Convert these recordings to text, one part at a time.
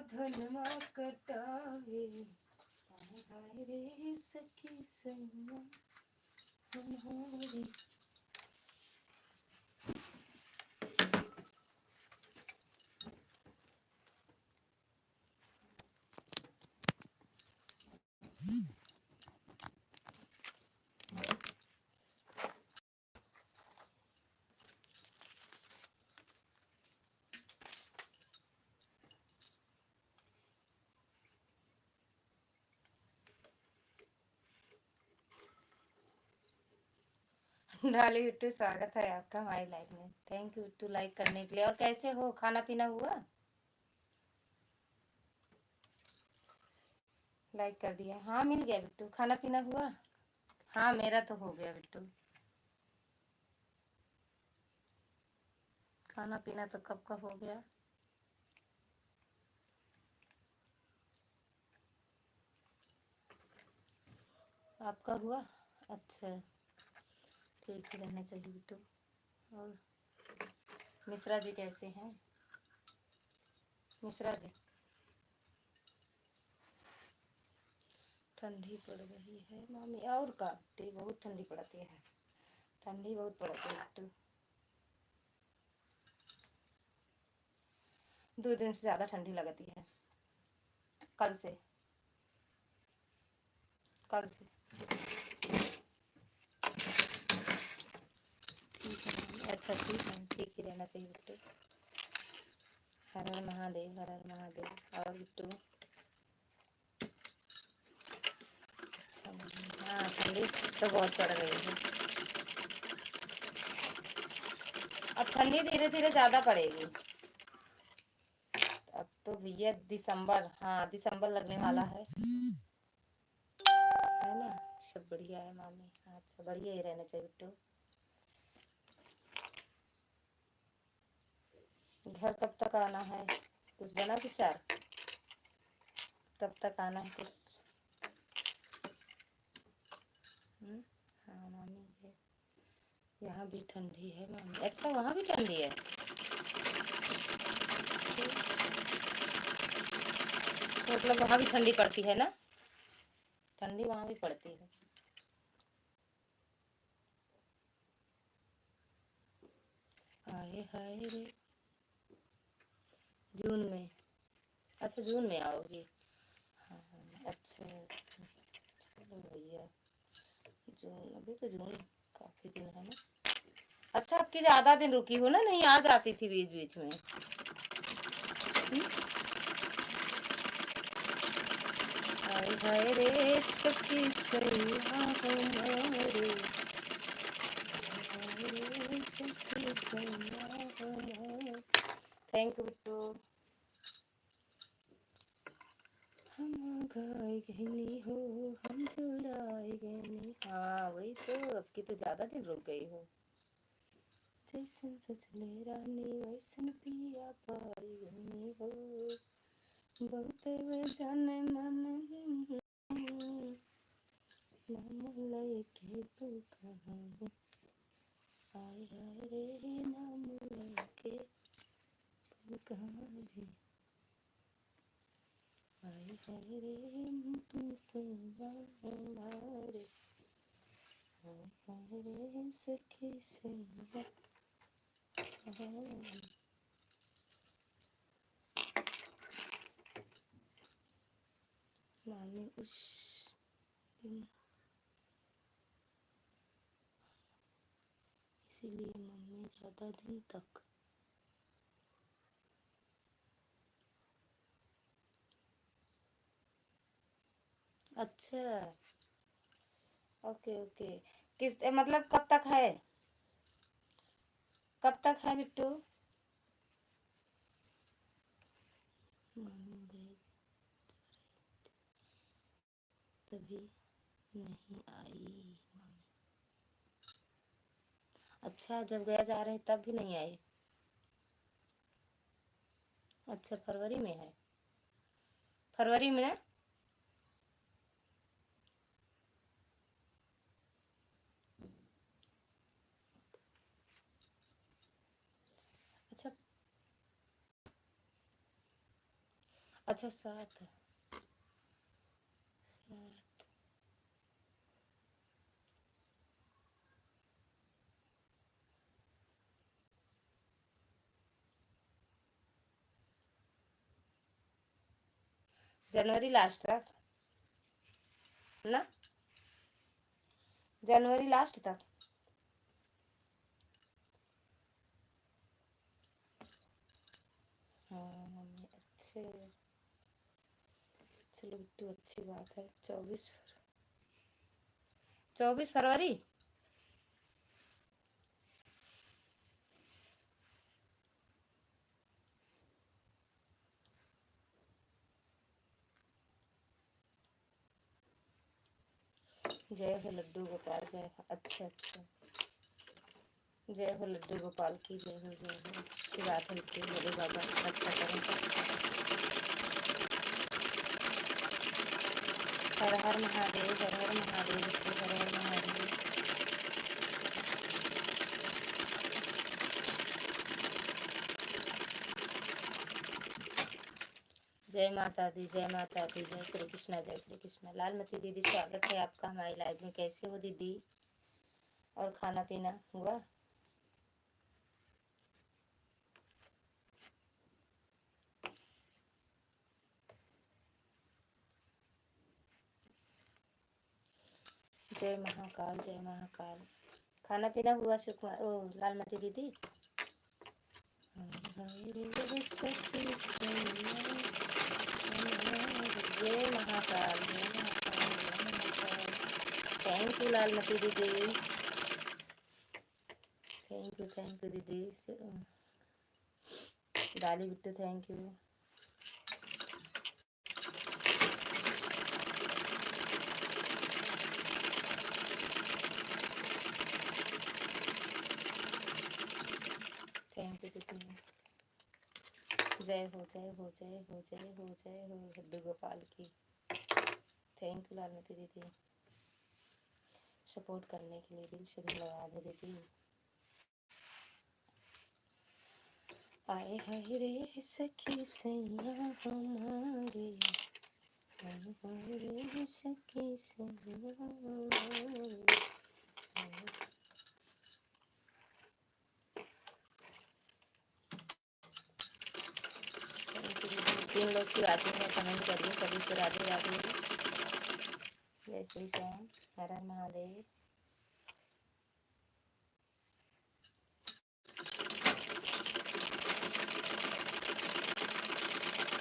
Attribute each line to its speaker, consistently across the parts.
Speaker 1: धनमा कटावे, हाय हाय रे सखी सैया हमारी। डाली बिट्टू, स्वागत है आपका हमारी लाइफ में। थैंक यू बिट्टू लाइक करने के लिए। और कैसे हो, खाना पीना हुआ? लाइक कर दिया? हाँ मिल गया बिट्टू। खाना पीना हुआ? हाँ मेरा तो हो गया बिट्टू। खाना पीना तो कब का हो गया। आपका हुआ? अच्छा, ठीक ही रहना चाहिए बिट्टू। और मिश्रा जी कैसे हैं? मिश्रा जी, ठंडी पड़ रही है मामी। और काटी बहुत ठंडी पड़ती है, ठंडी बहुत पड़ती है बिट्टू। 2 दिन से ज़्यादा ठंडी लगती है। कल से, कल से। ठीक है, अच्छा ठीक है, ठीक ही रहना चाहिए बिट्टू। हर हर महादेव, हर हर महादेव। और बिट्टू अच्छा, हाँ ठंडी तो बहुत पड़ रही है। अब ठंडी धीरे धीरे ज़्यादा पड़ेगी। अब तो भैया दिसंबर, हाँ दिसंबर लगने वाला है ना। सब बढ़िया है मामी। अच्छा, बढ़िया ही रहना चाहिए बिट्टू। घर कब तक आना है? कुछ बना विचार? कब तक आना है कुछ? हाँ मामी है, यहाँ भी ठंडी है मामी। अच्छा, वहाँ भी ठंडी है? मतलब वहाँ भी ठंडी पड़ती है ना? ठंडी वहाँ भी पड़ती है। हाय हाय रे, जून में? अच्छा जून में आओगी? हाँ अच्छा, चलो भैया। जून, अभी तो जून काफ़ी दिन है ना। अच्छा, आपकी ज़्यादा दिन रुकी हो ना, नहीं आ जाती थी बीच बीच में। हाय हाय रे सखी सैया हमारी, हाय रे सखी सैया हमारी। Thank you Bittu. हम गाय गहनी हो, हम जुड़ाए गहनी। हाँ वही तो, अब की तो ज़्यादा दिन रुक गई हो। जैसन सजले रानी वैसन पिया पाई गहनी हो, बहुत वे जाने मन नाम लेके पुकारे, हाय हाय रे नाम लेके पुकारे, हाय हाय रे तुमसे हमारे, हाय हाय रे सखी सैया हमारी। मामी उस दिन, इसीलिए मम्मी ज़्यादा दिन तक। अच्छा, ओके ओके। किस मतलब कब तक है? कब तक है बिट्टू? मम्मी गई तभी नहीं आई मम्मी। अच्छा, जब गया जा रहे तब भी नहीं आई? अच्छा, फरवरी में है? फरवरी में ना? अच्छा, अच्छा 7 है। 7 जनवरी लास्ट तक ना, जनवरी लास्ट तक। हाँ अच्छे, चलो बिट्टू अच्छी बात है। 24 फरवरी। जय हो लड्डू गोपाल, जय हो। अच्छा अच्छा, जय हो लड्डू गोपाल की, जय हो जय हो। अच्छी बात है बिट्टू, बोले बाबा अच्छा करें सब। हर हर महादेव, हर हर महादेव बिट्टू, हर हर महादेव। जय माता दी, जय माता दी, जय श्री कृष्णा, जय श्री कृष्णा। लालमती दीदी स्वागत है आपका हमारी लाइव में। कैसे हो दीदी, और खाना पीना हुआ? जय महाकाल, जय महाकाल। खाना पीना हुआ सुकुमार, ओ लालमती दीदी? जय महाकाल, जय महाकाल, जय महाकाल। थैंक यू लालमती दीदी, थैंक यू दीदी। डाली Bittu thank you. Thank you दीदी। जय हो जय हो जय हो जय हो जय हो लड्डू गोपाल की। थैंक यू लालमती दीदी, सपोर्ट करने के लिए दिल से धन्यवाद है दीदी। आए हाय रे सखी सैया हमारे, आए हाय रे सखी सैया हमारे। 3 लोग की बातें हैं, कमेंट करिए। सभी को राधे राधे, जय श्री श्याम, हर हर महादेव।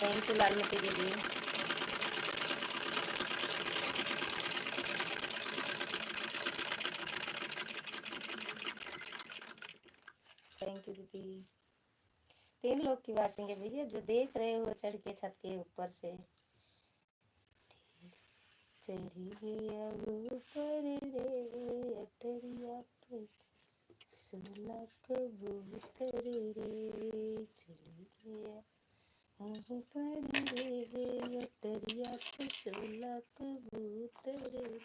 Speaker 1: थैंक यू लालमती दीदी। थैंक यू दीदी। 3 लोग की वाचेंगे भैया, जो देख रहे हो चढ़ के छत के ऊपर से। चढ़ी गया ऊपर रे अटरिया पे, सोला कबूतर रे। चढ़ी गया ऊपर रे अटरिया पे, सोला कबूतर रे।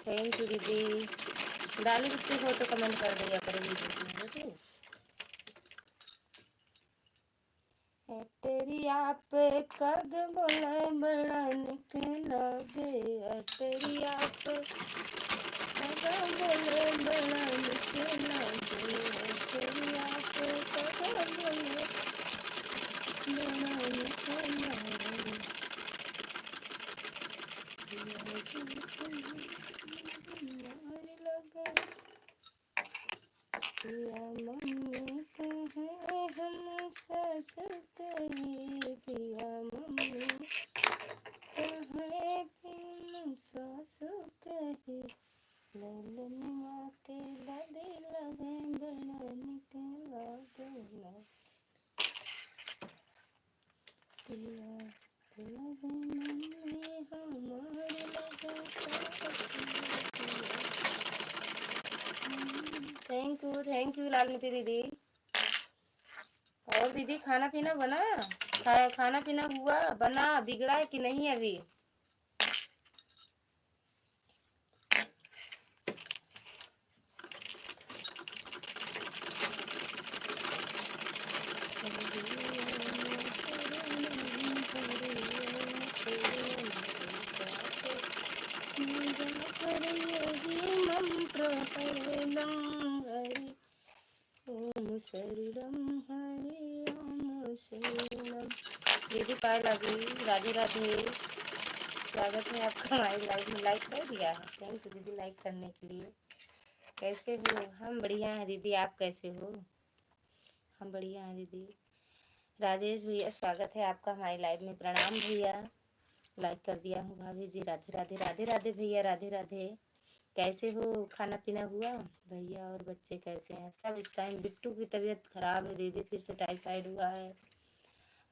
Speaker 1: थैंक यू दीदी। डाली बिट्टू हो तो कमेंट कर दिया करो दीदी। अटरिया पे कग बोले बड़ा निक लागे, अटरिया पे कग बोले बड़ा निक लागे, अटरिया पे कग बोले बड़ा निक लागे। पिया मम्मी कहे हम सास कहे, पिया मम्मी कहे पिया सास कहे, ललनवा के दादी लगे बड़ा निक लागेला। पिया लगे मम्मी हमार लगे सास। थैंक यू लालमती दीदी। और दीदी खाना पीना बना, खाना पीना हुआ, बना, बिगड़ा है कि नहीं अभी? हरि मम प्रपदं हरि ओम शरणं हरि ओम शरणं। दीदी पाए लगी। राधे राधे। स्वागत है आपका हमारी लाइव में। लाइक कर दिया है, थैंक यू दीदी लाइक करने के लिए। कैसे हो? हम बढ़िया हैं दीदी, आप कैसे हो? हम बढ़िया हैं दीदी। राजेश भैया स्वागत है आपका हमारी लाइव में। प्रणाम भैया, लाइक कर दिया हूँ। भाभी जी राधे राधे। राधे राधे भैया, राधे राधे। कैसे हो? खाना पीना हुआ? भैया और बच्चे कैसे हैं? सब इस टाइम बिट्टू की तबीयत खराब है दीदी, फिर से टाइफाइड हुआ है।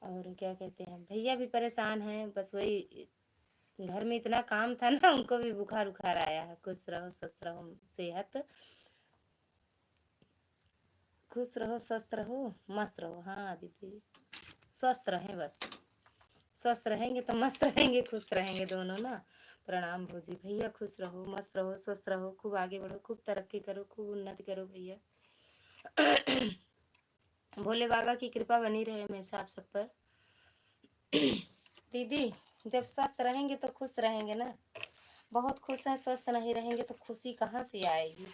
Speaker 1: और क्या कहते हैं, भैया भी परेशान हैं। बस वही घर में इतना काम था ना, उनको भी बुखार उखार आया है। खुश रहो स्वस्थ रहो, सेहत खुश रहो स्वस्थ रहो मस्त रहो। हाँ दीदी, स्वस्थ रहें बस। स्वस्थ रहेंगे तो मस्त रहेंगे, खुश रहेंगे दोनों ना। प्रणाम भौजी। भैया खुश रहो मस्त रहो स्वस्थ रहो, खूब आगे बढ़ो, खूब तरक्की करो, खूब उन्नति करो भैया। भोले बाबा की कृपा बनी रहे हमेशा आप सब पर। दीदी जब स्वस्थ रहेंगे तो खुश रहेंगे ना। बहुत खुश हैं, स्वस्थ नहीं रहेंगे तो खुशी कहाँ से आएगी,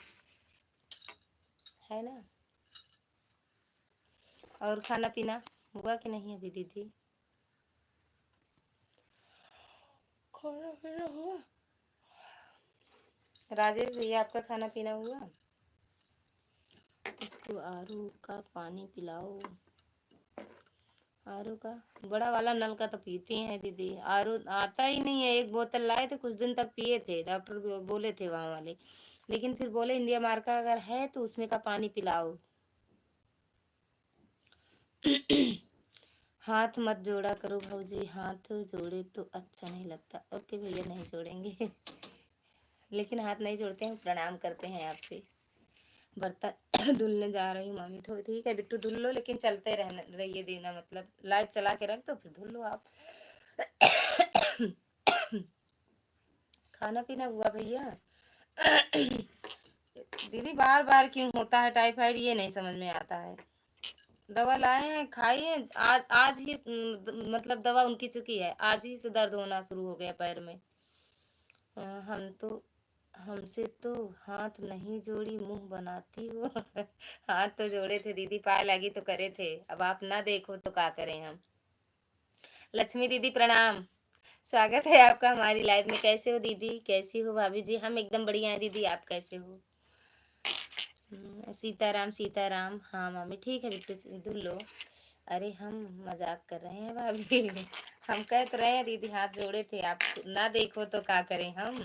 Speaker 1: है ना। और खाना पीना हुआ कि नहीं अभी दीदी? खाना पीना हुआ? राजेश भैया आपका खाना पीना हुआ? इसको आरू का पानी पिलाओ। आरू का बड़ा वाला नल का तो पीते हैं दीदी, आरू आता ही नहीं है। एक बोतल लाए थे, कुछ दिन तक पिए थे, डॉक्टर बोले थे वहाँ वाले, लेकिन फिर बोले इंडिया मार्क का अगर है तो उसमें का पानी पिलाओ। हाथ मत जोड़ा करो भाऊजी, हाथ जोड़े तो अच्छा नहीं लगता। ओके भैया नहीं जोड़ेंगे। लेकिन हाथ नहीं जोड़ते हैं, प्रणाम करते हैं आपसे। बर्तन धुलने जा रही हूँ मामी। तो ठीक है बिट्टू धुल लो, लेकिन चलते रहना रहिए देना, मतलब लाइव चला के रख दो फिर धुल लो आप। खाना पीना हुआ भैया? दीदी बार बार क्यों होता है टाइफाइड, ये नहीं समझ में आता है। दवा लाए हैं, खाई है। आज आज ही मतलब दवा उनकी चुकी है, आज ही से दर्द होना शुरू हो गया पैर में। हम तो हमसे तो हाथ नहीं जोड़ी मुंह बनाती हो। हाथ तो जोड़े थे दीदी, पाए लगी तो करे थे। अब आप ना देखो तो क्या करें हम। लक्ष्मी दीदी प्रणाम, स्वागत है आपका हमारी लाइव में। कैसे हो दीदी, कैसी हो भाभी जी? हम एकदम बढ़िया हैं दीदी, आप कैसे हो? सीताराम सीताराम। हाँ मामी ठीक है बिट्टू धुल लो। अरे हम मजाक कर रहे हैं भाभी। हम कह तो रहे हैं दीदी हाथ जोड़े थे, आप ना देखो तो क्या करें हम।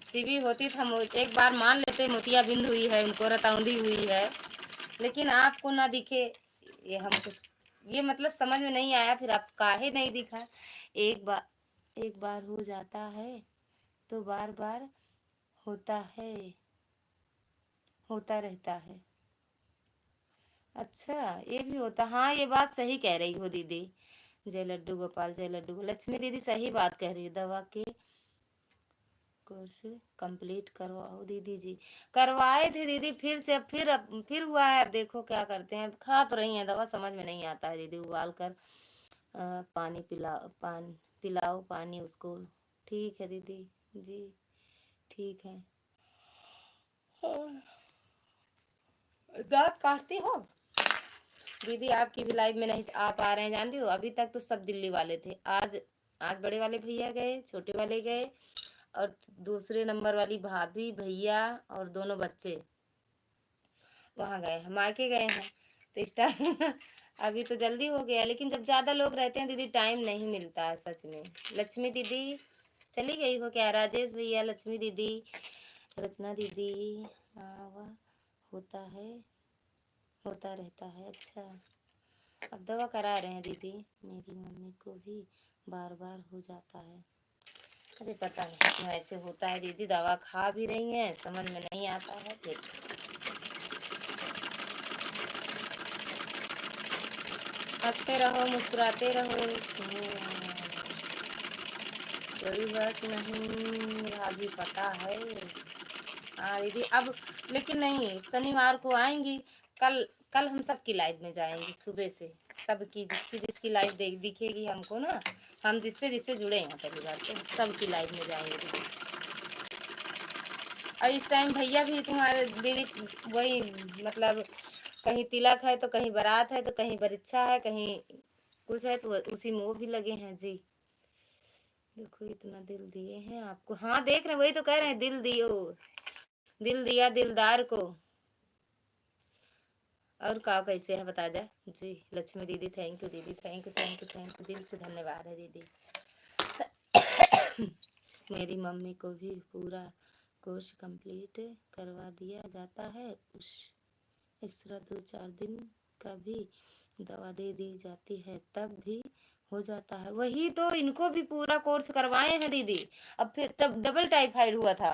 Speaker 1: सीवी होती तो हम एक बार मान लेते मोतिया बिंद हुई है, उनको रतौंधी हुई है, लेकिन आपको ना दिखे। ये हम कुछ, ये मतलब समझ में नहीं आया, फिर आप काहे नहीं दिखा। एक बार हो जाता है तो बार बार होता है, होता रहता है। अच्छा ये भी होता, हाँ ये बात सही कह रही हो दीदी। जय लड्डू गोपाल, जय लड्डू लक्ष्मी दीदी सही बात कह रही है। दवा के कोर्स कंप्लीट करवाओ दीदी जी। करवाए थे दीदी, फिर से फिर हुआ है। अब देखो क्या करते हैं, खा तो रही हैं दवा, समझ में नहीं आता है दीदी। उबाल कर पानी पिलाओ पानी उसको। ठीक है दीदी जी, ठीक है। दांत काटती हो दीदी? आपकी भी लाइव में नहीं आ पा रहे हैं, जानती हो अभी तक तो सब दिल्ली वाले थे। आज आज बड़े वाले भैया गए, छोटे वाले गए, और दूसरे नंबर वाली भाभी भैया और दोनों बच्चे वहाँ गए हैं, मायके गए हैं। तो इस टाइम अभी तो जल्दी हो गया, लेकिन जब ज़्यादा लोग रहते हैं दीदी टाइम नहीं मिलता है सच में। लक्ष्मी दीदी चली गई हो क्या? राजेश भैया, लक्ष्मी दीदी, रचना दीदी। हाँ वह होता है, होता रहता है। अच्छा अब दवा करा रहे हैं दीदी, मेरी मम्मी को भी बार बार हो जाता है। अरे पता नहीं क्यों ऐसे होता है दीदी, दवा खा भी रही हैं समझ में नहीं आता है फिर। हंसते रहो मुस्कुराते रहो। कोई बात नहीं, अभी पता है। हाँ दीदी अब, लेकिन नहीं शनिवार को आएंगी। कल कल हम सबकी लाइव में जाएंगे सुबह से। सबकी जिसकी जिसकी लाइव दिखेगी हमको ना, हम जिससे जिससे जुड़े हैं पहली बात तो सबकी लाइव में जाएंगे दीदी। और इस टाइम भैया भी तुम्हारे दीदी वही मतलब कहीं तिलक है तो कहीं बारात है तो कहीं बरिच्छा है कहीं कुछ है तो उसी में वो भी लगे हैं जी। देखो इतना दिल दिए हैं आपको, हाँ देख रहे हैं, वही तो कह रहे हैं दिल दियो, दिल दिया दिलदार को। और का कैसे है बता दे जी। लक्ष्मी दीदी थैंक यू दीदी, thank you thank you thank you, दिल से धन्यवाद है दीदी। मेरी मम्मी को भी पूरा कोर्स कंप्लीट करवा दिया जाता है, उस एक्स्ट्रा 2-4 दिन का भी दवा दे दी जाती है तब भी हो जाता है। वही तो इनको भी पूरा कोर्स करवाए हैं दीदी, अब फिर तब डबल टाइफाइड हुआ था,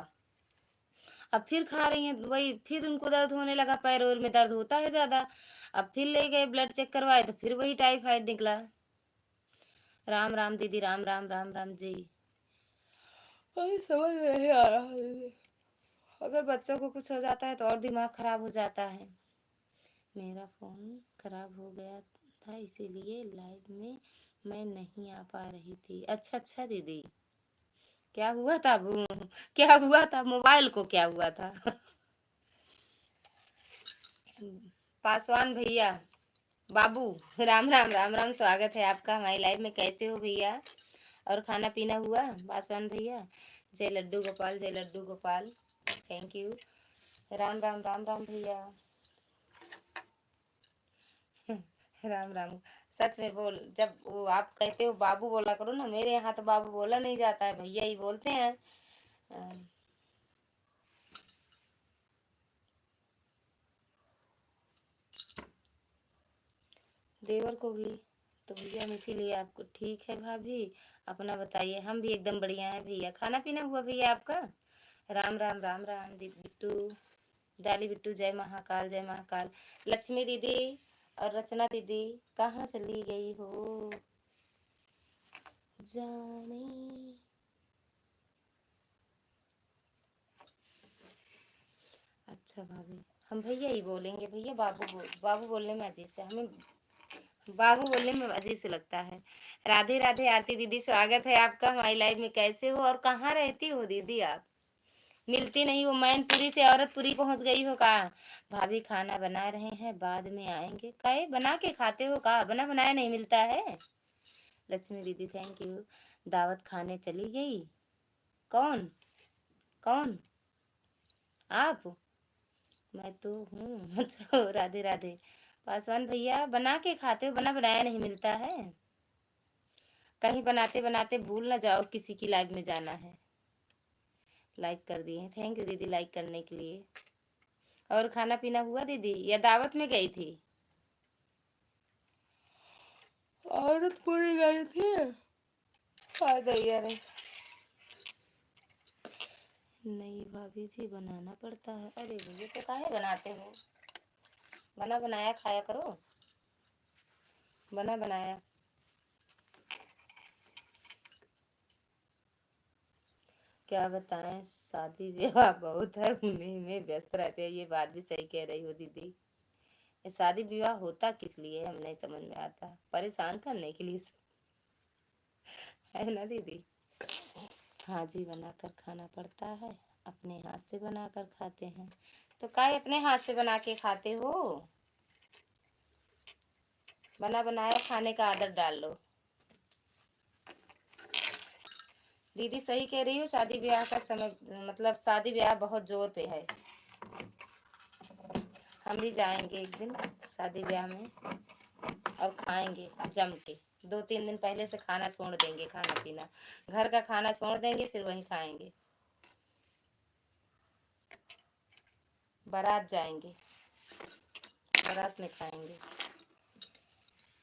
Speaker 1: अब फिर खा रही हैं वही, फिर उनको दर्द होने लगा, पैर और में दर्द होता है ज्यादा, अब फिर ले गए ब्लड चेक करवाए तो फिर वही टाइफाइड निकला। राम राम दीदी, राम राम राम राम जी। अरे समझ नहीं आ रहा दीदी, अगर बच्चों को कुछ हो जाता है तो और दिमाग खराब हो जाता है। मेरा फ़ोन खराब हो गया था इसीलिए लाइव में मैं नहीं आ पा रही थी। अच्छा अच्छा दीदी, क्या हुआ था क्या हुआ था मोबाइल को, क्या हुआ था? पासवान भैया, बाबू, राम राम राम राम, स्वागत है आपका हमारी लाइव में। कैसे हो भैया? और खाना पीना हुआ पासवान भैया? जय लड्डू गोपाल, जय लड्डू गोपाल, थैंक यू। राम राम राम राम भैया। राम राम। सच में बोल, जब वो आप कहते हो बाबू बोला करो ना, मेरे यहाँ तो बाबू बोला नहीं जाता है, भैया ही बोलते हैं। अ, देवर को भी तो भैया हम इसीलिए आपको। ठीक है भाभी, अपना बताइए। हम भी एकदम बढ़िया हैं भैया। खाना पीना हुआ भैया आपका? राम राम राम राम दीदी बिट्टू, डाली बिट्टू, जय महाकाल जय महाकाल। लक्ष्मी दीदी और रचना दीदी कहाँ चली गई हो जाने। अच्छा भाभी, हम भैया ही बोलेंगे भैया, बाबू बोलने में अजीब से हमें, बाबू बोलने में अजीब से लगता है। राधे राधे आरती दीदी, स्वागत है आपका हमारी लाइव में। कैसे हो और कहाँ रहती हो दीदी आप? मिलती नहीं हो। मैनपुरी से औरतपुरी पहुंच गई हो का? भाभी खाना बना रहे हैं, बाद में आएंगे। काहे बना के खाते हो का? बना बनाया नहीं मिलता है। लक्ष्मी दीदी थैंक यू। दावत खाने चली गई? कौन? कौन? आप? मैं तो हूँ। अच्छा, राधे राधे। पासवान भैया बना के खाते हो, बना बनाया नहीं मिलता है। कहीं बनाते बनाते भूल ना जाओ किसी की लाइव में जाना है। लाइक कर दिए, थैंक यू दीदी लाइक करने के लिए। और खाना पीना हुआ दीदी या दावत में गई थी? औरत पूरी गई थी, आ गई। अरे नहीं भाभी जी, बनाना पड़ता है। अरे भैया तो काहे बनाते हो, बना बनाया खाया करो, बना बनाया। क्या बताएं, शादी विवाह बहुत है, उन्हीं में व्यस्त रहते हैं। ये बात भी सही कह रही हो दीदी। ये शादी विवाह होता किस लिए हम नहीं समझ में आता, परेशान करने के लिए है ना दीदी। हाँ जी, बनाकर खाना पड़ता है, अपने हाथ से बनाकर खाते हैं। तो काहे अपने हाथ से बना के खाते हो? बना बनाया खाने का आदत डाल लो। दीदी सही कह रही हो, शादी ब्याह का समय मतलब शादी ब्याह बहुत जोर पे है। हम भी जाएंगे एक दिन शादी ब्याह में और खाएंगे जम के। 2-3 दिन पहले से खाना छोड़ देंगे, खाना पीना घर का खाना छोड़ देंगे, फिर वहीं खाएंगे। बारात जाएंगे, बारात में खाएंगे।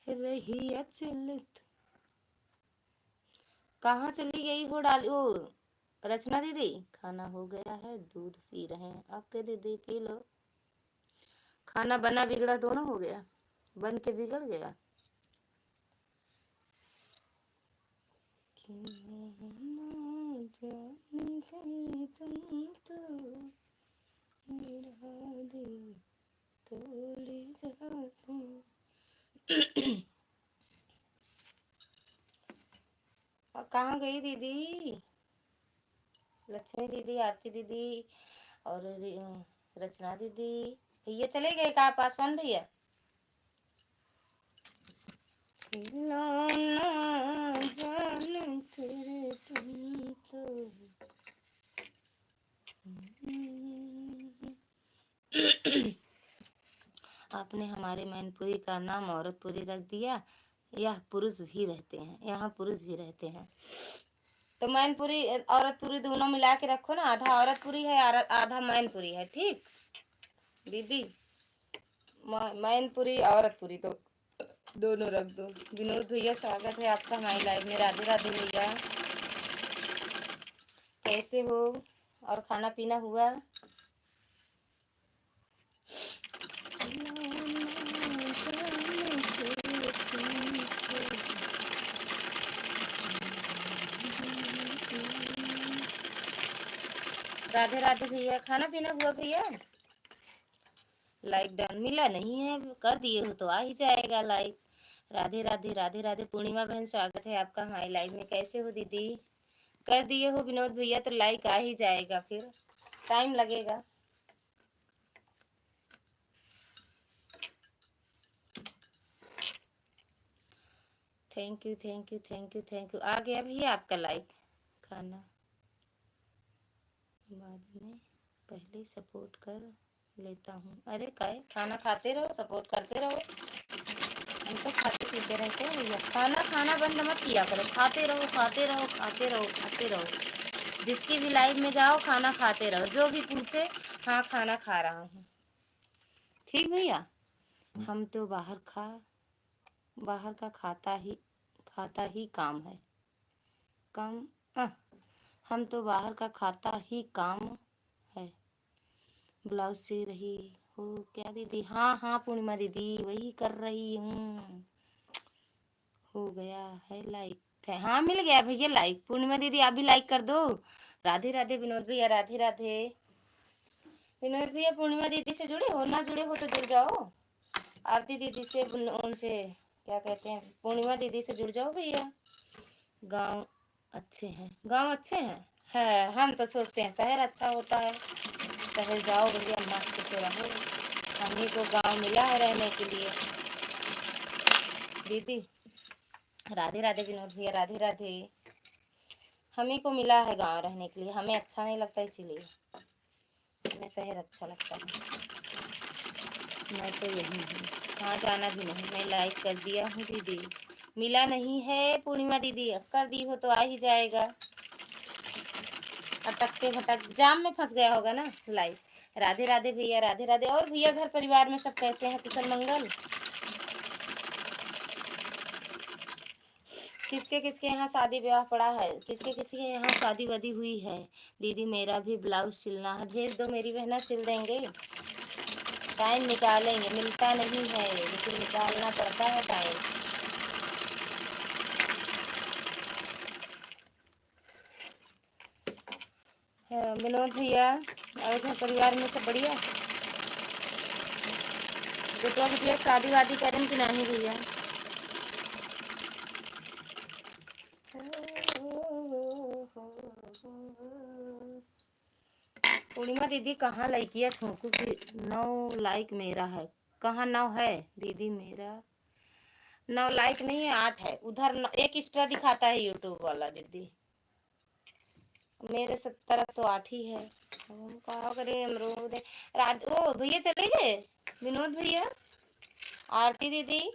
Speaker 1: रही अचलित, कहाँ चली गई हो डाली ओ रचना दीदी? खाना हो गया है, दूध पी रहे हैं आपके दीदी, पी लो। खाना बना बिगड़ा दोनों हो गया, बन के बिगड़ गया। जाने गए तुम तो मेरा दिल तोड़ जाते। और कहाँ गई दीदी? लक्ष्मी दीदी, आरती दीदी, और रचना दीदी, भैया चले गए कहाँ? पासवान भैया। ना जान कर तुम तो आपने हमारे मैनपुरी का नाम औरतपुरी रख दिया। यह पुरुष भी रहते हैं, यहाँ पुरुष भी रहते हैं। तो मैनपुरी औरतपुरी दोनों मिला के रखो ना, आधा औरतपुरी है आधा मैनपुरी है। ठीक दीदी, मैनपुरी औरतपुरी तो दोनों रख दो। विनोद भैया स्वागत है आपका हमारी लाइव में। राधे राधे भैया, कैसे हो और खाना पीना हुआ? राधे राधे भैया, खाना पीना हुआ भैया? लाइक डन मिला नहीं है, कर दिए हो तो आ ही जाएगा लाइक। राधे राधे राधे राधे। पूर्णिमा बहन स्वागत है आपका हमारी लाइव में। कैसे हो दीदी? कर दिए हो विनोद भैया तो लाइक आ ही जाएगा, फिर टाइम लगेगा। Thank you thank you thank you thank you. आ गया भैया आपका लाइक। खाना बाद में, पहले सपोर्ट कर लेता हूँ। अरे काय, खाना खाते रहो, सपोर्ट करते रहो। हम तो खाते पीते रहते हैं भैया। खाना बंद मत किया करो, खाते रहो खाते रहो खाते रहो खाते रहो। जिसकी भी लाइव में जाओ खाना खाते रहो, जो भी पूछे हाँ खाना खा रहा हूँ। ठीक भैया। हम तो बाहर का खाता ही काम है। हम तो बाहर का खाता ही काम है। ब्लाउज सी रही हो क्या दीदी? हाँ हाँ पूर्णिमा दीदी, वही कर रही हूँ। हो गया है लाइक। हाँ मिल गया भैया लाइक। पूर्णिमा दीदी आप भी लाइक कर दो। राधे राधे विनोद भैया, राधे राधे। विनोद भैया पूर्णिमा दीदी से जुड़े हो? ना जुड़े हो तो जुड़ जाओ। आरती दीदी से, उनसे क्या कहते हैं, पूर्णिमा दीदी से जुड़ जाओ भैया। गांव अच्छे हैं, गांव अच्छे हैं है। हम तो सोचते हैं शहर अच्छा होता है। शहर जाओ भैया, मस्त से रहो। हमें को गांव मिला है रहने के लिए दीदी। राधे राधे विनोद भैया, राधे राधे। हमें को मिला है गांव रहने के लिए, हमें अच्छा नहीं लगता इसीलिए हमें शहर अच्छा लगता है। मैं तो यही हूँ, हाँ जाना भी नहीं। मैं लाइक कर दिया हूँ दीदी। मिला नहीं है पूर्णिमा दीदी, अब कर दी हो तो आ ही जाएगा। अटकते भटक जाम में फंस गया होगा ना लाइव। राधे राधे भैया, राधे राधे। और भैया घर परिवार में सब कैसे हैं? कुशल मंगल? किसके किसके यहाँ शादी ब्याह पड़ा है? किसके किसके यहाँ शादी वादी हुई है? दीदी मेरा भी ब्लाउज सिलना है, भेज दो मेरी बहना, सिल देंगे। टाइम निकालेंगे, मिलता नहीं है लेकिन निकालना पड़ता है टाइम। विनोद भैया और घर परिवार में सब बढ़िया? बेटवा बिटिया शादी वादी करें कि नहीं भैया? पूर्णिमा दीदी कहाँ लाइकिया ठोकू की? 9 लाइक मेरा है। कहाँ 9 है दीदी? मेरा 9 लाइक नहीं है, 8 है। उधर एक एक्स्ट्रा दिखाता है यूट्यूब वाला दीदी। मेरे सब तरफ तो 8 ही है। हम कहा करें अमरूद। रात ओ भैया चले गए विनोद भैया। आरती दीदी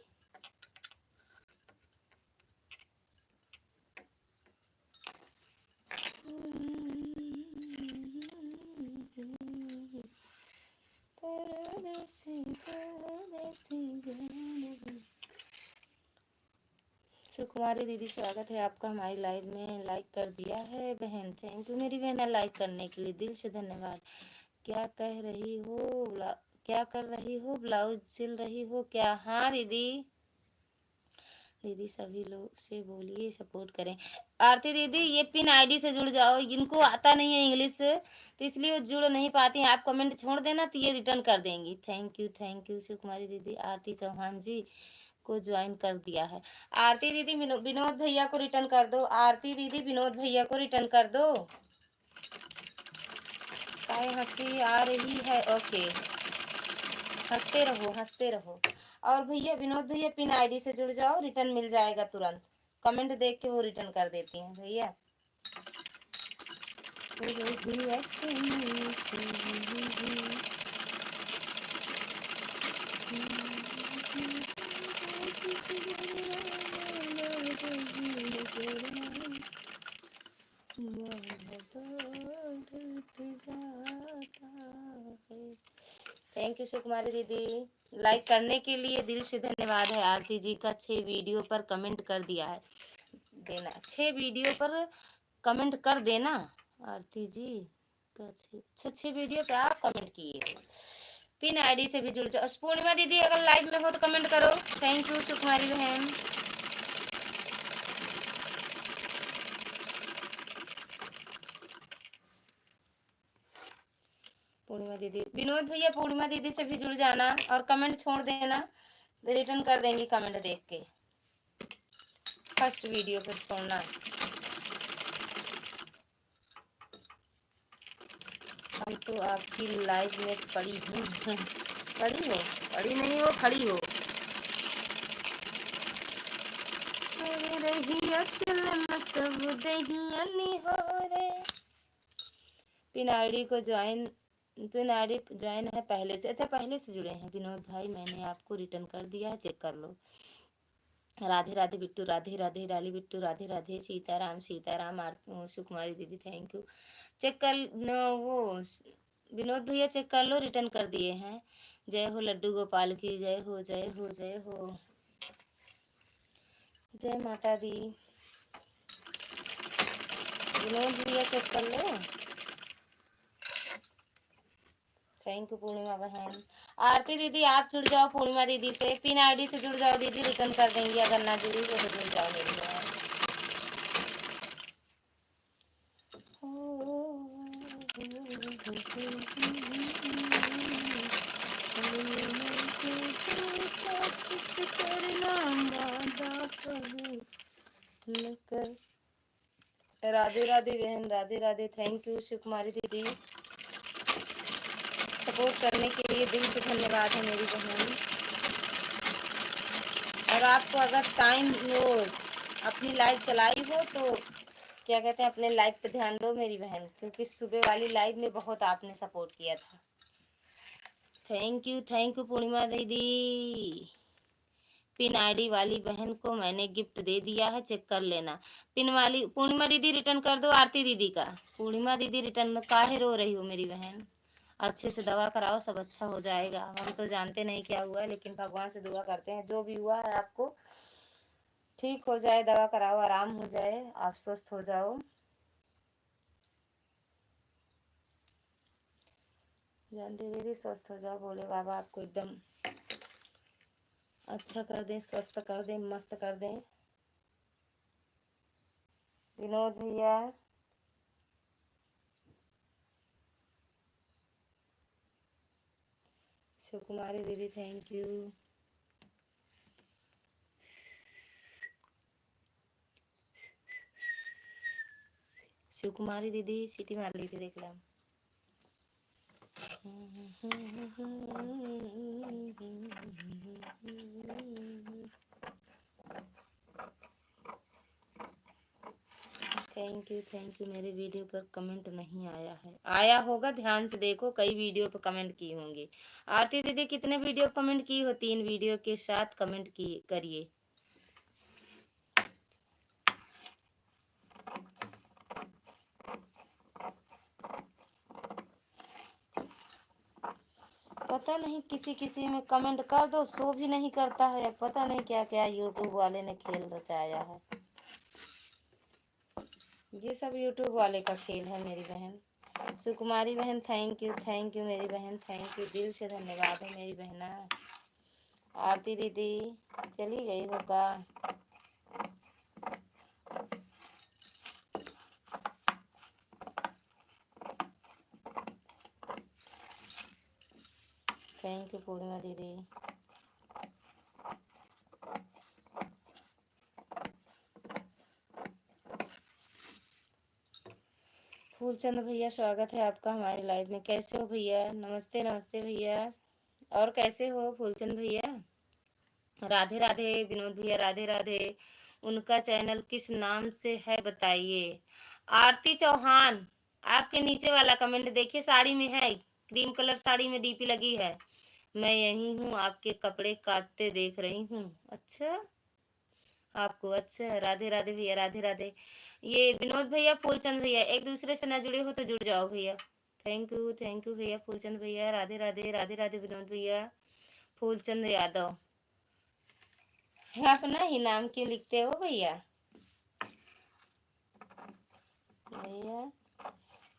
Speaker 1: सुकुमारी दीदी स्वागत है आपका हमारी लाइव में। लाइक कर दिया है बहन, थैंक यू मेरी बहन लाइक करने के लिए, दिल से धन्यवाद। क्या कह रही हो? क्या कर रही हो? ब्लाउज सिल रही हो क्या? हाँ दीदी। दीदी सभी लोग से बोलिए सपोर्ट करें। आरती दीदी ये पिन आईडी से जुड़ जाओ, इनको आता नहीं है इंग्लिश तो इसलिए वो जुड़ नहीं पाती हैं। आप कमेंट छोड़ देना तो ये रिटर्न कर देंगी। थैंक यू शिव कुमारी दीदी। आरती चौहान जी को ज्वाइन कर दिया है। आरती दीदी विनोद भैया को रिटर्न कर दो। आरती दीदी विनोद भैया को रिटर्न कर दो। हाय, हंसी आ रही है, ओके, हंसते रहो हंसते रहो। और भैया विनोद भैया पिन आईडी से जुड़ जाओ, रिटर्न मिल जाएगा तुरंत। कमेंट देख के वो रिटर्न कर देती हैं भैया। थैंक यू सुकुमारी दीदी, लाइक करने के लिए दिल से धन्यवाद है। आरती जी का 6 वीडियो पर कमेंट कर दिया है, देना 6 वीडियो पर कमेंट कर देना। आरती जी का 6 वीडियो पे आप कमेंट किए। पिन आईडी से भी जुड़ जाओ। पूर्णिमा दीदी अगर लाइव में हो तो कमेंट करो। थैंक यू सुकुमारी बहन। पूर्णिमा दीदी, विनोद भैया पूर्णिमा दीदी से भी जुड़ जाना और कमेंट छोड़ देना, रिटर्न कर देंगे कमेंट देख के। फर्स्ट वीडियो पर छोड़ना। हम तो आपकी लाइव में पड़ी हूँ पड़ी हो, पड़ी नहीं हो, खड़ी हो। पिन आईडी को ज्वाइन, पिन आईडी ज्वाइन है पहले से। अच्छा पहले से जुड़े हैं विनोद भाई, मैंने आपको रिटर्न कर दिया है, चेक कर लो। राधे राधे बिट्टू, राधे राधे डाली बिट्टू, राधे राधे सीताराम सीताराम। सुकुमारी दीदी थैंक यू। चेक कर वो विनोद भैया चेक कर लो, रिटर्न कर दिए हैं। जय हो लड्डू गोपाल की, जय हो जय हो जय हो, जय माता दी। विनोद भैया चेक कर लो। थैंक यू पूर्णिमा बहन। आरती दीदी आप जुड़ जाओ पूर्णिमा दीदी से, पिन आईडी से जुड़ जाओ दीदी, रिटर्न कर देंगे। अगर ना जुड़ी तो जुड़ जाओ मेरी बहन। राधे राधे बहन, राधे राधे। थैंक यू सुकुमारी दीदी, सपोर्ट करने के लिए दिल से धन्यवाद है मेरी बहन। और आपको अगर टाइम हो, अपनी लाइव चलाई हो तो क्या कहते हैं, अपने लाइव पे ध्यान दो मेरी बहन, क्योंकि सुबह वाली लाइव में बहुत आपने सपोर्ट किया था। थैंक यू पूर्णिमा दीदी। पिन आईडी वाली बहन को मैंने गिफ्ट दे दिया है, चेक कर लेना। पिन वाली पूर्णिमा दीदी रिटर्न कर दो आरती दीदी का। पूर्णिमा दीदी रिटर्न में काहे रो रही हो मेरी बहन? अच्छे से दवा कराओ, सब अच्छा हो जाएगा। हम तो जानते नहीं क्या हुआ है, लेकिन भगवान से दुआ करते हैं जो भी हुआ है आपको ठीक हो जाए, दवा कराओ, आराम हो जाए, आप स्वस्थ हो जाओ। जानती दीदी स्वस्थ हो जाओ, बोले बाबा आपको एकदम अच्छा कर दें, स्वस्थ कर दें, मस्त कर दें। विनोद भैया, सुकुमारी दीदी थैंक यू। शिवकुमारी दीदी सीटी मार ली थी, देख लो। Thank you. मेरे वीडियो पर कमेंट नहीं आया है, आया होगा, ध्यान से देखो, कई वीडियो पर कमेंट की होंगी। आरती दीदी कितने वीडियो कमेंट की हो? 3 वीडियो के साथ कमेंट की करिए। पता नहीं किसी किसी में कमेंट कर दो, शो भी नहीं करता है। पता नहीं क्या क्या यूट्यूब वाले ने खेल रचाया है। ये सब यूट्यूब वाले का खेल है मेरी बहन। सुकुमारी बहन थैंक यू मेरी बहन, थैंक यू, दिल से धन्यवाद है मेरी बहना। आरती दीदी चली गई होगा। थैंक यू पूर्णिमा दीदी। फूलचंद भैया स्वागत है आपका हमारे लाइव में। कैसे हो भैया? नमस्ते नमस्ते भैया। और कैसे हो फूलचंद भैया? राधे राधे विनोद भैया, राधे राधे। उनका चैनल किस नाम से है बताइए? आरती चौहान। आपके नीचे वाला कमेंट देखिए, साड़ी में है, क्रीम कलर साड़ी में डीपी लगी है। मैं यही हूँ, आपके कपड़े काटते देख रही हूँ। अच्छा, आपको अच्छा। राधे राधे भैया, राधे राधे। ये विनोद भैया, फूलचंद भैया, एक दूसरे से ना जुड़े हो तो जुड़ जाओ भैया। थैंक यू भैया। फूलचंद भैया, राधे राधे, राधे राधे विनोद भैया। फूलचंद यादव, अपना ही नाम क्यों लिखते हो भैया? भैया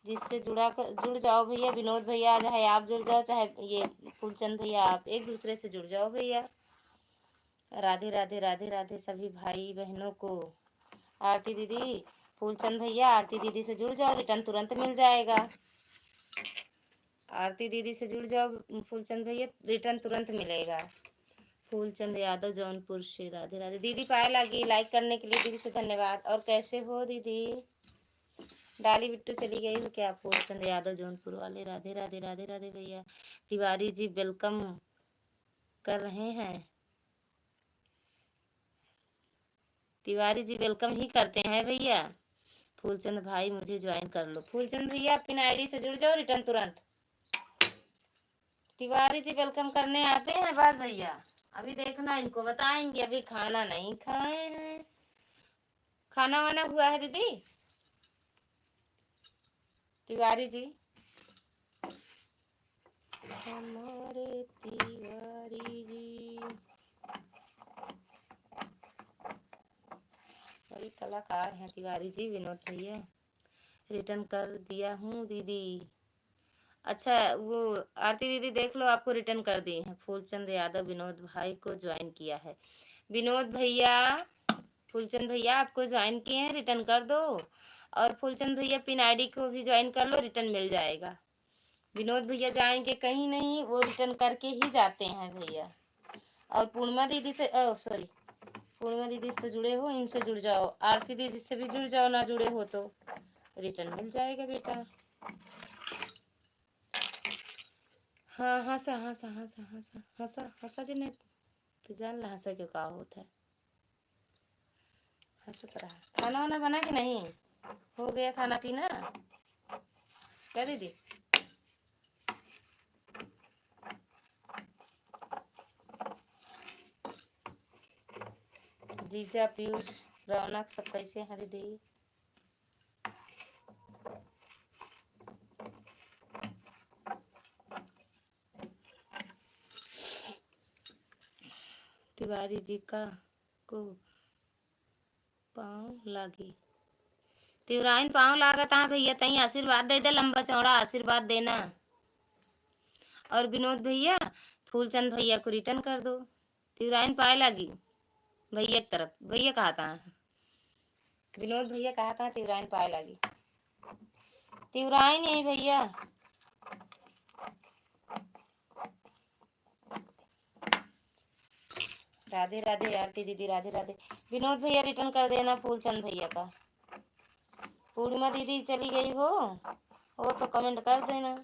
Speaker 1: जिससे जुड़ जाओ भैया। विनोद भैया चाहे आप जुड़ जाओ, चाहे ये फूलचंद भैया, आप एक दूसरे से जुड़ जाओ भैया। राधे राधे, राधे राधे सभी भाई बहनों को। आरती दीदी, फूलचंद भैया, आरती दीदी से जुड़ जाओ, रिटर्न तुरंत मिल जाएगा। आरती दीदी से जुड़ जाओ फूलचंद भैया, रिटर्न तुरंत मिलेगा। फूलचंद यादव जौनपुर से, राधे राधे। दीदी पाए लगी लाइक करने के लिए, दीदी से धन्यवाद। और कैसे हो दीदी? डाली बिट्टू चली गई हो क्या? फूलचंद यादव जौनपुर वाले, राधे राधे, राधे राधे भैया। तिवारी जी वेलकम कर रहे हैं। तिवारी जी वेलकम ही करते हैं भैया। फूलचंद भाई मुझे ज्वाइन कर लो। फूलचंद भैया अपनी आईडी से जुड़ जाओ, रिटर्न तुरंत। तिवारी जी वेलकम करने आते हैं बस भैया। अभी देखना, इनको बताएंगे, अभी खाना नहीं खाए हैं। खाना वाना हुआ है दीदी? तिवारी जी, हमारे तिवारी जी बड़ी कलाकार हैं तिवारी जी। विनोद भैया, रिटर्न कर दिया हूँ दीदी। अच्छा, वो आरती दीदी देख लो, आपको रिटर्न कर दिए हैं। फूलचंद यादव विनोद भाई को ज्वाइन किया है। विनोद भैया, फूलचंद भैया आपको ज्वाइन किए हैं, रिटर्न कर दो। और फूलचंद भैया पिन आईडी को भी ज्वाइन कर लो, रिटर्न मिल जाएगा। विनोद भैया जाएंगे कहीं नहीं, वो रिटर्न करके ही जाते हैं भैया। और पूर्णिमा दीदी से, सॉरी, पूर्णिमा दीदी से तो जुड़े हो, इनसे जुड़ जाओ। आरती दीदी से भी जुड़ जाओ, ना जुड़े हो तो रिटर्न मिल जाएगा बेटा। हाँ, हंसा हंसा हंसा हंसा हंसा हंसा जी ने तो जान ला हंसा क्यों का होता है। हंसत रहा। खाना वाना बना कि नहीं? हो गया खाना पीना क्या दीदी? जीजा पीयूष रौनक सब कैसे हैं दीदी? तिवारी जी का को पाँव लागी। तिवराइन पाँव लागत हाँ भैया, तही आशीर्वाद दे दे, लंबा चौड़ा आशीर्वाद देना। और विनोद भैया, फूलचंद भैया को रिटर्न कर दो। तिवराइन पाए लगी भैया की तरफ। भैया कहा था, विनोद भैया कहा था तिवराइन पाए लगी। तिवराइन यही भैया। राधे राधे आरती दीदी, राधे राधे। विनोद भैया रिटर्न कर देना फूलचंद भैया का। पूर्णिमा दीदी चली गई हो तो कमेंट कर देना।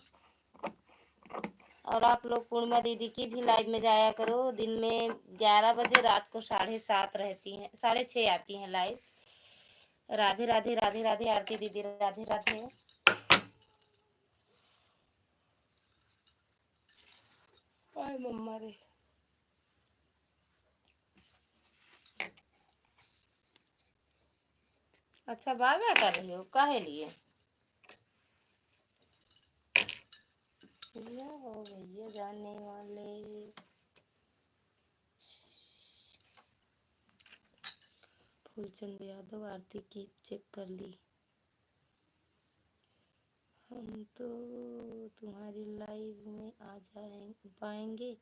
Speaker 1: और आप लोग पूर्णिमा दीदी की भी लाइव में जाया करो। दिन में 11 बजे, रात को 7:30 रहती हैं, 6:30 आती हैं लाइव। राधे राधे, राधे राधे आरती दीदी, राधे राधे। आय मम्मा रे। अच्छा, बागा कर रही हो काहे लिए? भैया हो भैया जाने वाले। फूलचंद यादव, आरती की चेक कर ली। हम तो तुम्हारी लाइव में आ जाए पाएंगे,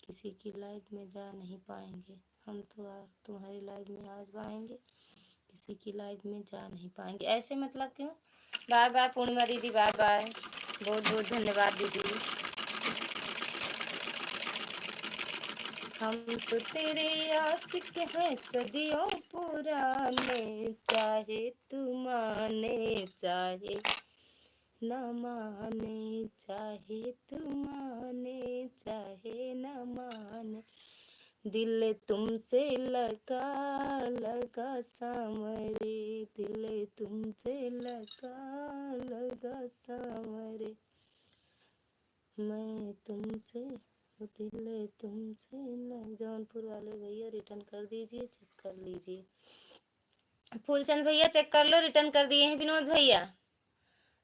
Speaker 1: किसी की लाइव में जा नहीं पाएंगे। हम तो तुम्हारी लाइव में आ पाएंगे, किसी की लाइव में जा नहीं पाएंगे। ऐसे मतलब क्यों? बाय बाय पूर्णिमा दीदी, बाय बाय। बहुत बहुत धन्यवाद दीदी। हम तो तेरे आशिक हैं सदियों पुराने, चाहे तू माने चाहे न माने, चाहे तू माने चाहे न माने, दिल तुमसे लगा लगा सांवरे, दिल तुमसे लगा लगा सांवरे, मैं तुमसे दिल तुमसे लग। जौनपुर वाले भैया रिटर्न कर दीजिए, चेक कर लीजिए। फूलचंद भैया चेक कर लो, रिटर्न कर दिए हैं विनोद भैया।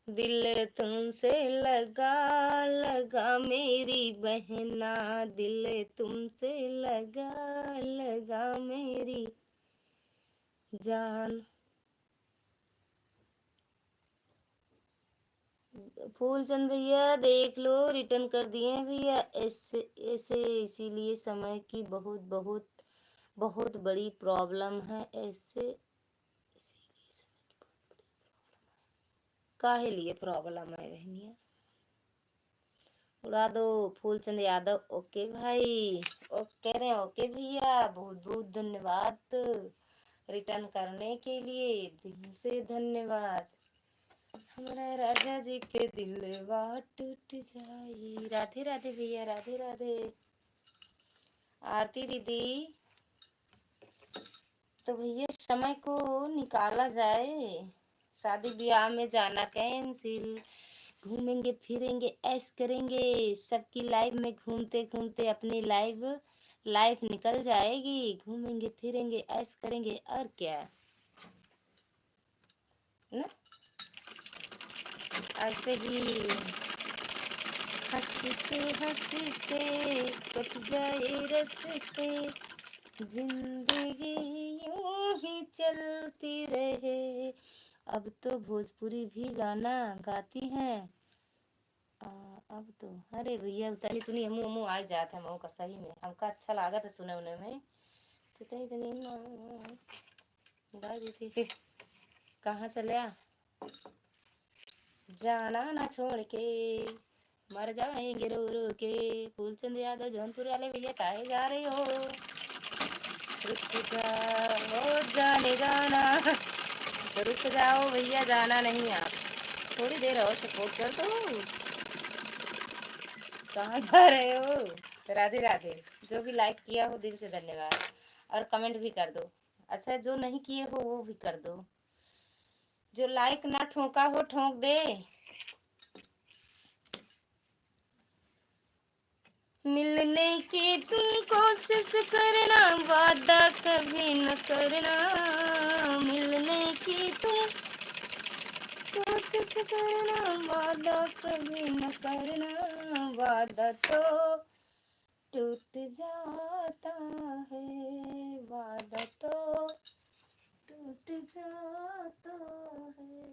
Speaker 1: दिल तुमसे लगा लगा मेरी बहना, दिल तुमसे लगा लगा मेरी जान। फूलचंद भैया देख लो, रिटर्न कर दिए हैं भैया। ऐसे ऐसे इसीलिए समय की बहुत बहुत बहुत बड़ी प्रॉब्लम है। ऐसे इसीलिए समय की बहुत बड़ी काहे लिए प्रॉब्लम है बहनिया। उड़ा दो फूलचंद यादव। ओके भाई, ओके रे, ओके भैया, बहुत बहुत धन्यवाद रिटर्न करने के लिए, दिल से धन्यवाद। हमारा राजा जी के दिलवा टूट जाए। राधे राधे भैया, राधे राधे। आरती दीदी, तो भैया समय को निकाला जाए। शादी ब्याह में जाना कैंसिल, घूमेंगे फिरेंगे ऐश करेंगे, सबकी लाइफ में घूमते घूमते अपनी लाइफ निकल जाएगी। घूमेंगे फिरेंगे ऐश करेंगे और क्या ना, ऐसे ही हंसते हंसते कट जाए रस्ते, जिंदगी यूं ही चलती रहे। अब तो भोजपुरी भी गाना गाती हैं। अब तो अरे भैया उतनी तुनी मुँह मुँह आ जाता है मुँह का, सही में हमका अच्छा लगा था सुने उन्हें में, तो इतनी गा देती फिर कहाँ चले आ? जाना ना छोड़ के मर जाएंगे रो रो के। फूलचंद यादव जौनपुर वाले भैया काहे जा रहे हो? रुक जाओ जाने जाना, तो रुक जाओ भैया, जाना नहीं आप, थोड़ी देर और सपोर्ट कर दो। कहाँ जा रहे हो? राधे राधे। जो भी लाइक किया हो दिल से धन्यवाद, और कमेंट भी कर दो। अच्छा जो नहीं किए हो वो भी कर दो। जो लाइक ना ठोका हो ठोक दे। मिलने की तुम कोशिश करना, वादा कभी न करना। मिलने की तुम कोशिश करना, वादा कभी न करना। वादा तो टूट जाता है, वादा तो टूट जाता है।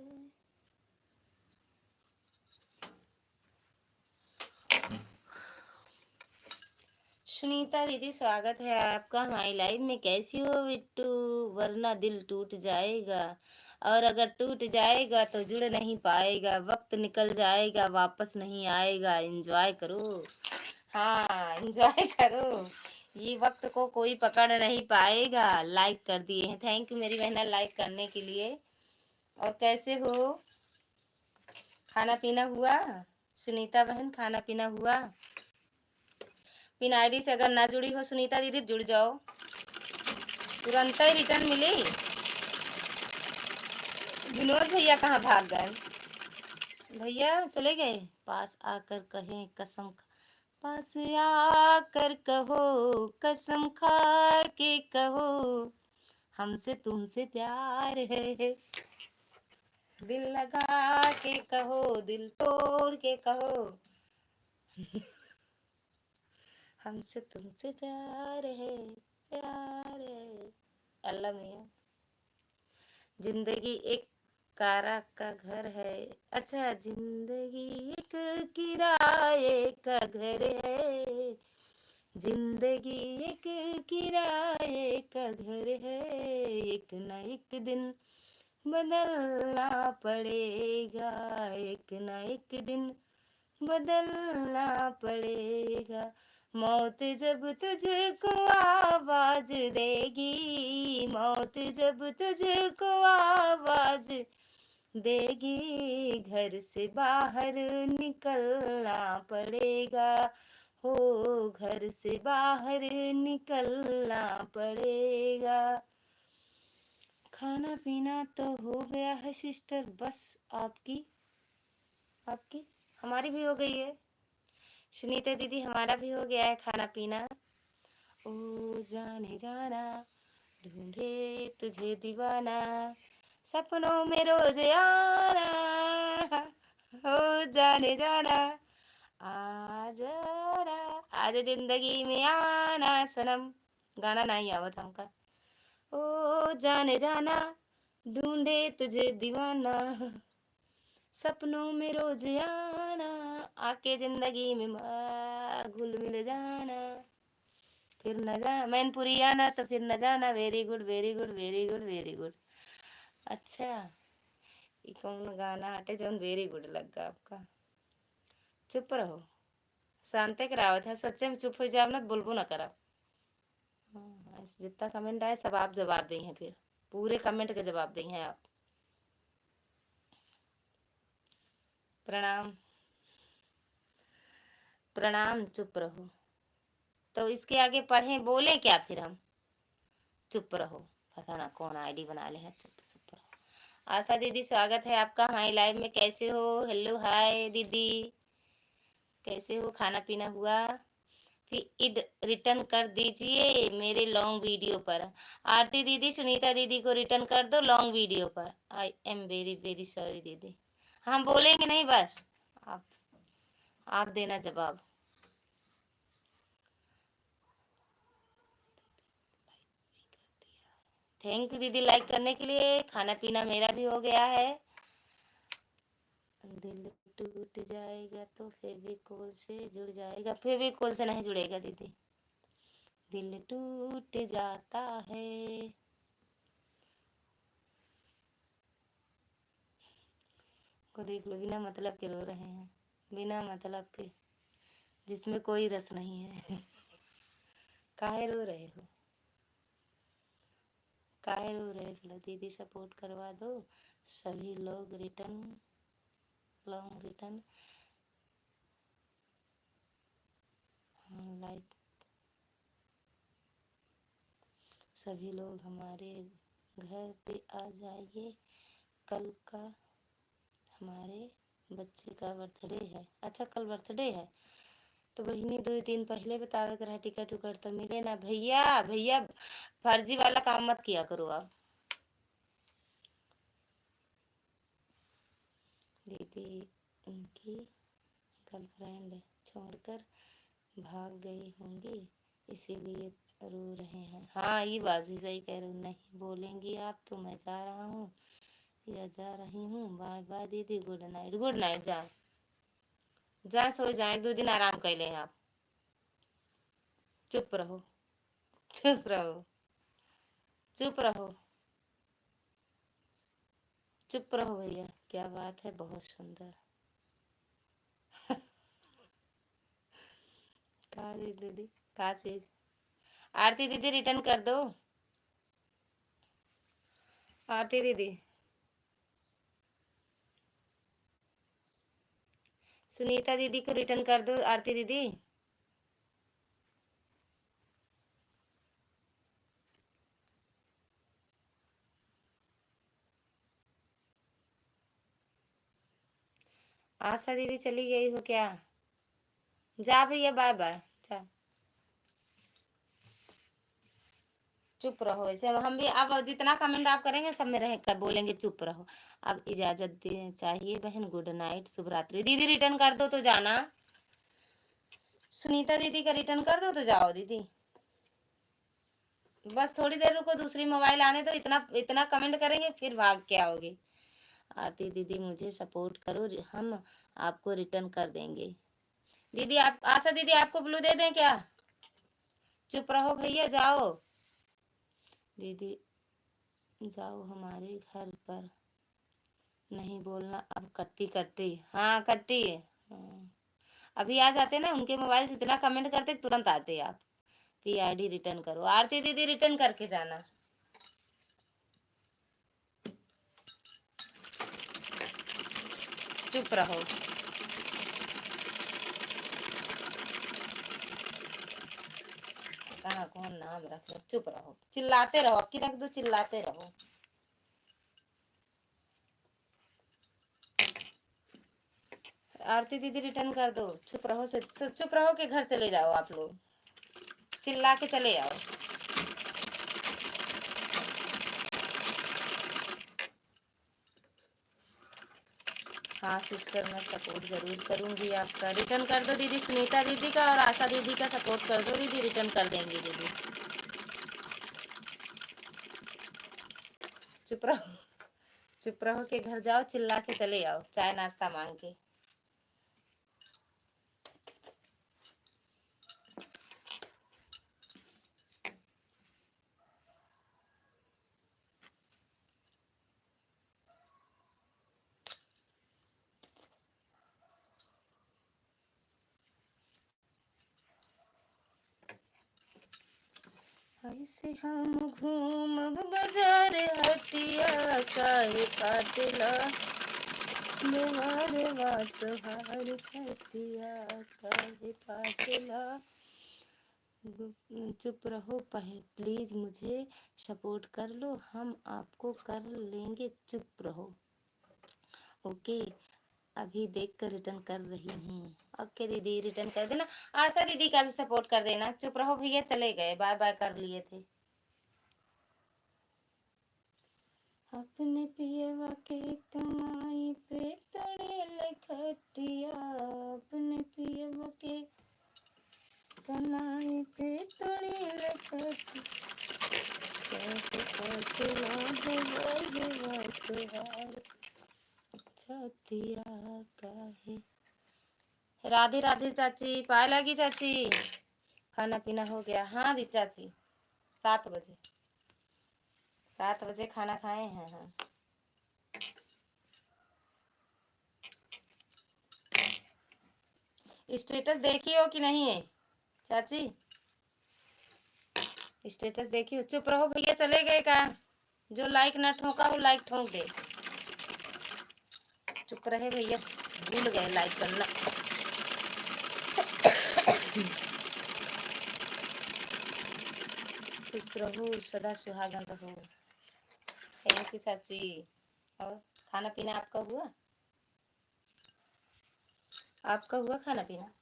Speaker 1: सुनीता दीदी स्वागत है आपका हमारी लाइव में। कैसी हो बिट्टू? वरना दिल टूट जाएगा, और अगर टूट जाएगा तो जुड़ नहीं पाएगा, वक्त निकल जाएगा वापस नहीं आएगा। एंजॉय करो, हाँ एंजॉय करो, ये वक्त को कोई पकड़ नहीं पाएगा। लाइक कर दिए हैं, थैंक यू मेरी बहना लाइक करने के लिए। और कैसे हो? खाना पीना हुआ? सुनीता बहन खाना पीना हुआ? पिन आईडी से अगर ना जुड़ी हो सुनीता दीदी जुड़ जाओ, तुरंत ही रिटर्न मिली। विनोद भैया कहाँ भाग गए? भैया चले गए? पास आकर कहें कसम पास आकर कहो कसम खा के कहो, हमसे तुमसे प्यार है। दिल लगा के कहो, दिल तोड़ के कहो, हमसे तुमसे प्यार है, प्यार है। अल्लाह मियाँ। जिंदगी एक कारा का घर है। अच्छा, जिंदगी एक किराए का घर है, जिंदगी एक किराए का घर है। एक न एक दिन बदलना पड़ेगा, एक न एक दिन बदलना पड़ेगा। मौत जब तुझको आवाज देगी, मौत जब तुझको आवाज देगी, घर से बाहर निकलना पड़ेगा, हो घर से बाहर निकलना पड़ेगा। खाना पीना तो हो गया है सिस्टर, बस आपकी आपकी हमारी भी हो गई है सुनीता दीदी, हमारा भी हो गया है खाना पीना। ओ जाने जाना, ढूंढे तुझे दीवाना, सपनों में रोज आना, हो जाने जाना, आ जाना, आज जिंदगी में आना सनम। गाना नहीं आवत हमका। ओ जाने जाना, ढूंढे तुझे दीवाना, सपनों में रोज आना, आके जिंदगी में घुल मिल जाना, फिर न जाना मैनपुरी आना तो फिर न जाना। Very good very good very good very good. अच्छा ये कौन गाना हटे जो वेरी गुड लग गा आपका। चुप रहो, शांति करावत है, सच्चे में चुप हो जाओ ना, बोलबो ना करा। जितना कमेंट आए सब आप जवाब दी हैं, फिर पूरे कमेंट के जवाब दी हैं आप। प्रणाम प्रणाम, चुप रहो। तो इसके आगे पढ़ें बोलें क्या फिर हम? चुप रहो, पता ना कौन आईडी बना ले है, चुप चुप रहो। आशा दीदी स्वागत है आपका हमारी लाइव में, कैसे हो? हेलो हाय दीदी, कैसे हो? खाना पीना हुआ? फीड रिटर्न कर दीजिए मेरे लॉन्ग वीडियो पर। आरती दीदी सुनीता दीदी को रिटर्न कर दो लॉन्ग वीडियो पर। I am very very sorry दीदी, हम बोलेंगे नहीं, बस आप आप देना जवाब। थैंक यू दीदी लाइक करने के लिए। खाना पीना मेरा भी हो गया है। दिल टूट जाएगा तो फेविकोल से जुड़ जाएगा, फेविकोल से नहीं जुड़ेगा दीदी, दिल टूट जाता है। को देख लो, बिना मतलब के रो रहे हैं, बिना मतलब के, जिसमें कोई रस नहीं है। काहे रो रहे हो, काहे रो रहे हो? चलो दीदी सपोर्ट करवा दो, सभी लोग रिटर्न लॉन्ग रिटर्न लाइक, सभी लोग हमारे घर पे आ जाइए, कल का हमारे बच्चे का बर्थडे है। अच्छा कल बर्थडे है, तो बहिनी 2 दिन पहले बतावे कर टिकट उकट तो मिले ना। भैया भैया फर्जी वाला काम मत किया करो आप। दीदी उनकी गर्लफ्रेंड छोड़कर भाग गई होंगी, इसीलिए रो रहे हैं। हाँ ये बात ही सही कह रहे हो, नहीं बोलेंगी आप तो मैं जा रहा हूँ या जा रही हूँ। बाय बाय दीदी, गुड नाइट। गुड नाइट, जा जा सो जाए, 2 दिन आराम कर लें आप। चुप रहो, चुप रहो, चुप रहो, चुप रहो भैया। क्या बात है, बहुत सुंदर। का दीदी का चीज? आरती दीदी रिटर्न कर दो, आरती दीदी। सुनीता दीदी को रिटर्न कर दो आरती दीदी। आशा दीदी चली गई हो क्या? जा भैया, बाय बाय, जा। चुप रहो, ऐसे हम भी अब जितना कमेंट आप करेंगे सब में रह कर बोलेंगे चुप रहो। अब इजाजत दे चाहिए बहन, गुड नाइट, शुभ रात्रि। दीदी रिटर्न कर दो तो जाना, सुनीता दीदी का रिटर्न कर दो तो जाओ दीदी। बस थोड़ी देर रुको, दूसरी मोबाइल आने तो, इतना इतना कमेंट करेंगे फिर भाग के आओगे। आरती दीदी मुझे सपोर्ट करो, हम आपको रिटर्न कर देंगे। दीदी आप, आशा दीदी आपको ब्लू दे दें क्या? चुप रहो भैया, जाओ दीदी, जाओ हमारे घर पर, नहीं बोलना अब। कट्टी कट्टी, हाँ कट्टी है। अभी आ जाते ना, उनके मोबाइल से इतना कमेंट करते तुरंत आते आप। पीआईडी रिटर्न करो, आरती दीदी रिटर्न करके जाना। चुप रहो। कहाँ कौन नाम रख लो, चुप रहो, चिल्लाते रहो, अक्की रख दो, चिल्लाते रहो। आरती दीदी रिटर्न कर दो, चुप रहो से चुप रहो के घर चले जाओ आप लोग, चिल्ला के चले आओ। हाँ सिस्टर, मैं सपोर्ट जरूर करूँगी आपका। रिटर्न कर दो दीदी, सुनीता दीदी का और आशा दीदी का सपोर्ट कर दो दीदी, रिटर्न कर देंगी दीदी। चुप रहो, चुप रहो के घर जाओ, चिल्ला के चले आओ, चाय नाश्ता मांग के। ऐसे हम घूमब बाजार हटिया, काहे काटला मेवार बात हार छतिया, काहे काटला। चुप रहो प्लीज, मुझे सपोर्ट कर लो, हम आपको कर लेंगे, चुप रहो। ओके, अभी देख कर रिटर्न कर रही हूँ। ओके दीदी, रिटर्न कर देना। आशा दीदी का भी सपोर्ट कर देना। चुप रहो भैया, चले गए, बाय बाय कर लिए थे। अपने पियवा के कमाई पे तड़े खटिया, अपने पियवा के कमाई पे तड़े खटिया, काहे। राधे राधे चाची, पाए लगी चाची, खाना पीना हो गया? हाँ दी चाची, 7 बजे, 7 बजे खाना खाए हैं। हाँ स्टेटस देखी हो कि नहीं है चाची? स्टेटस देखी हो? चुप रहो भैया, चले गए का? जो लाइक ना ठोका वो लाइक ठोक दे। चुप रहे भैया, भूल गए लाइक करना। खुश रहो, सदा सुहागन रहो। थैंक यू चाची। और खाना पीना आपका हुआ? आपका हुआ खाना पीना?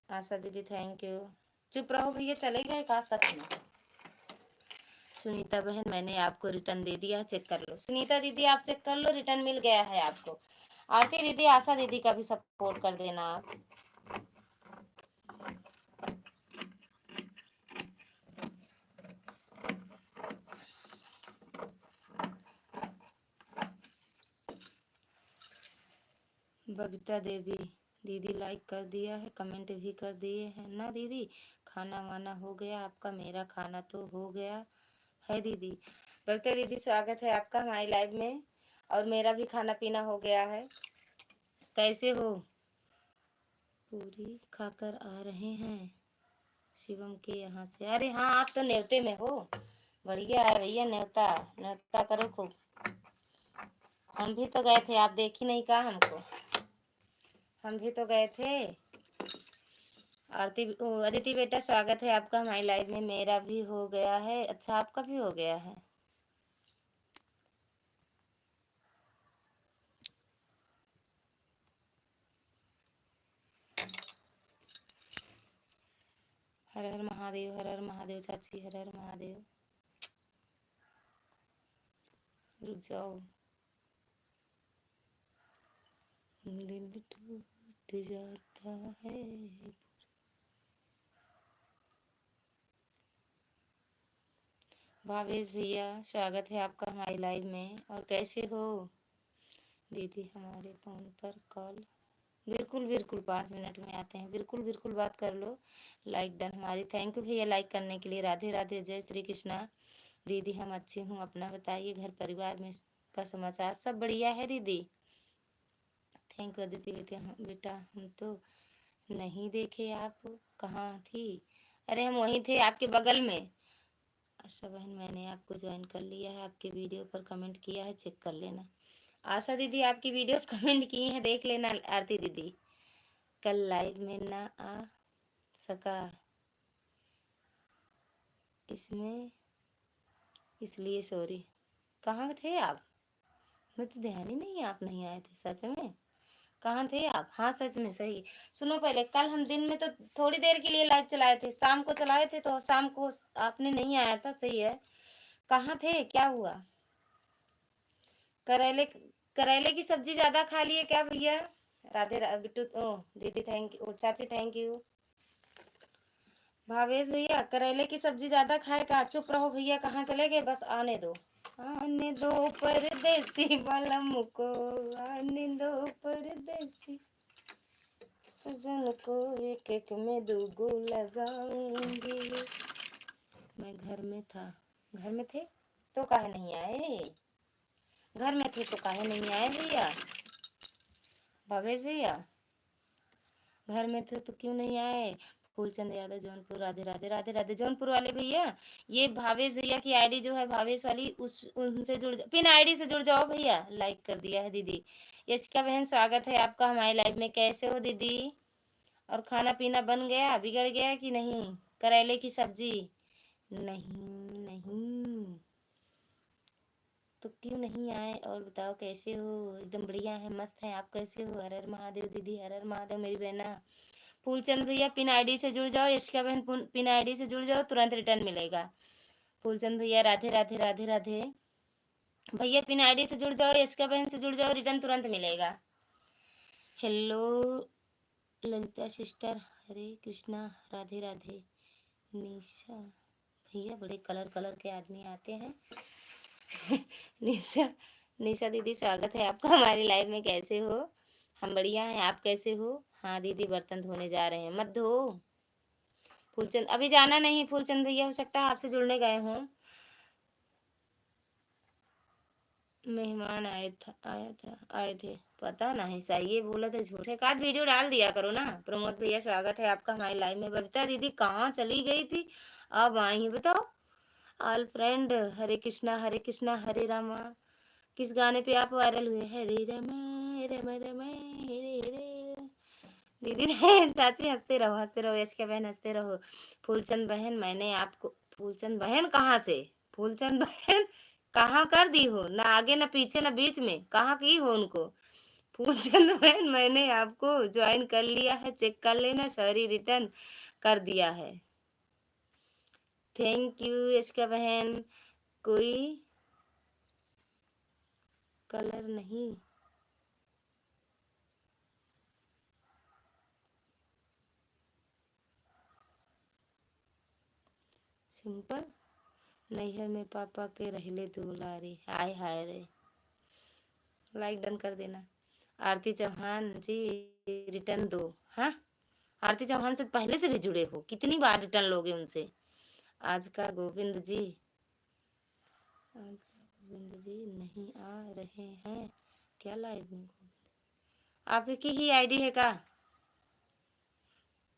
Speaker 1: आशा दीदी थैंक यू। चुप रहो भैया, चले गए का सच में? सुनीता बहन, मैंने आपको रिटर्न दे दिया, चेक कर लो। सुनीता दीदी आप चेक कर लो, रिटर्न मिल गया है आपको। आरती दीदी, आशा दीदी का भी सपोर्ट कर देना आप। बबीता देवी दीदी लाइक कर दिया है, कमेंट भी कर दिए हैं ना दीदी। खाना वाना हो गया आपका? मेरा खाना तो हो गया है दीदी। बबीता दीदी स्वागत है आपका हमारी लाइव में, और मेरा भी खाना पीना हो गया है। कैसे हो? पूरी खाकर आ रहे हैं शिवम के यहाँ से। अरे हाँ, आप तो न्योते में हो, बढ़िया है भैया, न्योता न्योता करो खूब। हम भी तो गए थे, आप देखी नहीं का हमको? हम भी तो गए थे। आरती अदिति बेटा स्वागत है आपका हमारी लाइव में, मेरा भी हो गया है। अच्छा, आपका भी हो गया है। हर हर महादेव, हर हर महादेव चाची, हर हर महादेव। रुक जाओ, दिल टूट जाता है। भावेश भैया स्वागत है आपका हमारी लाइव में, और कैसे हो दीदी? हमारे फ़ोन पर कॉल, बिल्कुल बिल्कुल 5 मिनट में आते हैं, बिल्कुल बिल्कुल बात कर लो। लाइक डन हमारी, थैंक यू भैया लाइक करने के लिए। राधे राधे, जय श्री कृष्णा। दीदी हम अच्छे हूँ, अपना बताइए, घर परिवार में का समाचार? सब बढ़िया है दीदी। थैंक यू अदिति बेटा, हम तो नहीं देखे, आप कहाँ थी? अरे हम वहीं थे आपके बगल में, आशा बहन मैंने आपको ज्वाइन कर लिया है, आपके वीडियो पर कमेंट किया है, चेक कर लेना। आशा दीदी आपकी वीडियो पर कमेंट की है, देख लेना। आरती दीदी कल लाइव में ना आ सका इसमें, इसलिए सॉरी। कहाँ थे आप? मैं तो ध्यान ही नहीं, आप नहीं आए थे सच में। कहाँ थे आप? हाँ सच में सही। सुनो पहले, कल हम दिन में तो थोड़ी देर के लिए लाइव चलाए थे, शाम को चलाए थे तो शाम को आपने नहीं आया था, सही है। कहाँ थे, क्या हुआ? करेले, करेले की सब्जी ज्यादा खा लिए क्या भैया? राधे बिट्टू, ओ दीदी थैंक यू, ओ चाची थैंक यू। भावेश भैया करेले की सब्जी ज्यादा खाए का? चुप रहो भैया, कहाँ चले गए? बस आने दो, आने दो परदेसी बलम को, आने दो परदेसी सजन को, एक एक में दूगो लगाऊंगी। मैं घर में था। घर में थे तो काहे नहीं आए? घर में थे तो काहे नहीं आए भैया? भावेश भैया घर में थे तो क्यों नहीं आए? फूलचंद यादव जौनपुर, राधे राधे राधे राधे। जौनपुर वाले भैया, ये भावेश भैया की आईडी जो है भावेश वाली, उस उनसे जुड़ जाओ, पिन आईडी से जुड़ जाओ भैया। लाइक कर दिया है दीदी। यशिका बहन स्वागत है आपका हमारे लाइव में, कैसे हो दीदी? और खाना पीना बन गया, बिगड़ गया कि नहीं? करेले की सब्जी नहीं नहीं तो क्यों नहीं आए? और बताओ कैसे हो? एकदम बढ़िया है, मस्त है। आप कैसे हो? हर हर महादेव दीदी, हर हर महादेव मेरी बहना। फूलचंद भैया पिन आईडी से जुड़ जाओ, यशिका बहन पिन आईडी से जुड़ जाओ, तुरंत रिटर्न मिलेगा। फूलचंद भैया राधे राधे राधे राधे। भैया पिन आईडी से जुड़ जाओ, यशिका बहन से जुड़ जाओ, रिटर्न तुरंत मिलेगा। हेलो ललिता सिस्टर, हरे कृष्णा, राधे राधे। निशा भैया, बड़े कलर कलर के आदमी आते हैं। निशा, निशा दीदी स्वागत है आपका हमारी लाइव में, कैसे हो? हम बढ़िया हैं, आप कैसे हो? हाँ दीदी बर्तन धोने जा रहे हैं, मत धो। फूलचंद अभी जाना नहीं, फूलचंद भैया हो सकता है आपसे जुड़ने गए हों। मेहमान आए थे, पता नहीं सही ये बोला था झूठ है। काट वीडियो डाल दिया करो ना। प्रमोद भैया स्वागत है आपका हमारी लाइव में। बबीता दीदी कहाँ चली गई थी, अब आई हैं बताओ। ऑल फ्रेंड, हरे कृष्णा हरे रामा। किस गाने पे आप वायरल हुए? हरे रामा रामा रामा हरे हरे। दीदी चाची हंसते रहो, यशिका बहन हंसते रहो। फूलचंद बहन मैंने आपको, फूलचंद बहन कहाँ से? फूलचंद बहन कहाँ कर दी हो? ना आगे ना पीछे ना बीच में, कहाँ की हो उनको? फूलचंद बहन मैंने आपको ज्वाइन कर लिया है, चेक कर लेना, सॉरी रिटर्न कर दिया है। थैंक यू यशिका बहन। कोई कलर नहीं, सिंपल। नैहर में पापा के रहले दुलारी, हाय हाय रे। लाइक डन कर देना। आरती चौहान जी रिटर्न दो। हाँ, आरती चौहान से पहले से भी जुड़े हो, कितनी बार रिटर्न लोगे उनसे? आज का गोविंद जी, आज का गोविंद जी नहीं आ रहे हैं क्या लाइव में? आपकी ही आईडी है का?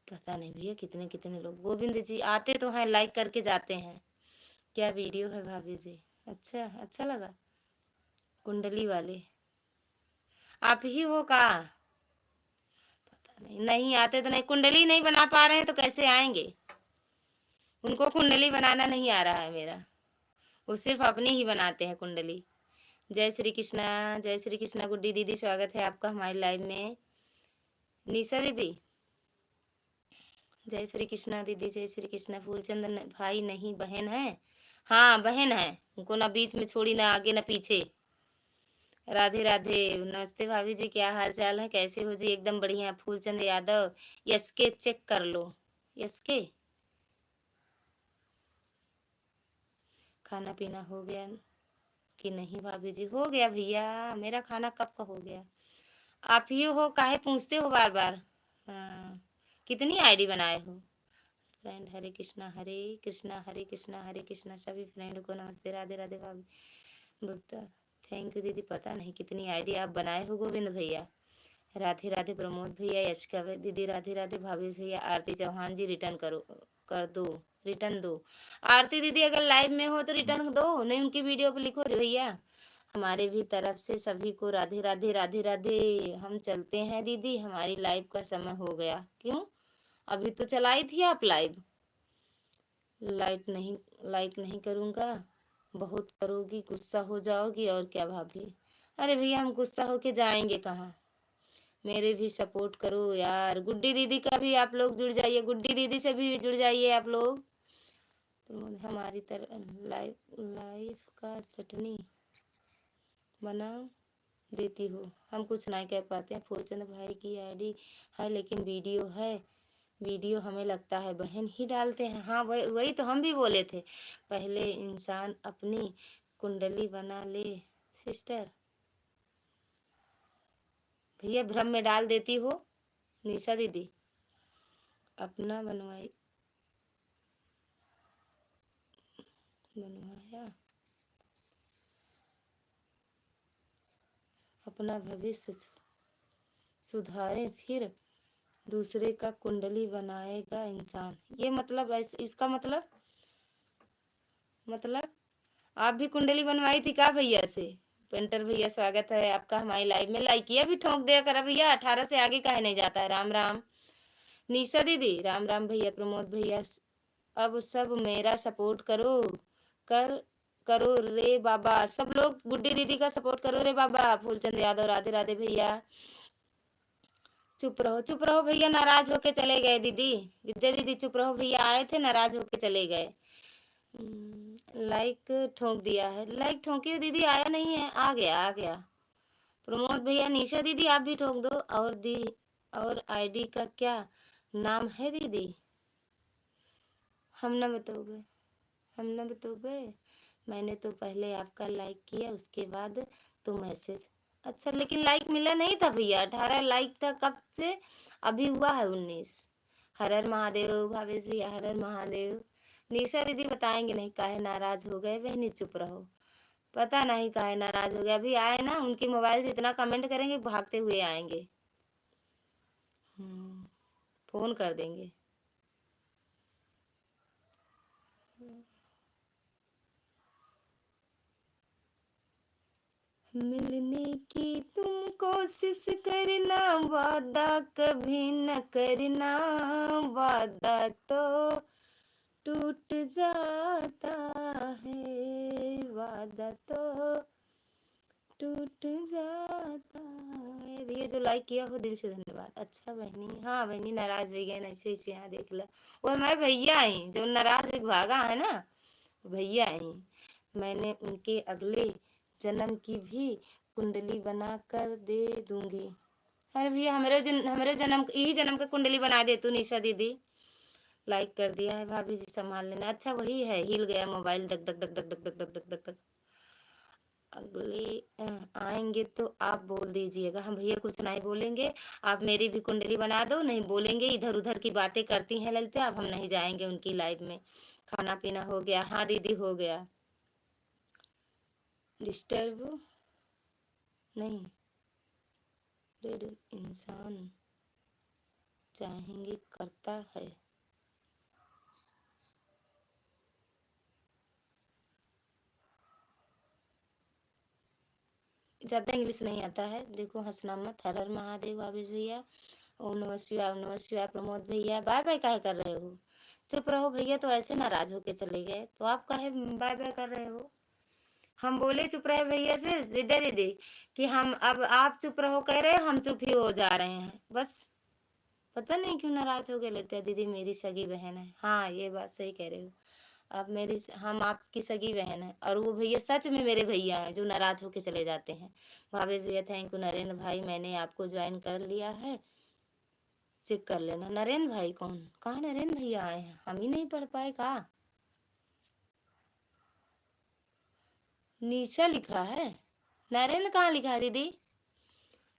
Speaker 1: पता नहीं भैया, कितने कितने लोग। गोविंद जी आते तो हैं, लाइक करके जाते हैं। क्या वीडियो है भाभी जी? अच्छा, अच्छा लगा। कुंडली वाले आप ही हो का? पता नहीं, नहीं आते तो नहीं, कुंडली नहीं बना पा रहे हैं तो कैसे आएंगे? उनको कुंडली बनाना नहीं आ रहा है मेरा, वो सिर्फ अपनी ही बनाते हैं कुंडली। जय श्री कृष्णा, जय श्री कृष्णा। गुड्डी दीदी स्वागत है आपका हमारी लाइव में। निशा दीदी जय श्री कृष्णा दीदी, जय श्री कृष्णा। फूलचंद भाई नहीं बहन है? हाँ बहन है, उनको ना बीच में छोड़ी, ना आगे ना पीछे। राधे राधे, नमस्ते भाभी जी, क्या हाल चाल है, कैसे हो जी? एकदम बढ़िया। फूलचंद यादव, यस के चेक कर लो, यस के। खाना पीना हो गया कि नहीं भाभी जी? हो गया भैया, मेरा खाना कब का हो गया। आप ही हो, काहे पूछते हो बार बार? हाँ, कितनी आईडी बनाए हो? फ्रेंड, हरे कृष्णा हरे कृष्णा हरे कृष्णा हरे कृष्णा। सभी फ्रेंड को नमस्ते, राधे राधे भाभी गुप्ता। थैंक यू दीदी, पता नहीं कितनी आईडी आप बनाए हो गोविंद भैया। राधे राधे प्रमोद भैया, यशिका दीदी राधे राधे, भावेश भैया, आरती चौहान जी रिटर्न करो। कर दो, रिटर्न दो। आरती दीदी अगर लाइव में हो तो रिटर्न दो, नहीं उनकी वीडियो पे लिखो भैया हमारे भी तरफ से सभी को राधे राधे राधे राधे। हम चलते हैं दीदी, हमारी लाइव का समय हो गया। क्यों, अभी तो चलाई थी आप लाइव। लाइक नहीं करूँगा, बहुत करोगी गुस्सा हो जाओगी और क्या भाभी। अरे भैया हम गुस्सा होके जाएंगे कहाँ, मेरे भी सपोर्ट करो यार। गुड्डी दीदी का भी आप लोग जुड़ जाइए, गुड्डी दीदी से भी जुड़ जाइए आप लोग। तो हमारी तरह लाइफ का चटनी बना देती हो। हम कुछ नहीं कह पाते हैं। फूलचंद भाई की आईडी है लेकिन वीडियो है, वीडियो हमें लगता है बहन ही डालते हैं। हाँ वही तो हम भी बोले थे, पहले इंसान अपनी कुंडली बना ले सिस्टर। भैया भ्रम में डाल देती हो निशा दीदी, अपना बनवाया अपना भविष्य सुधारे फिर दूसरे का कुंडली बनाएगा इंसान। ये मतलब इसका मतलब आप भी कुंडली बनवाई थी क्या भैया से। पेंटर भैया स्वागत है आपका हमारी लाइव में। लाइकिया भी ठोक दिया करा भैया, 18 से आगे काहे नहीं जाता है। राम राम निशा दीदी, राम राम भैया। प्रमोद भैया, अब सब मेरा सपोर्ट करो रे बाबा। सब लोग गुड्डी दीदी का सपोर्ट करो रे बाबा। फूलचंद यादव राधे राधे भैया। चुप रहो भैया, नाराज होके चले गए दीदी। विद्या दीदी चुप रहो भैया, आए थे नाराज होके चले गए। लाइक ठोक दिया है, लाइक ठोकी दीदी, आया नहीं है, आ गया। प्रमोद भैया, निशा दीदी आप भी ठोक दो। और आईडी का क्या नाम है दीदी। हम न बताओगे, मैंने तो पहले आपका लाइक किया उसके बाद तो मैसेज। अच्छा लेकिन लाइक मिला नहीं था भैया, 18 लाइक था कब से, अभी हुआ है 19। हर हर महादेव भावेश भैया, हर हर महादेव। निशा दीदी बताएंगे नहीं काहे नाराज हो गए। बहनी चुप रहो, पता नहीं काहे नाराज हो गए। अभी आए ना, उनके मोबाइल से इतना कमेंट करेंगे भागते हुए आएंगे। फोन कर देंगे। मिलने की तुम कोशिश करना, वादा कभी न करना, वादा तो टूट जाता है, वादा तो टूट जाता है। भैया जो लाइक किया हो दिल से धन्यवाद। अच्छा बहनी, हाँ बहनी नाराज हो गए ऐसे ऐसे, यहाँ देख लो वो मैं भैया आई जो नाराज भागा है ना, भैया आई। मैंने उनके अगले जन्म की भी कुंडली बना कर दे दूंगी। अरे भैया हमारे जन्म यही जन्म का कुंडली बना दे तू निशा दीदी। लाइक कर दिया है भाभी जी, संभाल लेना। अच्छा वही है, हिल गया mobile, duck duck duck duck duck duck duck duck duck. अगले आएंगे तो आप बोल दीजिएगा। हम भैया कुछ नहीं बोलेंगे, आप मेरी भी कुंडली बना दो। नहीं बोलेंगे, इधर उधर की बातें करती हैं ललिता, अब हम नहीं जाएंगे उनकी लाइव में। खाना पीना हो गया। हाँ दीदी हो गया। डिस्टर्ब नहीं, रेड इंसान चाहेंगे करता है। ज़्यादा इंग्लिश नहीं आता है, देखो हंसना मत। हर हर महादेव आवेश भैया, ओम नमः शिवाय, ओम नमः शिवाय। प्रमोद भैया बाय बाय काहे कर रहे हो, चुप रहो भैया। तो ऐसे नाराज होके चले गए तो आप काहे बाय बाय कर रहे हो। हम बोले चुप रहे भैया से विद्या दीदी कि हम अब आप चुप रहो कह रहे हो, हम चुप ही हो जा रहे हैं बस। पता नहीं क्यों नाराज हो गए। लेते दीदी मेरी सगी बहन है। हाँ ये बात सही कह रहे हो आप, हम आपकी सगी बहन है। और वो भैया सच में मेरे भैया हैं जो नाराज होके चले जाते हैं। भावेश भैया थैंक यू। नरेंद्र भाई मैंने आपको ज्वाइन कर लिया है, चेक कर लेना। नरेंद्र भाई कौन, कहाँ नरेंद्र भैया आए हैं, हम ही नहीं पढ़ पाए कहा। नीचा लिखा है, नरेंद्र कहाँ लिखा है दीदी।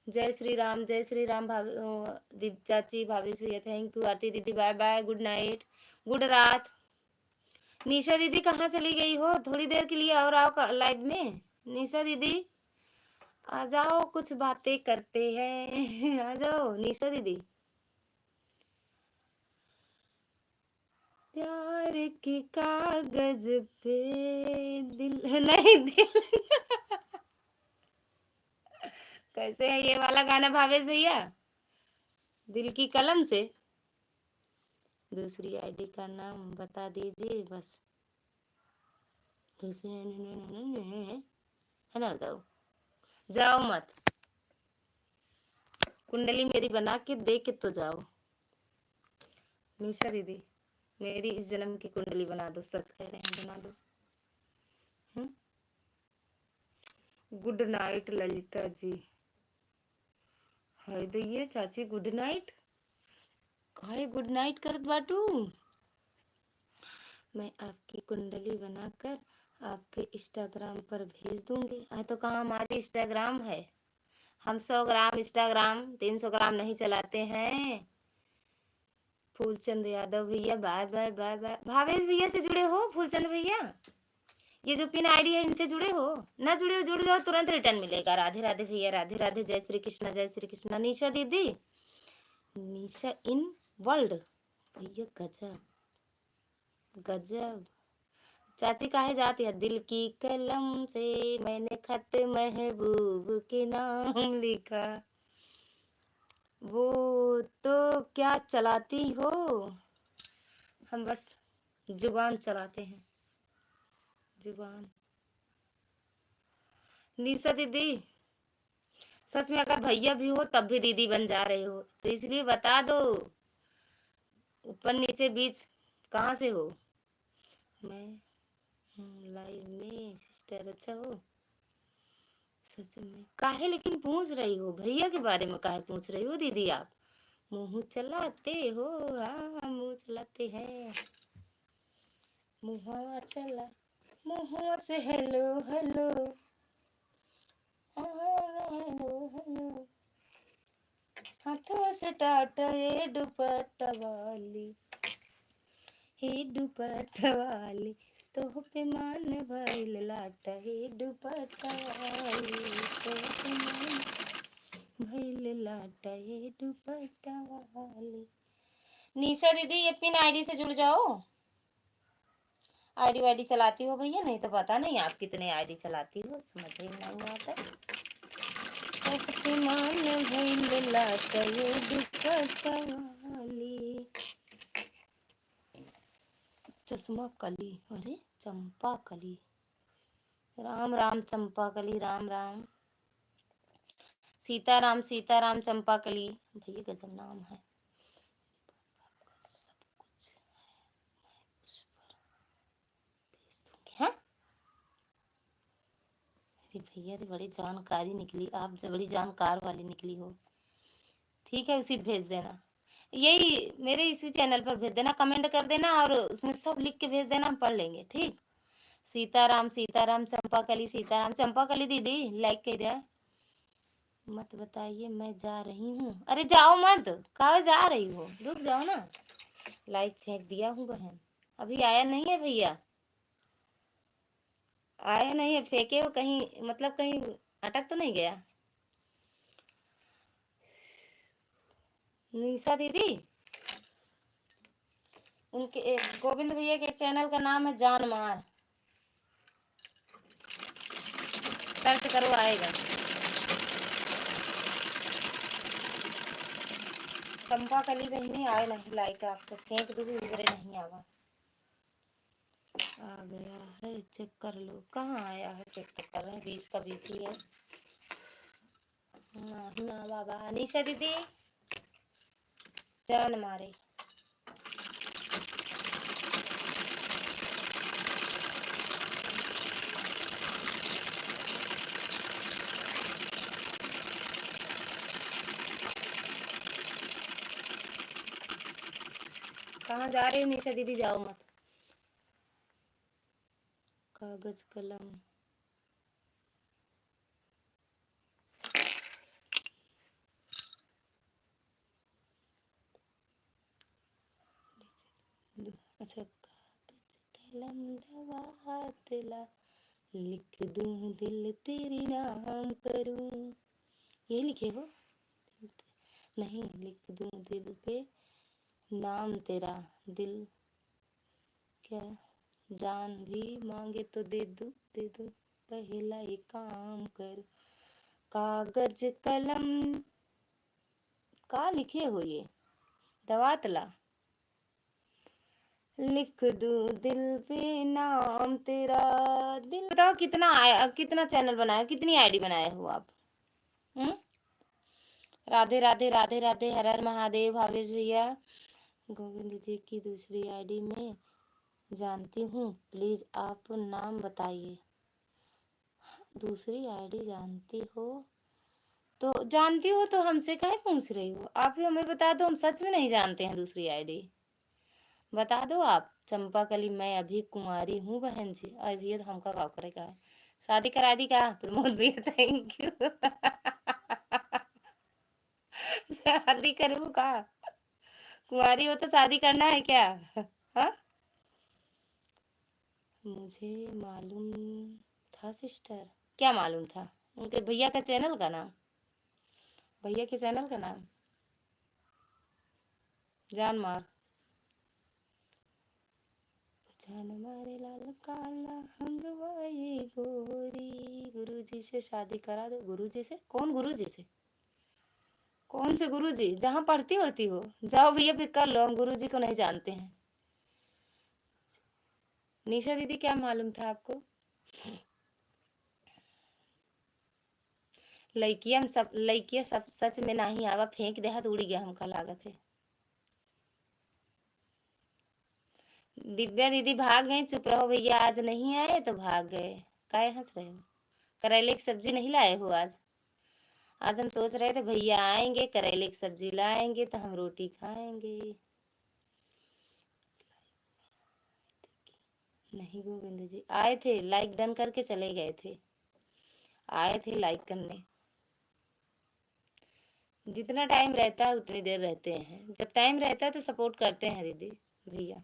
Speaker 1: जय श्री राम, जय श्री राम। दीदी चाची भावेश भैया थैंक यू। आरती दीदी bye bye, good night, good रात। निशा दीदी कहाँ चली गई हो, थोड़ी देर के लिए और आओ लाइव में। निशा दीदी आ जाओ, कुछ बातें करते हैं आ जाओ निशा दीदी। प्यार के कागज पे दिल नहीं दिल कैसे है ये वाला गाना भावेश भैया? दिल की कलम से। दूसरी आईडी का नाम बता दीजिए बस। दूसरी है ना, बताओ। जाओ मत, कुंडली मेरी बना के दे के तो जाओ। निशा दीदी मेरी इस जन्म की कुंडली बना दो, सच कह रहे हैं, बना दो। Good night Lalita ji. हाय दैया चाची गुड नाइट। काहे गुड नाइट करत बाटू? मैं आपकी कुंडली बनाकर आपके इंस्टाग्राम पर भेज दूंगी। तो कहाँ हमारी इंस्टाग्राम है? हम 100 ग्राम इंस्टाग्राम 300 ग्राम नहीं चलाते हैं। फूलचंद यादव भैया bye bye bye bye. Bhavesh भैया से जुड़े हो फूलचंद भैया? ये जो पिन आईडी है इनसे जुड़े हो? ना जुड़े हो जुड़ जाओ, तुरंत रिटर्न मिलेगा। राधे राधे भैया, राधे राधे, जय श्री कृष्णा जय श्री कृष्णा। निशा दीदी, निशा इन वर्ल्ड भैया, गजब गजब। चाची काहे जाती है? दिल की कलम से मैंने खत महबूब के नाम लिखा। वो तो क्या चलाती हो? हम बस जुबान चलाते हैं, जुबान। निशा दीदी सच में अगर भैया भी हो तब भी दीदी बन जा रहे हो, तो इसलिए बता दो, ऊपर नीचे बीच कहाँ से हो? मैं लाइव में सिस्टर। अच्छा हो सच में? काहे लेकिन पूछ रही हो भैया के बारे में? काहे पूछ रही हो दीदी आप? मुंह चलाते हो? हाँ मुंह चलाते हैं। मुँहवा चला, मुँहवा से हेलो हेलो, हेलो हेलो, हाथों से टाटा ये दुपट्टा वाली, हे दुपट्टा वाली, तो पे मान भइल लाटा, हे दुपट्टा वाली, तो पे मान भइल लाटा, हे दुपट्टा वाली। निशा दीदी ये पिन आईडी से जुड़ जाओ। आईडी वाईडी चलाती हो भैया? नहीं तो पता नहीं आप कितने आईडी चलाती हो, समझ ही नहीं आता। मान भइल लाटा, ये दुपट्टा वाली। चश्मा कली, अरे चंपा कली, राम राम चंपा कली, राम राम। सीताराम सीताराम चंपा कली, भैया गजब नाम है। सब कुछ उस पर भेज दूंगी। हाँ अरे भैया रे बड़ी जानकारी निकली, आप जब बड़ी जानकार वाली निकली हो। ठीक है उसी भेज देना, यही मेरे इसी चैनल पर भेज देना, कमेंट कर देना और उसमें सब लिख के भेज देना, हम पढ़ लेंगे। ठीक। सीताराम सीताराम चंपा कली, सीताराम चंपा कली दीदी लाइक कर दिया। मत बताइए मैं जा रही हूँ। अरे जाओ मत, कहाँ जा रही हो? रुक जाओ ना। लाइक फेंक दिया हूँ बहन, अभी आया नहीं है भैया, आया नहीं है, फेंके हो कहीं, मतलब कहीं अटक तो नहीं गया? निशा दीदी उनके गोविंद भैया के चैनल का नाम है जान मार, सर्च करो आएगा। चंपा कली बहनी आए नहीं लाइक, आप तो फेंक दो उधरे नहीं आवा। आ गया है, चेक कर लो। कहाँ आया है? चेक तो कर रहे हैं, 20 का 20 ही है। ना बाबा। निशा दीदी जान मारे। कहाँ जा रही हो निशा दीदी? जाओ मत। कागज कलम अच्छा, कागज कलम दवा दिला, लिख दूं दिल तेरी नाम करूं। ये लिखे हो? नहीं, लिख दूं दिल पे नाम तेरा, दिल क्या जान भी मांगे तो दे दो दे दो, पहला ये काम कर। कागज कलम का लिखे हो ये दवातला, लिख दो दिल पे नाम तेरा। दिल बताओ कितना कितना चैनल बनाया, कितनी आईडी बनाए हो आप? हम्म। राधे राधे राधे राधे, हर हर महादेव। भावेश भैया, गोविंद जी की दूसरी आईडी में जानती हूँ, प्लीज आप नाम बताइए। दूसरी आईडी जानती हो तो जानती हो तो हमसे काहे पूछ रही हो? आप ही हमें बता दो, हम सच में नहीं जानते हैं दूसरी आईडी। बता दो आप। चंपा कली, मैं अभी कुंवारी हूँ बहन जी। अभी तो हमका गाँव करेगा है, शादी करा दी का प्रमोद भैया? Thank you. शादी करूँ का? कुंवारी हो तो शादी करना है क्या? हाँ, मुझे मालूम था सिस्टर। क्या मालूम था? उनके भैया का चैनल का नाम, भैया के चैनल का नाम जान मार। जान मारे लाल काला हंगवाई गोरी, गुरुजी से शादी करा दो। गुरुजी से? कौन गुरुजी से? कौन से गुरुजी? जहाँ पढ़ती वढ़ती हो जाओ भैया, फिर कर लो, हम गुरुजी को नहीं जानते हैं। निशा दीदी, क्या मालूम था आपको? लड़कियां सब, लड़कियां सब सच में नहीं आवा, फेंक दे हाथ उड़ी गया हमका लागत है। दिव्या दीदी भाग गए, चुप रहो भैया, आज नहीं आए तो भाग गए। काहे हंस रहे हो? करेले की सब्जी नहीं लाए हो आज? आज हम सोच रहे थे भैया आएंगे, करेले की सब्जी लाएंगे तो हम रोटी खाएंगे। नहीं गोविंद जी आए थे, लाइक डन करके चले गए थे। आए थे लाइक करने। जितना टाइम रहता है उतनी देर रहते हैं, जब टाइम रहता है तो सपोर्ट करते हैं दीदी भैया।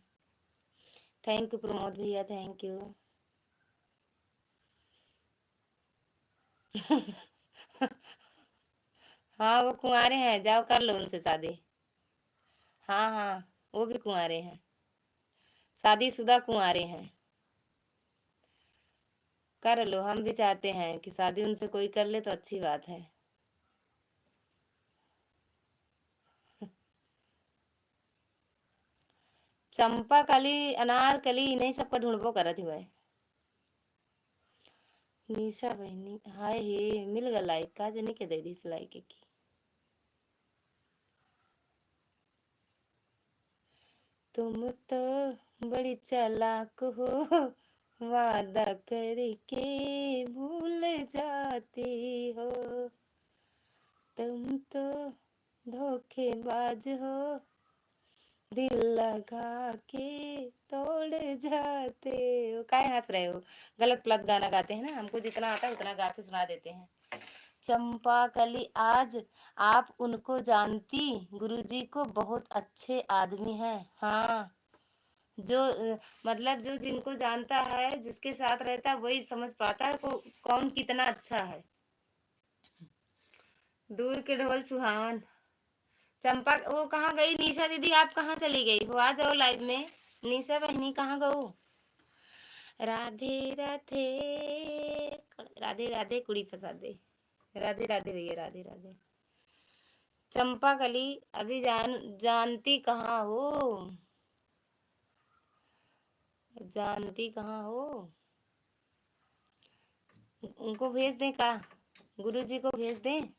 Speaker 1: थैंक यू प्रमोद भैया, थैंक यू। हाँ वो कुंवारे हैं, जाओ कर लो उनसे शादी। हाँ हाँ, वो भी कुंवारे हैं, शादीशुदा कुंवारे हैं। कर लो, हम भी चाहते हैं कि शादी उनसे कोई कर ले तो अच्छी बात है। चंपा कली, अनारकली, इन्हीं सबका ढूंढबो करत हुए। निशा बहनी, हाय हे मिल गया लाइक, का जने के दे दी इस लाइक की। तुम तो बड़ी चालाक हो, वादा करके भूल जाती हो। तुम तो धोखेबाज हो, दिल लगा के तोड़ जाते हो। काहे हंस रहे हो? गलत प्लत गाना गाते हैं ना, हमको जितना आता है उतना गा के सुना देते हैं। चंपा कली, आज आप उनको जानती? गुरुजी को बहुत अच्छे आदमी हैं। हाँ, जो मतलब जो जिनको जानता है, जिसके साथ रहता है वही समझ पाता है को कौन कितना अच्छा है। दूर के ढोल सुहावन। चंपा वो कहाँ गई? निशा दीदी आप कहाँ चली गई हो? आ जाओ लाइव में। निशा बहनी कहाँ गई? राधे राधे, राधे राधे कुड़ी फंसा दे। राधे राधे भैया, राधे राधे। चंपा कली, अभी जानती कहाँ हो? जानती कहाँ हो? उनको भेज दें का? गुरुजी को भेज दें?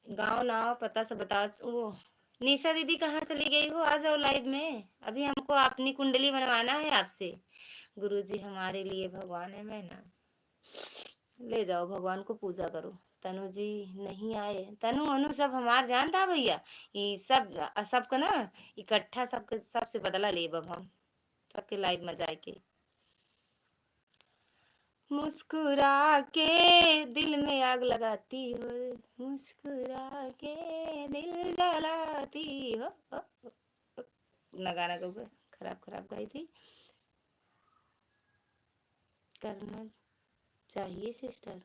Speaker 1: गाँव नाम पता सब बताओ। वो निशा दीदी कहाँ चली गई हो? आ जाओ लाइव में, अभी हमको अपनी कुंडली बनवाना है आपसे। गुरुजी हमारे लिए भगवान है, मैं ना। ले जाओ भगवान को पूजा करो। तनु जी नहीं आए, तनु अनु सब हमार जानता भैया। ये सब सबका ना इकट्ठा सबके सबसे बदला ले अब हम सबके लाइव में जाके। मुस्कुरा के दिल में आग लगाती हो, मुस्कुरा के दिल जलाती हो। ना गाना का खराब खराब गाई थी। करना चाहिए सिस्टर,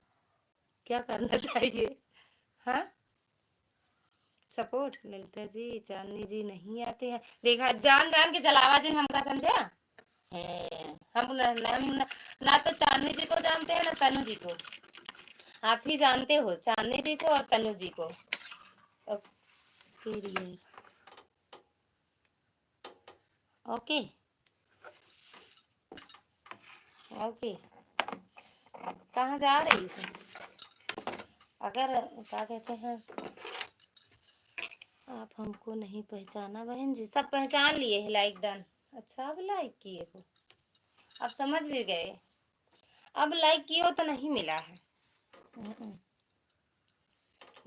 Speaker 1: क्या करना चाहिए? हाँ, सपोर्ट ललिता जी चांदनी जी नहीं आते हैं। देखा जान जान के जलावा जिन हमका समझा है। हम ना तो चांदनी जी को जानते हैं ना तनु जी को। आप ही जानते हो चांदनी जी को और तनु जी को। ओके ओके कहाँ जा रही है? अगर क्या कहते हैं आप हमको नहीं पहचाना बहन जी। सब पहचान लिए है। Like done. अच्छा अब लाइक किए हो, अब समझ भी गए। अब लाइक किए हो तो नहीं मिला है।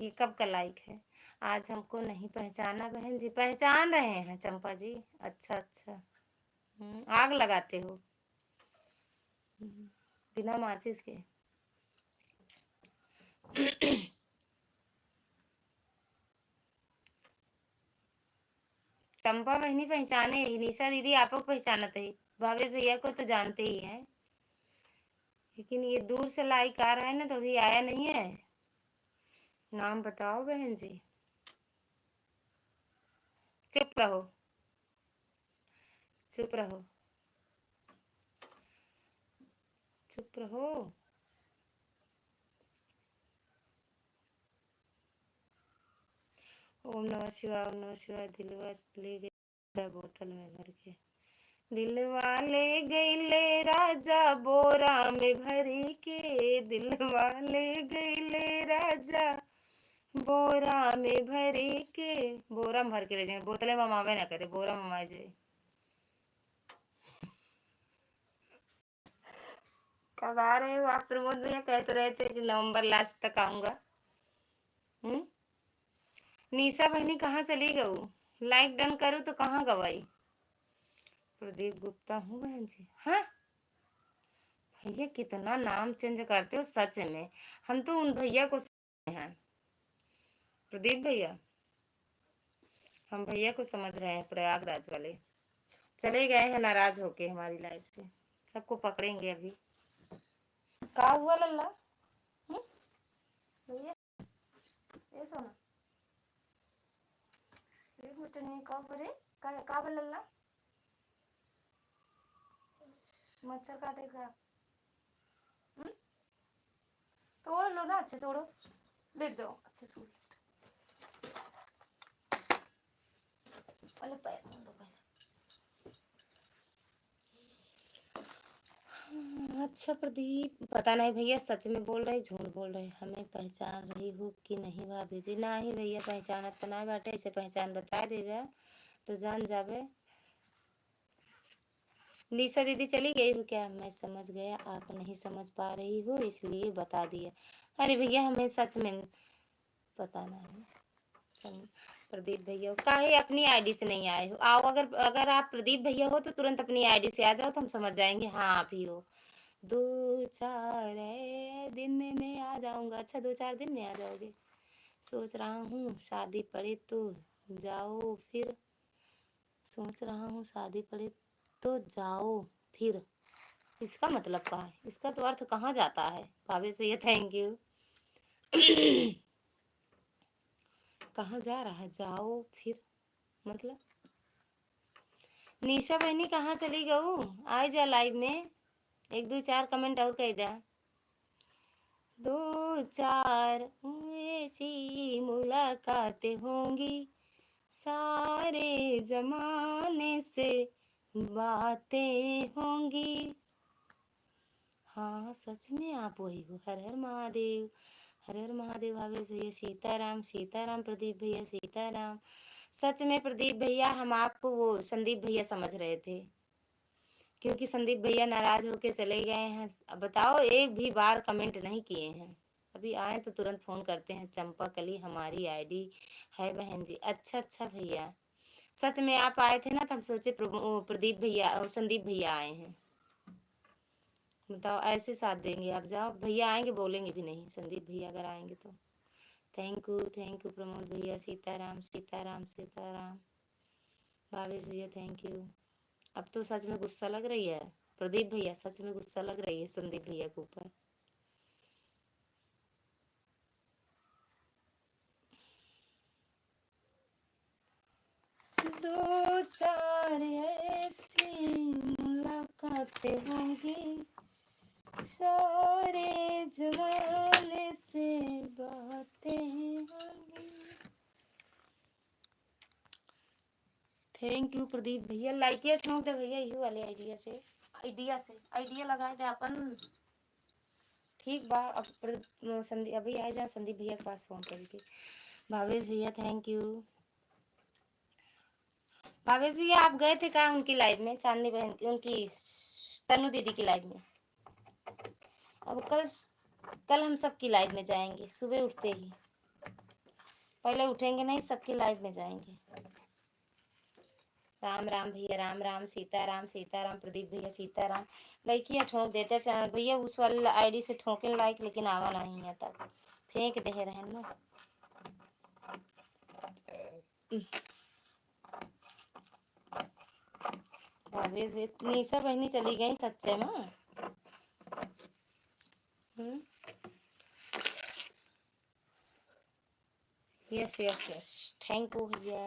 Speaker 1: ये कब का लाइक है? आज हमको नहीं पहचाना बहन जी। पहचान रहे हैं चंपा जी। अच्छा अच्छा। आग लगाते हो बिना माचिस के। चंपा बहनी पहचाने ही। निशा दीदी आपको पहचानते ही। भावेश भैया को तो जानते ही हैं, लेकिन ये दूर से लाइक आ रहा है ना तो अभी आया नहीं है। नाम बताओ बहन जी। चुप रहो चुप रहो चुप रहो। ओम नमः शिवाय ओम नमः शिवाय। दिलवा ले गए बोतल में भर के। दिलवा ले गईले राजा बोरा में भर के। दिलवा ले गईले राजा बोरा में भर के। बोरा में भर के ले जाए। बोतलें ममावे ना करे, बोरा ममा जाए। कब आ रहे हो आप? प्रमोद भैया कह तो रहे थे कि नवंबर लास्ट तक आऊंगा। निशा बहनी कहाँ चली गई? लाइक डन करूँ तो कहाँ गवाई? प्रदीप गुप्ता हूँ बहन जी। हाँ भैया कितना नाम चेंज करते हो सच में। हम तो उन भैया को हैं प्रदीप भैया। हम भैया को समझ रहे हैं प्रयागराज वाले। चले गए हैं नाराज होके हमारी लाइफ से। सबको पकड़ेंगे अभी। क्या हुआ लल्ला? भैया ये सोना ये कुछ नहीं कहो बरे। का लल्ला मच्छर काटेगा। तोड़ लो ना अच्छे से। तोड़ो लेट जाओ अच्छे से। पहले पैर मुंह दो पहले। अच्छा प्रदीप पता नहीं भैया सच में बोल रहे झूठ बोल रहे। हमें पहचान रही हो कि नहीं भाभी जी? ना ही भैया पहचानत तो ना बाटे। ऐसे पहचान बता देगा तो जान जावे। निशा दीदी चली गई हो क्या? मैं समझ गया आप नहीं समझ पा रही हो इसलिए बता दिया। अरे भैया हमें सच में पता नहीं। प्रदीप भैया काहे अपनी आईडी से नहीं आए हो? आओ अगर अगर आप प्रदीप भैया हो तो तुरंत अपनी आईडी से आ जाओ तो हम समझ जाएंगे हाँ आप ही हो। 2-4 दिन में आ जाऊंगा। अच्छा 2-4 दिन में आ जाओगे? सोच रहा हूँ शादी पड़े तो जाओ फिर। सोच रहा हूँ शादी पड़े तो जाओ फिर। इसका मतलब क्या है? इसका तो अर्थ कहाँ जाता है? भावेश भैया थैंक यू। कहाँ जा रहा है जाओ फिर मतलब? निशा बहनी कहाँ चली गऊ? आ जा लाइव में। 1-2-4 कमेंट और कह दा। 2-4 ऐसी मुलाकातें होंगी सारे जमाने से बातें होंगी। हाँ सच में आप वही हो। हर हर महादेव हर हर महादेव। भावेश भैया सीताराम सीताराम। प्रदीप भैया सीताराम। सच में प्रदीप भैया हम आपको वो संदीप भैया समझ रहे थे, क्योंकि संदीप भैया नाराज होके चले गए हैं। अब बताओ एक भी बार कमेंट नहीं किए हैं। अभी आए तो तुरंत फोन करते हैं चंपा कली हमारी आईडी है बहन जी। अच्छा अच्छा भैया सच में आप आए थे ना तो हम सोचे प्रदीप भैया और संदीप भैया आए हैं। बताओ ऐसे साथ देंगे आप? जाओ भैया आएंगे बोलेंगे भी नहीं संदीप भैया अगर आएंगे तो। थैंक यू प्रमोद भैया। सीताराम सीताराम सीताराम। भावेश भैया थैंक यू। अब तो सच में गुस्सा लग रही है प्रदीप भैया। सच में गुस्सा लग रही है संदीप भैया के ऊपर। दो चार ऐसी मुलाकातें होंगी, सारे जमाने से बातें होंगी। थैंक यू प्रदीप भैया। लाइकिया ठोक दे भैया यही वाले आइडिया लगाए थे अपन। ठीक बा। अब संदीप अभी आ जा, संदीप भैया के पास फोन करी थी। भावेश भैया थैंक यू। भावेश भैया आप गए थे क्या उनकी लाइव में, चांदनी बहन की, उनकी तनु दीदी की लाइव में? अब कल हम सबकी लाइव में जाएंगे सुबह उठते ही। पहले उठेंगे नहीं, सबकी लाइव में जाएंगे। राम राम भैया, राम राम, सीताराम सीताराम। प्रदीप भैया सीताराम। लाइकिया ठोक देते चैनल भैया, उस वाले आईडी से ठोके लाइक, लेकिन आवा नहीं है तक फेंक दे रहे ना। निशा बहनी चली गई सच्चे में। Yes yes yes thank you भैया।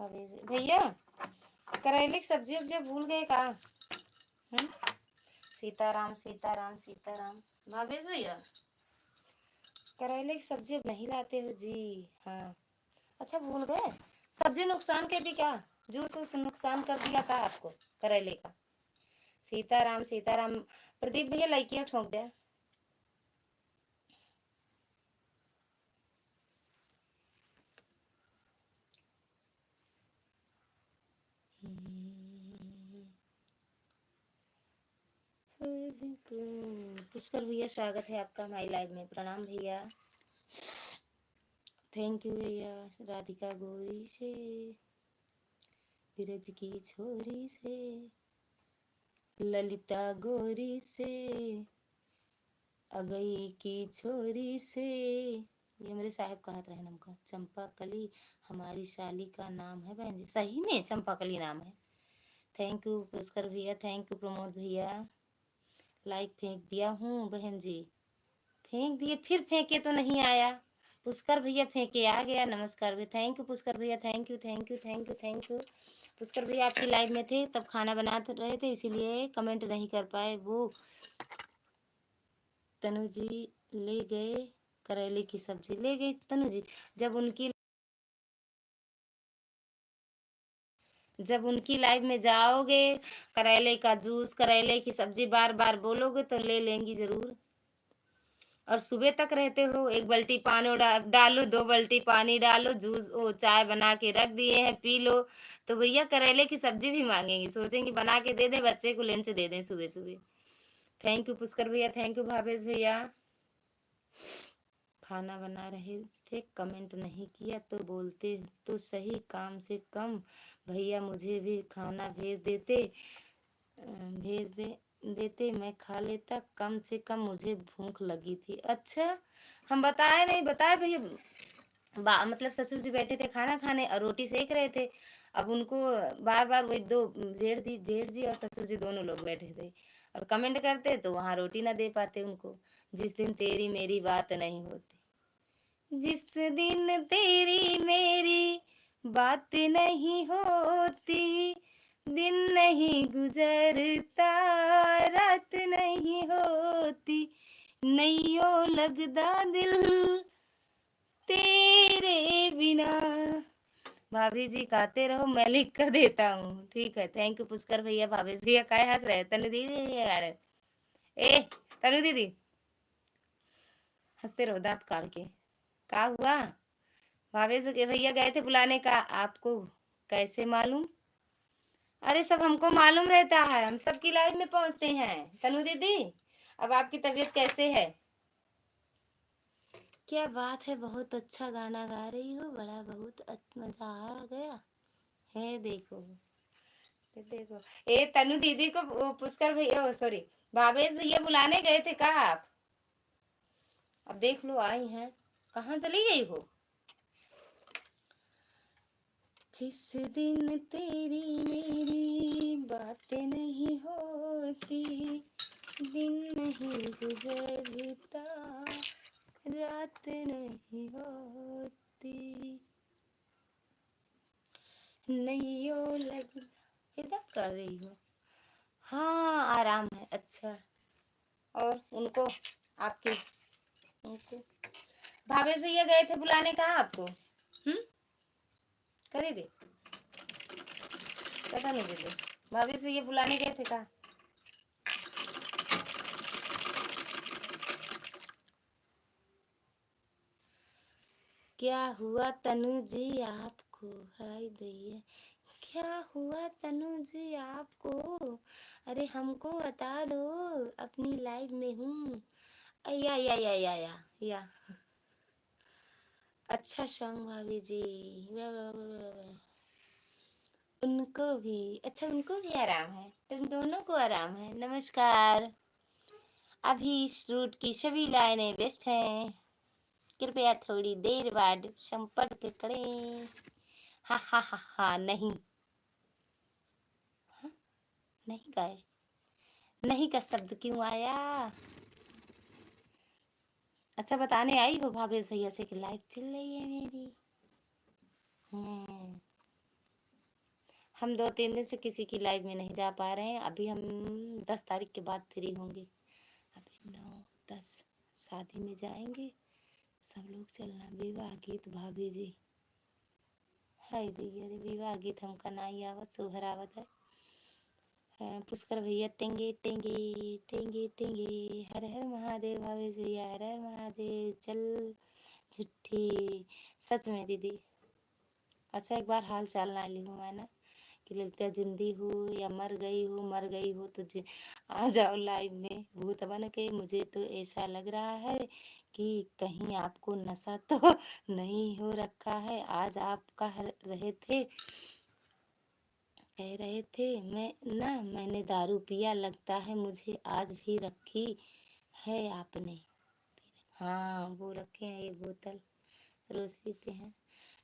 Speaker 1: भैया करेले की सब्जी उब्जी भूल गए का? सीताराम सीताराम सीताराम। भावेश भैया करेले की सब्जी अब नहीं लाते हो जी? हाँ अच्छा भूल गए। सब्जी नुकसान कर दी क्या? जूस नुकसान कर दिया था आपको करेले का? सीताराम सीताराम। प्रदीप भैया लाइकिया ठोक दे। पुष्कर भैया स्वागत है आपका हमारी लाइव में। प्रणाम भैया। थैंक यू भैया। राधिका गोरी से, बिरज की छोरी से, ललिता गोरी से, अगई की छोरी से। ये मेरे साहब का हाथ रहना का। चंपा कली हमारी शाली का नाम है बहन जी। सही में चंपा कली नाम है। थैंक यू पुष्कर भैया। थैंक यू प्रमोद भैया। लाइक फेंक दिया हूँ बहन जी। फेंक दिए फिर फेंके तो नहीं आया। पुष्कर भैया फेंके आ गया। नमस्कार भैया। थैंक यू पुष्कर भैया। Thank you thank you thank you thank you. Pushkar भैया आपकी लाइव में थे तब खाना बना रहे थे, इसीलिए कमेंट नहीं कर पाए। वो तनु जी ले गए करेले की सब्जी, ले गई तनु जी। जब उनकी लाइव में जाओगे, करेले का जूस करेले की सब्जी बार बार बोलोगे तो ले लेंगी जरूर। और सुबह तक रहते हो, एक बाल्टी पानी डालो, 2 बाल्टी पानी डालो, जूस वो चाय बना के रख दिए हैं पी लो। तो भैया करेले की सब्जी भी मांगेंगी, सोचेंगी बना के दे दे, बच्चे को लंच दे दें सुबह सुबह। थैंक यू पुष्कर भैया। थैंक यू भावेश भैया। खाना बना रहे थे कमेंट नहीं किया तो बोलते तो सही, काम से कम भैया मुझे भी खाना भेज देते मैं खा लेता, कम से कम मुझे भूख लगी थी। अच्छा हम बताए नहीं, बताए भैया। मतलब ससुर जी बैठे थे खाना खाने और रोटी सेक रहे थे। अब उनको बार बार वही दो जेठ जी और ससुर जी दोनों लोग बैठे थे और कमेंट करते तो वहाँ रोटी ना दे पाते उनको। जिस दिन तेरी मेरी बात नहीं होती, जिस दिन तेरी मेरी बात नहीं होती, दिन नहीं गुजरता, रात नहीं होती, नैयो लगदा दिल तेरे बिना। भाभी जी गाते रहो, मैं लिख कर देता हूँ। ठीक है थैंक यू पुष्कर भैया। भाभी जी काय हंस रहे? तनु दीदी यार, ए तनु दीदी हंसते रहो दांत काट के। का हुआ? भावेश के भैया गए थे बुलाने का, आपको कैसे मालूम? अरे सब हमको मालूम रहता है, हम सबकी लाइव में पहुंचते हैं। तनु दीदी अब आपकी तबीयत कैसे है? क्या बात है, बहुत अच्छा गाना गा रही हो, बड़ा बहुत मजा आ गया है। देखो देखो ए तनु दीदी को पुष्कर भैया सॉरी भावेश भैया बुलाने गए थे का आप? अब देख लो आई हैं। कहाँ चली गई हो? जिस दिन तेरी मेरी बातें नहीं होती, दिन नहीं गुजरता, रात नहीं होती। नहीं ओ लग इधर कर रही हो। हाँ आराम है। अच्छा और उनको आपके उनको भावेश भैया गए थे बुलाने, कहा आपको? करे दे पता नहीं दीदी, भावेश भैया बुलाने गए थे कहा? क्या हुआ तनु जी आपको? हाय दैया, क्या हुआ तनु जी आपको? अरे हमको बता दो, अपनी लाइफ में हूँ। या अच्छा सॉन्ग भाभी जी। वाह वाह वाह वाह वाह। उनको भी अच्छा, उनको भी आराम है, तुम दोनों को आराम है। नमस्कार। अभी इस रूट की सभी लाइनें व्यस्त हैं, कृपया थोड़ी देर बाद संपर्क करें। हा हा हा हा। नहीं नहीं गए, नहीं का शब्द क्यों आया? अच्छा बताने आई हो भावेश भैया से कि लाइव चल रही है मेरी। हम्म, हम 2-3 दिन से किसी की लाइव में नहीं जा पा रहे हैं। अभी हम 10 तारीख के बाद फ्री होंगे। अभी 9-10 शादी में जाएंगे, सब लोग चलना। विवाह गीत भाभी जी, हाय दैया रे, विवाह गीत हमका नाई आवत सोहर आवत है। पुष्कर भैया टेंगे टेंगे टेंगे टेंगे, हर हर महादेव। भावेश भैया हर हर महादेव। चल झूठी सच में दीदी। अच्छा एक बार हाल चाल ना ली हूँ मैं ना, कि ललिता जिंदी हो या मर गई हो तो आ जाओ लाइव में भूत बन के। मुझे तो ऐसा लग रहा है कि कहीं आपको नशा तो नहीं हो रखा है। आज आप कह रहे थे, मैं ना मैंने दारू पिया, लगता है मुझे आज भी रखी है आपने। हाँ वो रखे हैं एक बोतल, रोज पीते हैं।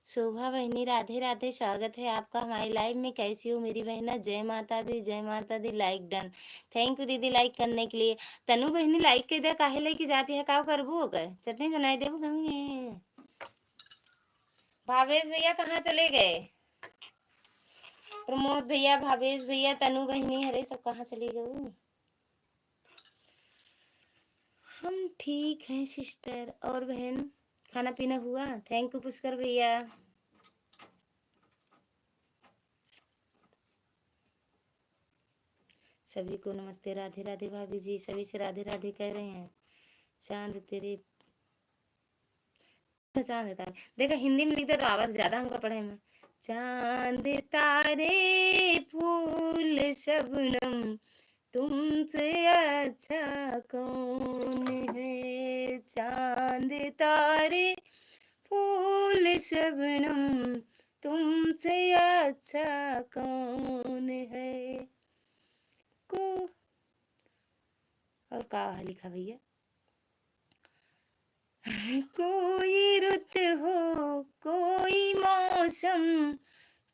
Speaker 1: शोभा बहनी राधे राधे, स्वागत है आपका हमारी लाइव में। कैसी हो मेरी बहना? जय माता दी जय माता दी। लाइक डन, थैंक यू दीदी लाइक करने के लिए। तनु बहनी लाइक के दे काहे लेके जाती है, का करबू हो गए चटनी सुनाई देबू कहूँ। भावेश भैया कहाँ चले गए? प्रमोद भैया, भावेश भैया, तनु बहनी, हरे सब कहाँ चले गए? हम ठीक हैं सिस्टर और बहन। खाना पीना हुआ? थैंक यू पुष्कर भैया। सभी को नमस्ते, राधे राधे। भाभी जी सभी से राधे राधे कह रहे हैं। चांद तेरे चांद तारे, देखा हिंदी में लिखते तो आवाज ज्यादा हमको पढ़े में। चांद तारे फूल शबनम, तुमसे अच्छा कौन है? चांद तारे फूल शबनम, तुमसे अच्छा कौन है? को और का लिखा भैया? कोई रुत हो, कोई मौसम,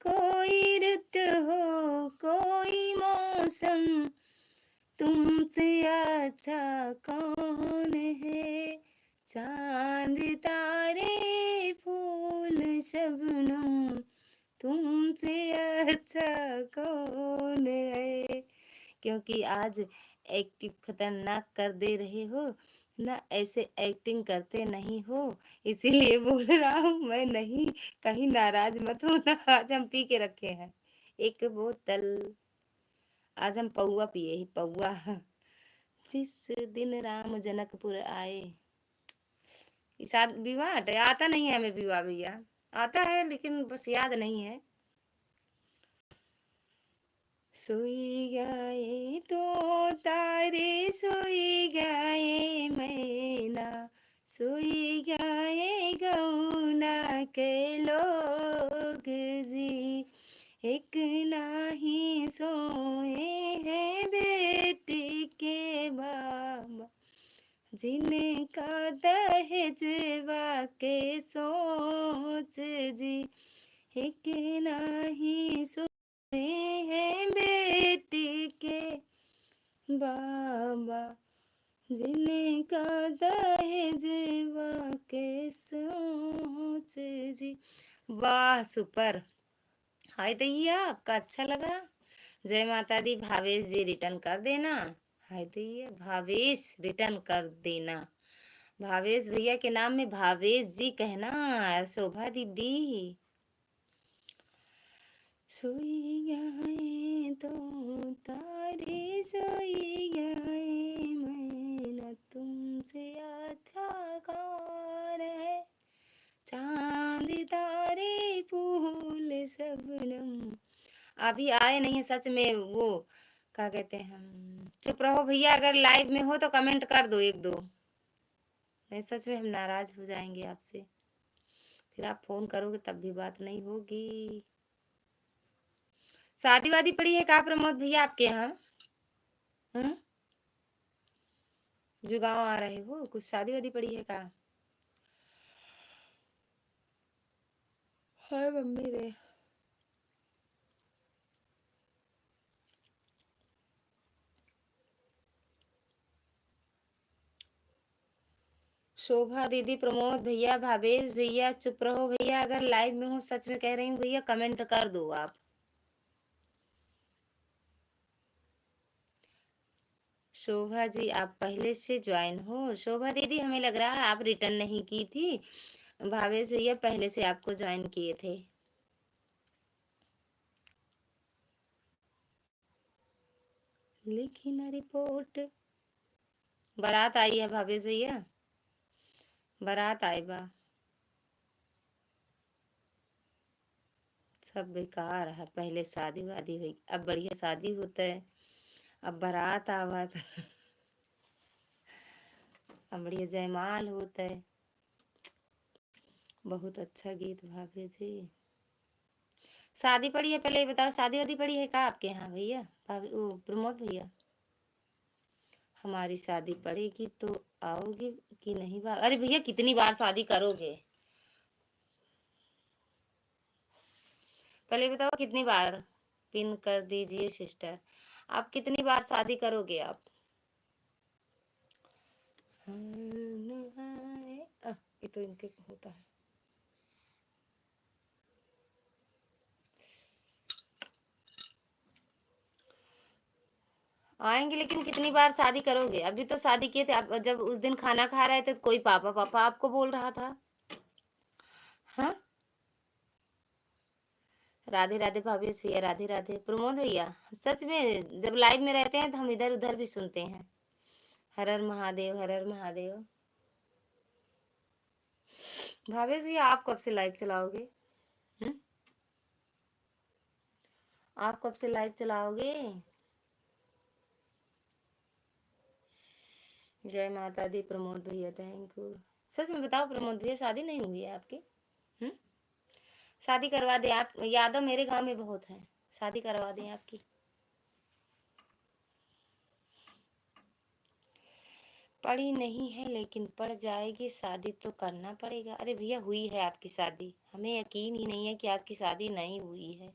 Speaker 1: कोई रुत हो, कोई मौसम, तुमसे अच्छा कौन है? चांद तारे फूल शबनम, तुमसे अच्छा कौन है? क्योंकि आज एक्टिव खतरनाक कर दे रहे हो ना, ऐसे एक्टिंग करते नहीं हो, इसीलिए बोल रहा हूँ मैं। नहीं कहीं नाराज मत हो ना। आज हम पी के रखे हैं एक बोतल। आज हम पौआ पिए ही पौआ। जिस दिन राम जनकपुर आए। शाद विवाह आता नहीं है हमें विवाह भैया, आता है लेकिन बस याद नहीं है। सोई गए तो तारे, सोई गए मैना, सोई गए गौना के लोग जी, एक नाही सोए हैं बेटी के बाबा, जिनका दहेजवा के सोच जी, एक नाही सोए हैं बेटी के बाबा, जिनका दहेजवा के सोच जी। वाह सुपर, हाय दैया, आपका अच्छा लगा। जय माता दी। भावेश जी रिटर्न कर देना। हाय दैया, भावेश रिटर्न कर देना। भावेश भैया के नाम में भावेश जी कहना। शोभा दीदी सोई गए तो तारे सोई गए, मैं न तुमसे अच्छा कौन है, चांद तारे फूल शबनम। अभी आए नहीं है सच में वो, क्या कहते हैं हम। चुप रहो भैया, अगर लाइव में हो तो कमेंट कर दो एक दो, नहीं सच में हम नाराज हो जाएंगे आपसे, फिर आप फोन करोगे तब भी बात नहीं होगी। शादी वादी पड़ी है का प्रमोद भैया आपके यहाँ? हम्म, जो गांव आ रहे हो कुछ शादी वादी पड़ी है का? हाय मम्मी रे। शोभा दीदी, प्रमोद भैया, भावेश भैया, चुप रहो भैया, अगर लाइव में हो सच में कह रही हूँ भैया, कमेंट कर दो आप। शोभा जी आप पहले से ज्वाइन हो? शोभा दीदी हमें लग रहा है आप रिटर्न नहीं की थी। भावेश भैया पहले से आपको ज्वाइन किए थे। लिखी ना रिपोर्ट। बारात आई है भावेश भैया, बारात आई बा। सब बेकार है, पहले शादी वादी हुई, अब बढ़िया शादी होता है, अब बारात आवत। अब बढ़िया जयमाल होता है। बहुत अच्छा गीत भाभी जी। शादी पड़ी है, पहले ये बताओ शादी वादी पड़ी है का आपके यहाँ भैया? भाभी वो प्रमोद भैया, हमारी शादी पड़ेगी तो आओगे कि नहीं? बार अरे भैया कितनी बार शादी करोगे? पहले बताओ कितनी बार। पिन कर दीजिए सिस्टर। आप कितनी बार शादी करोगे आप? ये तो इनके होता है। आएंगे लेकिन कितनी बार शादी करोगे? अभी तो शादी किए थे आप, जब उस दिन खाना खा रहे थे तो कोई पापा पापा आपको बोल रहा था। हाँ, राधे राधे भावेश भैया, राधे राधे प्रमोद भैया। सच में जब लाइव में रहते हैं तो हम इधर उधर भी सुनते हैं। हर हर महादेव, हर हर महादेव। भावेश भैया आप कब से लाइव चलाओगे? हम्म? आप कब से लाइव चलाओगे? जय माता दी प्रमोद भैया, थैंक यू। सच में बताओ प्रमोद भैया शादी नहीं हुई है आपकी? हम्म, शादी करवा दें आप, यादव मेरे गांव में बहुत है, शादी करवा दें आपकी। पड़ी नहीं है लेकिन पड़ जाएगी, शादी तो करना पड़ेगा। अरे भैया हुई है आपकी शादी, हमें यकीन ही नहीं है कि आपकी शादी नहीं हुई है।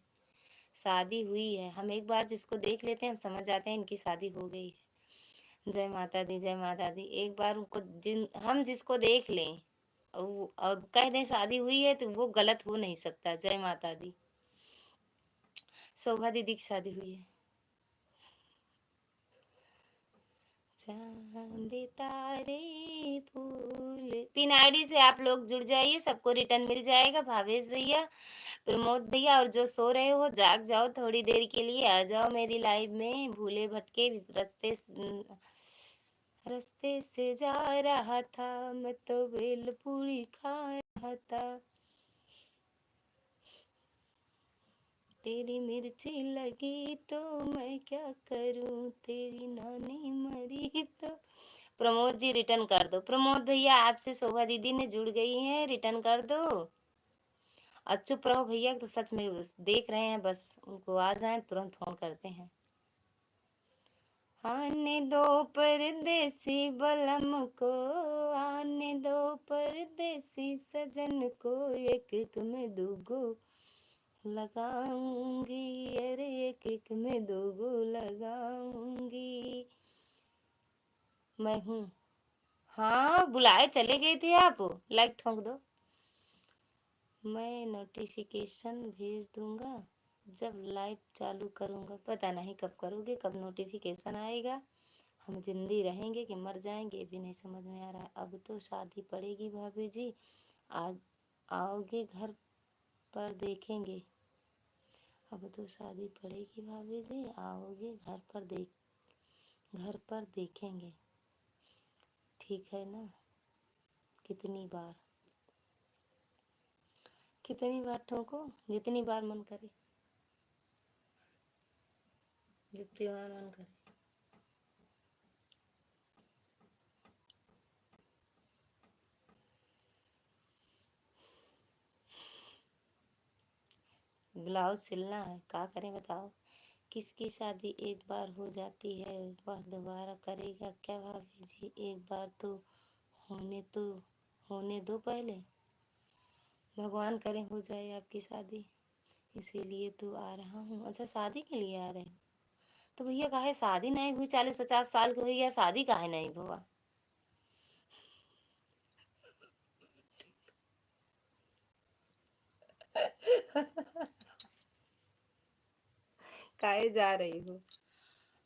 Speaker 1: शादी हुई है, हम एक बार जिसको देख लेते हैं हम समझ जाते हैं इनकी शादी हो गई है। जय माता दी, जय माता दी। एक बार उनको जिन हम जिसको देख लें और कह दें शादी हुई है तो वो गलत हो नहीं सकता। जय माता दी। शोभा दीदी की शादी हुई है। चांद तारे फूल। पिन आईडी से आप लोग जुड़ जाइए, सबको रिटर्न मिल जाएगा। भावेश भैया, प्रमोद भैया, और जो सो रहे हो जाग जाओ, थोड़ी देर के लिए आ जाओ मेरी लाइव में। भूले भटके रास्ते से जा रहा था, मैं तो भेलपूरी खा रहा था। तेरी मिर्ची लगी तो मैं क्या करूं, तेरी नानी मरी तो। प्रमोद जी रिटर्न कर दो। प्रमोद भैया आपसे शोभा दीदी ने जुड़ गई हैं, रिटर्न कर दो। और चुप रहो भैया, तो सच में देख रहे हैं, बस उनको आ जाए तुरंत फोन करते हैं। आने दो परदेसी बलम को, आने दो परदेसी सजन को, एक एक में दूगो लगाऊंगी, अरे एक एक में दूगो लगाऊंगी। मैं हूँ। हाँ बुलाए चले गए थे आप, लाइक ठोक दो। मैं नोटिफिकेशन भेज दूंगा। जब लाइव चालू करूँगा, पता नहीं कब करोगे, कब नोटिफिकेशन आएगा, हम जिंदे रहेंगे कि मर जाएंगे ये भी नहीं समझ में आ रहा है। अब तो शादी पड़ेगी भाभी जी, आज आओगे घर पर देखेंगे। अब तो शादी पड़ेगी भाभी जी, आओगे घर पर देखेंगे, ठीक है ना। कितनी बार ठोको, जितनी बार मन करे, जितनी बार मन करे। ब्लाउज सिलना है, क्या करें बताओ। किसकी शादी एक बार हो जाती है वह दोबारा करेगा क्या भाभी जी, एक बार तो होने तो होने दो पहले। भगवान करे हो जाए आपकी शादी, इसीलिए तो आ रहा हूँ। अच्छा, शादी के लिए आ रहे हो? तो भैया काहे शादी नहीं हुई, 40-50 साल की हुई है, शादी काहे नहीं हुआ? काहे जा रही हो?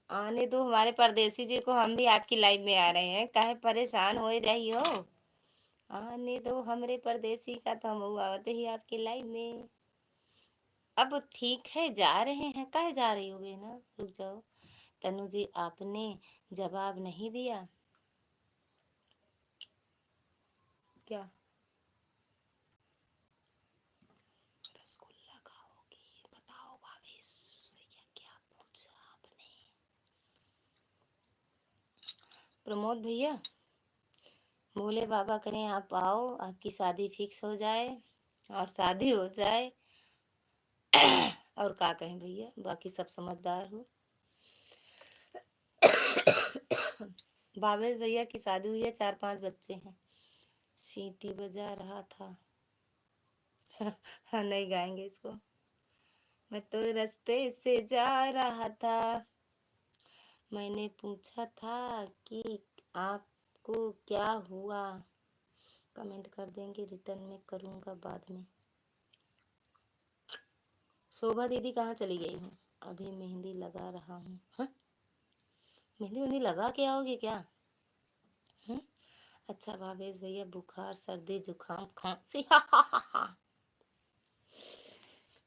Speaker 1: आने दो हमारे परदेसी जी को, हम भी आपकी लाइफ में आ रहे हैं, काहे परेशान हो रही हो? आने दो हमरे परदेसी का, तो हम आवते ही आपकी लाइफ में। अब ठीक है, जा रहे हैं, काहे जा रही हो बेना, रुक जाओ। तनु जी आपने जवाब नहीं दिया क्या? रसगुल्ला खाओगी? बताओ भावेश, भैया क्या पूछा आपने? प्रमोद भैया, भोले बाबा करें आप आओ, आपकी शादी फिक्स हो जाए और शादी हो जाए। और क्या कहें भैया, बाकी सब समझदार हो। भावेश भैया की शादी हुई है, 4-5 बच्चे हैं। सीटी बजा रहा था। हाँ, नहीं गाएंगे इसको। मैं तो रास्ते से जा रहा था, मैंने पूछा था कि आपको क्या हुआ। कमेंट कर देंगे, रिटर्न में करूँगा बाद में। शोभा दीदी कहाँ चली गई हूँ? अभी मेहंदी लगा रहा हूँ। हाँ, मेहंदी वेहंदी लगा के आओगे क्या? हम्म। अच्छा भावेश भैया, बुखार सर्दी जुकाम खांसी हा हा हा हा,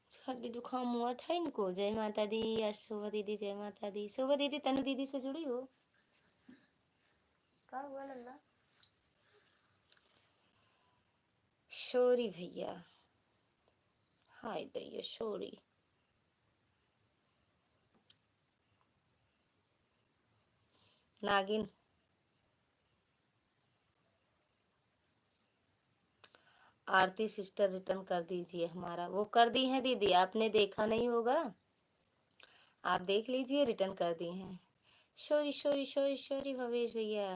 Speaker 1: सर्दी जुकाम हुआ था इनको। जय माता दी। या शोभा दीदी, जय माता दी। शोभा दीदी तनु दीदी से जुड़ी हो? क्या हुआ लल्ला? शोरी भैया, हाय दैया शोरी। नागिन, आरती सिस्टर रिटर्न कर दीजिए हमारा। वो कर दी है दीदी, आपने देखा नहीं होगा, आप देख लीजिए, रिटर्न कर दी हैं। शोरी शोरी शोरी शोरी भवेश भैया,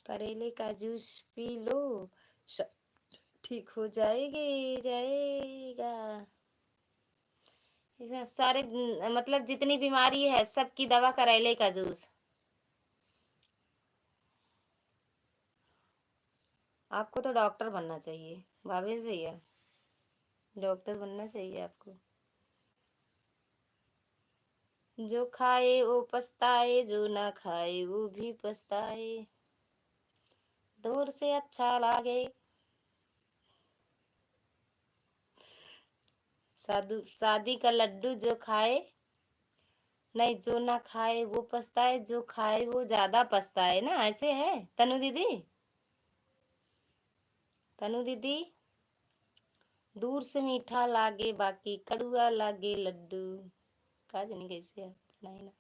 Speaker 1: करेले का जूस पी लो, स- ठीक हो जाएगा। ऐसा सारे मतलब जितनी बीमारी है सबकी दवा करेले का जूस। आपको तो डॉक्टर बनना चाहिए भावेश भैया, डॉक्टर बनना चाहिए आपको। जो खाए वो पछताए, जो ना खाए वो भी पछताए, दूर से अच्छा लागे। साधु शादी का लड्डू जो खाए, नहीं जो ना खाए वो पछताए, जो खाए वो ज्यादा पछताए ना, ऐसे है। तनु दीदी, तनु दीदी, दूर से मीठा लागे बाकी कड़ुआ लागे लड्डू। का जानी कैसे है, नहीं ना।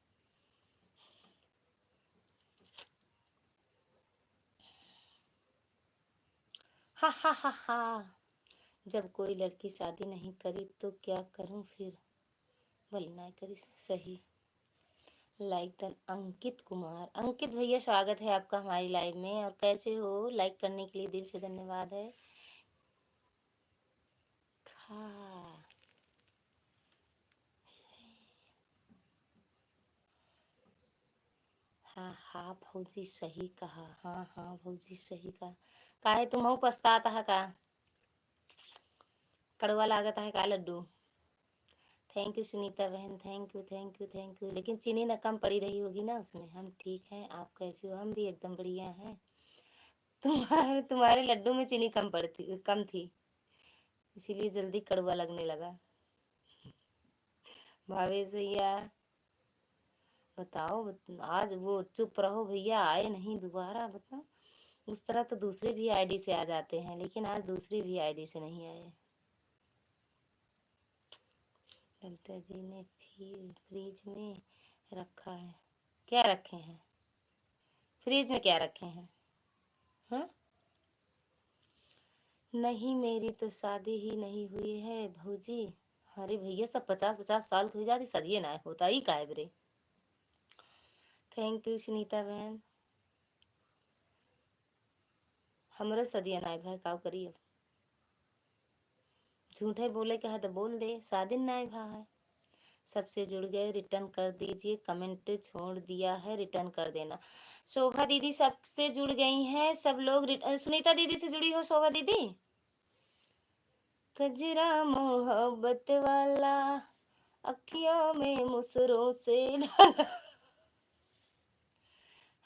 Speaker 1: हा हा हा हा, जब कोई लड़की शादी नहीं करी तो क्या करूं फिर, भले ना करी सही। Like done. अंकित कुमार, अंकित भैया स्वागत है आपका हमारी लाइव में, और कैसे हो? लाइक करने के लिए दिल से धन्यवाद है। हाँ, हाँ हाँ भौजी सही कहा, हाँ हाँ भौजी सही कहा। काहे तुम पछताता है का? कड़वा लागत है का लड्डू? थैंक यू सुनीता बहन, thank you thank you thank you. लेकिन चीनी ना कम पड़ी रही होगी ना उसमें। हम ठीक हैं, आप कैसे हो? हम भी एकदम बढ़िया हैं। तुम्हारे लड्डू में चीनी कम थी, इसीलिए जल्दी कड़वा लगने लगा। भावेश भैया बताओ, आज वो चुप रहो भैया, आए नहीं दोबारा बताओ। उस तरह तो दूसरे भी आईडी से आ जाते हैं, लेकिन आज दूसरी भी आईडी से नहीं आए। ललिता जी ने फ्रिज में रखा है। क्या रखे हैं? फ्रिज में क्या रखे हैं? हाँ, नहीं मेरी तो शादी ही नहीं हुई है भौजी। अरे भैया सब 50-50 साल की हो जाती, शादी ना होता ही का है बरे। थैंक यू सुनीता बहन। हमरो सदिया नाय भाई काव करिए। झूठे बोले के है तो बोल दे, शादी नाय भाई। सबसे जुड़ गए, रिटर्न कर दीजिए। कमेंट छोड़ दिया है, रिटर्न कर देना। शोभा दीदी सबसे जुड़ गई हैं, सब लोग सुनीता दीदी से जुड़ी हो शोभा दीदी। कजरा मोहब्बत वाला अखियों में मुसरों से डाला।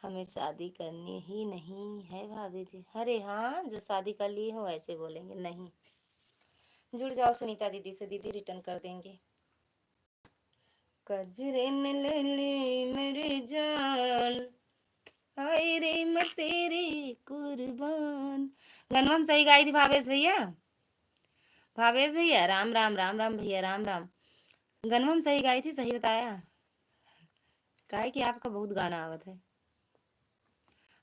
Speaker 1: हमें शादी करनी ही नहीं है भाभी जी। अरे हाँ, जो शादी कर लिए हो ऐसे बोलेंगे नहीं। जुड़ जाओ सुनीता दीदी से, दीदी रिटर्न कर देंगे। कजरे ने ले ली मेरी जान, हाय रे मैं तेरी कुर्बान। गनवम सही गाई थी भावेश भैया। भावेश भैया राम राम, राम राम भैया, राम राम। गनवम सही गाई थी, सही बताया। काहे कि आपका बहुत गाना आवत है।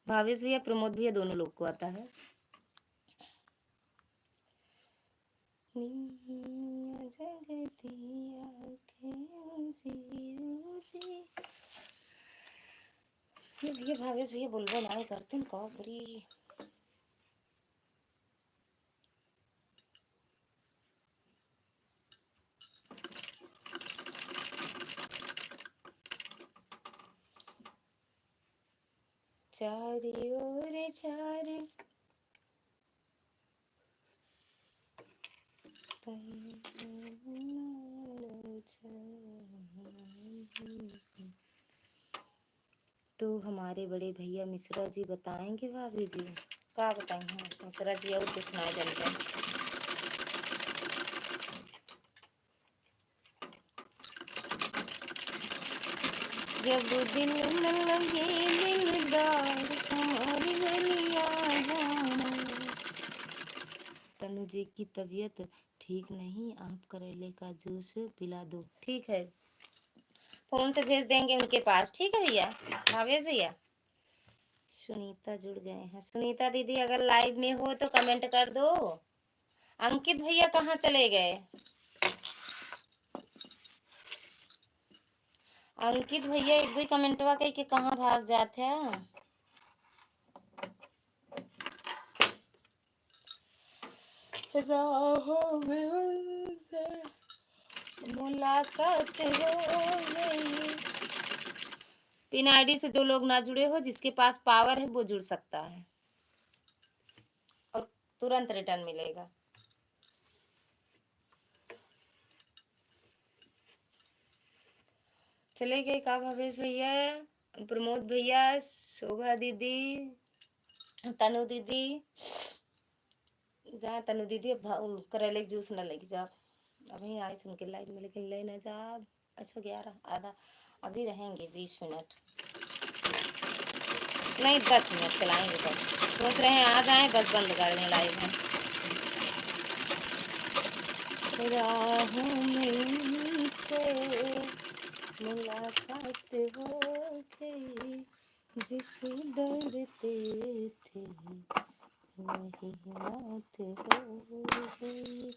Speaker 1: भावेश भैया प्रमोद भैया दोनों लोग को आता है। ये भैया भावेश भैया बुलबुल आए करते कौरी। चारी ओर चार तो हमारे बड़े भैया मिश्रा जी बताएंगे भाभी जी। क्या बताएंगे मिश्रा जी? और कुछ सुनाए जनता। जब दिल न लगे दिलदार हमारी गलियां जाना। तनु जी की तबीयत ठीक नहीं, आप करेले का जूस पिला दो। ठीक है, फोन से भेज देंगे उनके पास। ठीक है भैया, भावेश भैया। सुनीता जुड़ गए हैं। सुनीता दीदी अगर लाइव में हो तो कमेंट कर दो। अंकित भैया कहाँ चले गए? अंकित भैया एक दो कमेंटवा कह के कहाँ भाग जाते हैं? राहों में मुलाकात हो गई। पिन आईडी से जो लोग ना जुड़े हो, जिसके पास पावर है वो जुड़ सकता है और तुरंत रिटर्न मिलेगा। चले गए का भावेश भैया, प्रमोद भैया, शोभा दीदी, तनु दीदी। जहाँ तनु दीदी करेले जूस न लेके जा। अभी आए थे उनके लाइफ में, लेकिन ले न जा। अच्छा 11 आधा, अभी रहेंगे 20 मिनट, नहीं 10 मिनट चलाएंगे बस। सोच रहे हैं आ जाएं, बस बंद कर दें लाइव में। राहों में से मुलाकात हो गई, जिस डरते थे वही रात हो गई।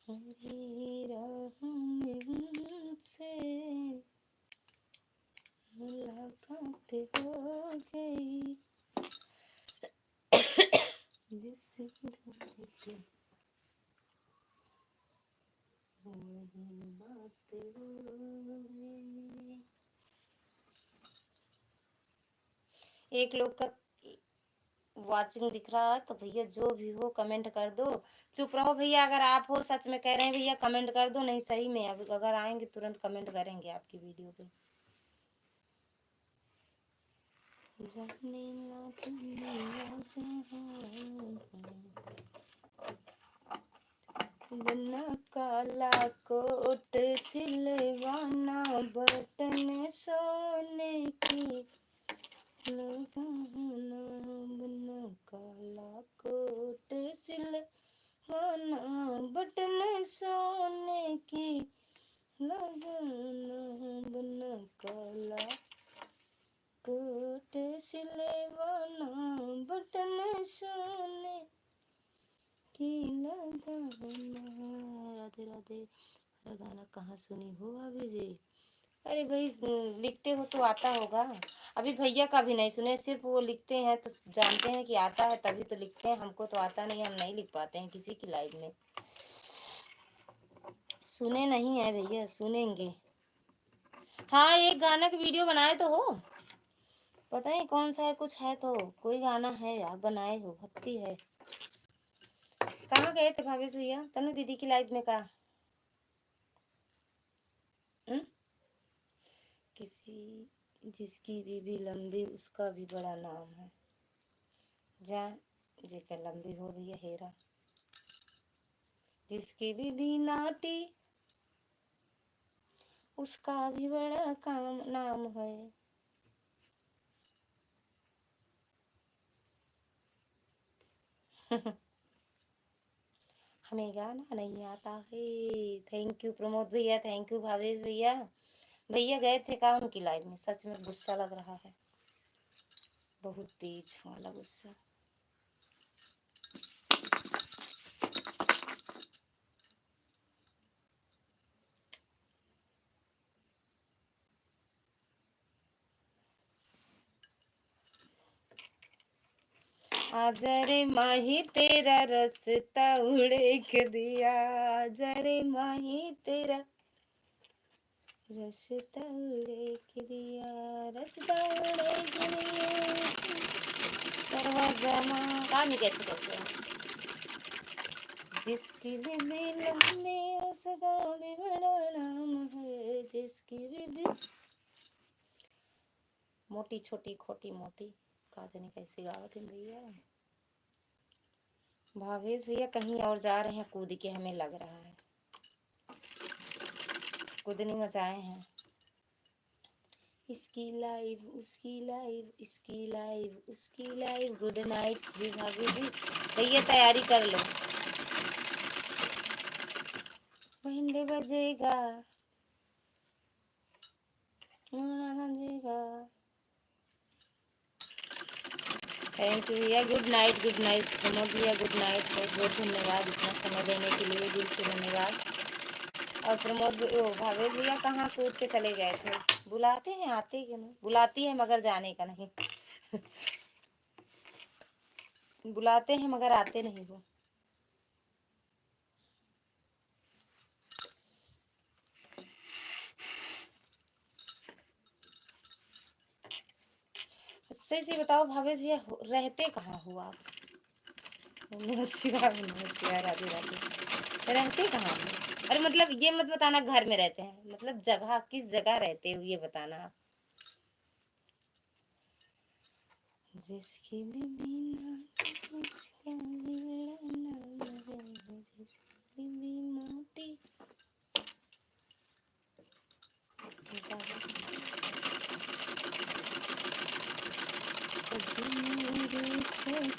Speaker 1: हरी राहों में से मुलाकात हो गई, जिस डरते थे वही बात हो गई। एक लोग का वॉचिंग दिख रहा है तो भैया जो भी हो कमेंट कर दो। चुप रहो भैया, अगर आप हो सच में कह रहे हैं भैया कमेंट कर दो, नहीं सही में अब अगर आएंगे तुरंत कमेंट करेंगे आपकी वीडियो पे। जाने ना दुनिया जहां बना काला कोट सिलवाना बटन सोने की लगाना, बना काला कोट सिलवाना बटन सोने की लगाना, बना काला कोट सिलवाना बटन सोने की लगाना। राधे राधे। हरा गाना कहाँ सुनी हो अभी जी? अरे भाई लिखते हो तो आता होगा। अभी भैया का भी नहीं सुने, सिर्फ वो लिखते हैं तो जानते हैं कि आता है तभी तो लिखते हैं, हमको तो आता नहीं, हम नहीं लिख पाते हैं किसी की लाइव में। सुने नहीं है भैया, सुनेंगे। हाँ एक गाना की वीडियो बनाए तो हो, पता है कौन सा है, कुछ है तो कोई गाना है आप बनाए हो, भक्ति है। कहाँ गए थे भावेश भैया? तनु दीदी की लाइफ में कहा किसी जिसकी बीबी लंबी उसका भी बड़ा नाम है। जा जेकर लंबी हो भैया हेरा, जिसकी बीबी नाटी उसका भी बड़ा काम नाम है। हमें गाना नहीं आता है। थैंक यू प्रमोद भैया, थैंक यू भावेश भैया। भैया गए थे काम की लाइफ में, सच में गुस्सा लग रहा है, बहुत तेज वाला गुस्सा। आजरे माही तेरा रास्ता उड़ेक दिया, आजरे माही तेरा रास्ता उड़ेक दिया, रास्ता उड़ेक दिया दरवाजा माँ कहानी कैसे कैसे जिसकी बीबी लम्बी उसका भी बड़ा नाम है, जिसकी बीबी मोटी छोटी खोटी मोटी काजनी कैसी गावत है भैया। भावेश भैया कहीं और जा रहे हैं कूद के, हमें लग रहा है कूदनी मचाए हैं। इसकी लाइव उसकी लाइव, इसकी लाइव उसकी लाइव। गुड नाइट जी भाभी जी। भैया तैयारी कर लो, बैंड बजेगा बजेगा। थैंक यू भैया, good night good night. Pramod भैया गुड नाइट, बहुत बहुत धन्यवाद इतना समय देने के लिए, दिल से धन्यवाद। और प्रमोद भावेश भैया कहाँ कूद के चले गए थे? बुलाते हैं आते क्यों नहीं? बुलाती है मगर जाने का नहीं बुलाते हैं मगर आते नहीं हो। सही से बताओ भावेश भैया रहते कहाँ हो आप? नमस्कार नमस्कार, राधे राधे। रहते कहाँ हो? अरे मतलब ये मत बताना घर में रहते हैं, मतलब जगह किस जगह रहते हो ये बताना आप। जिसकी भी बीना उसका भी बड़ा नाम है, जिसकी भी मोटी मेरी छोटी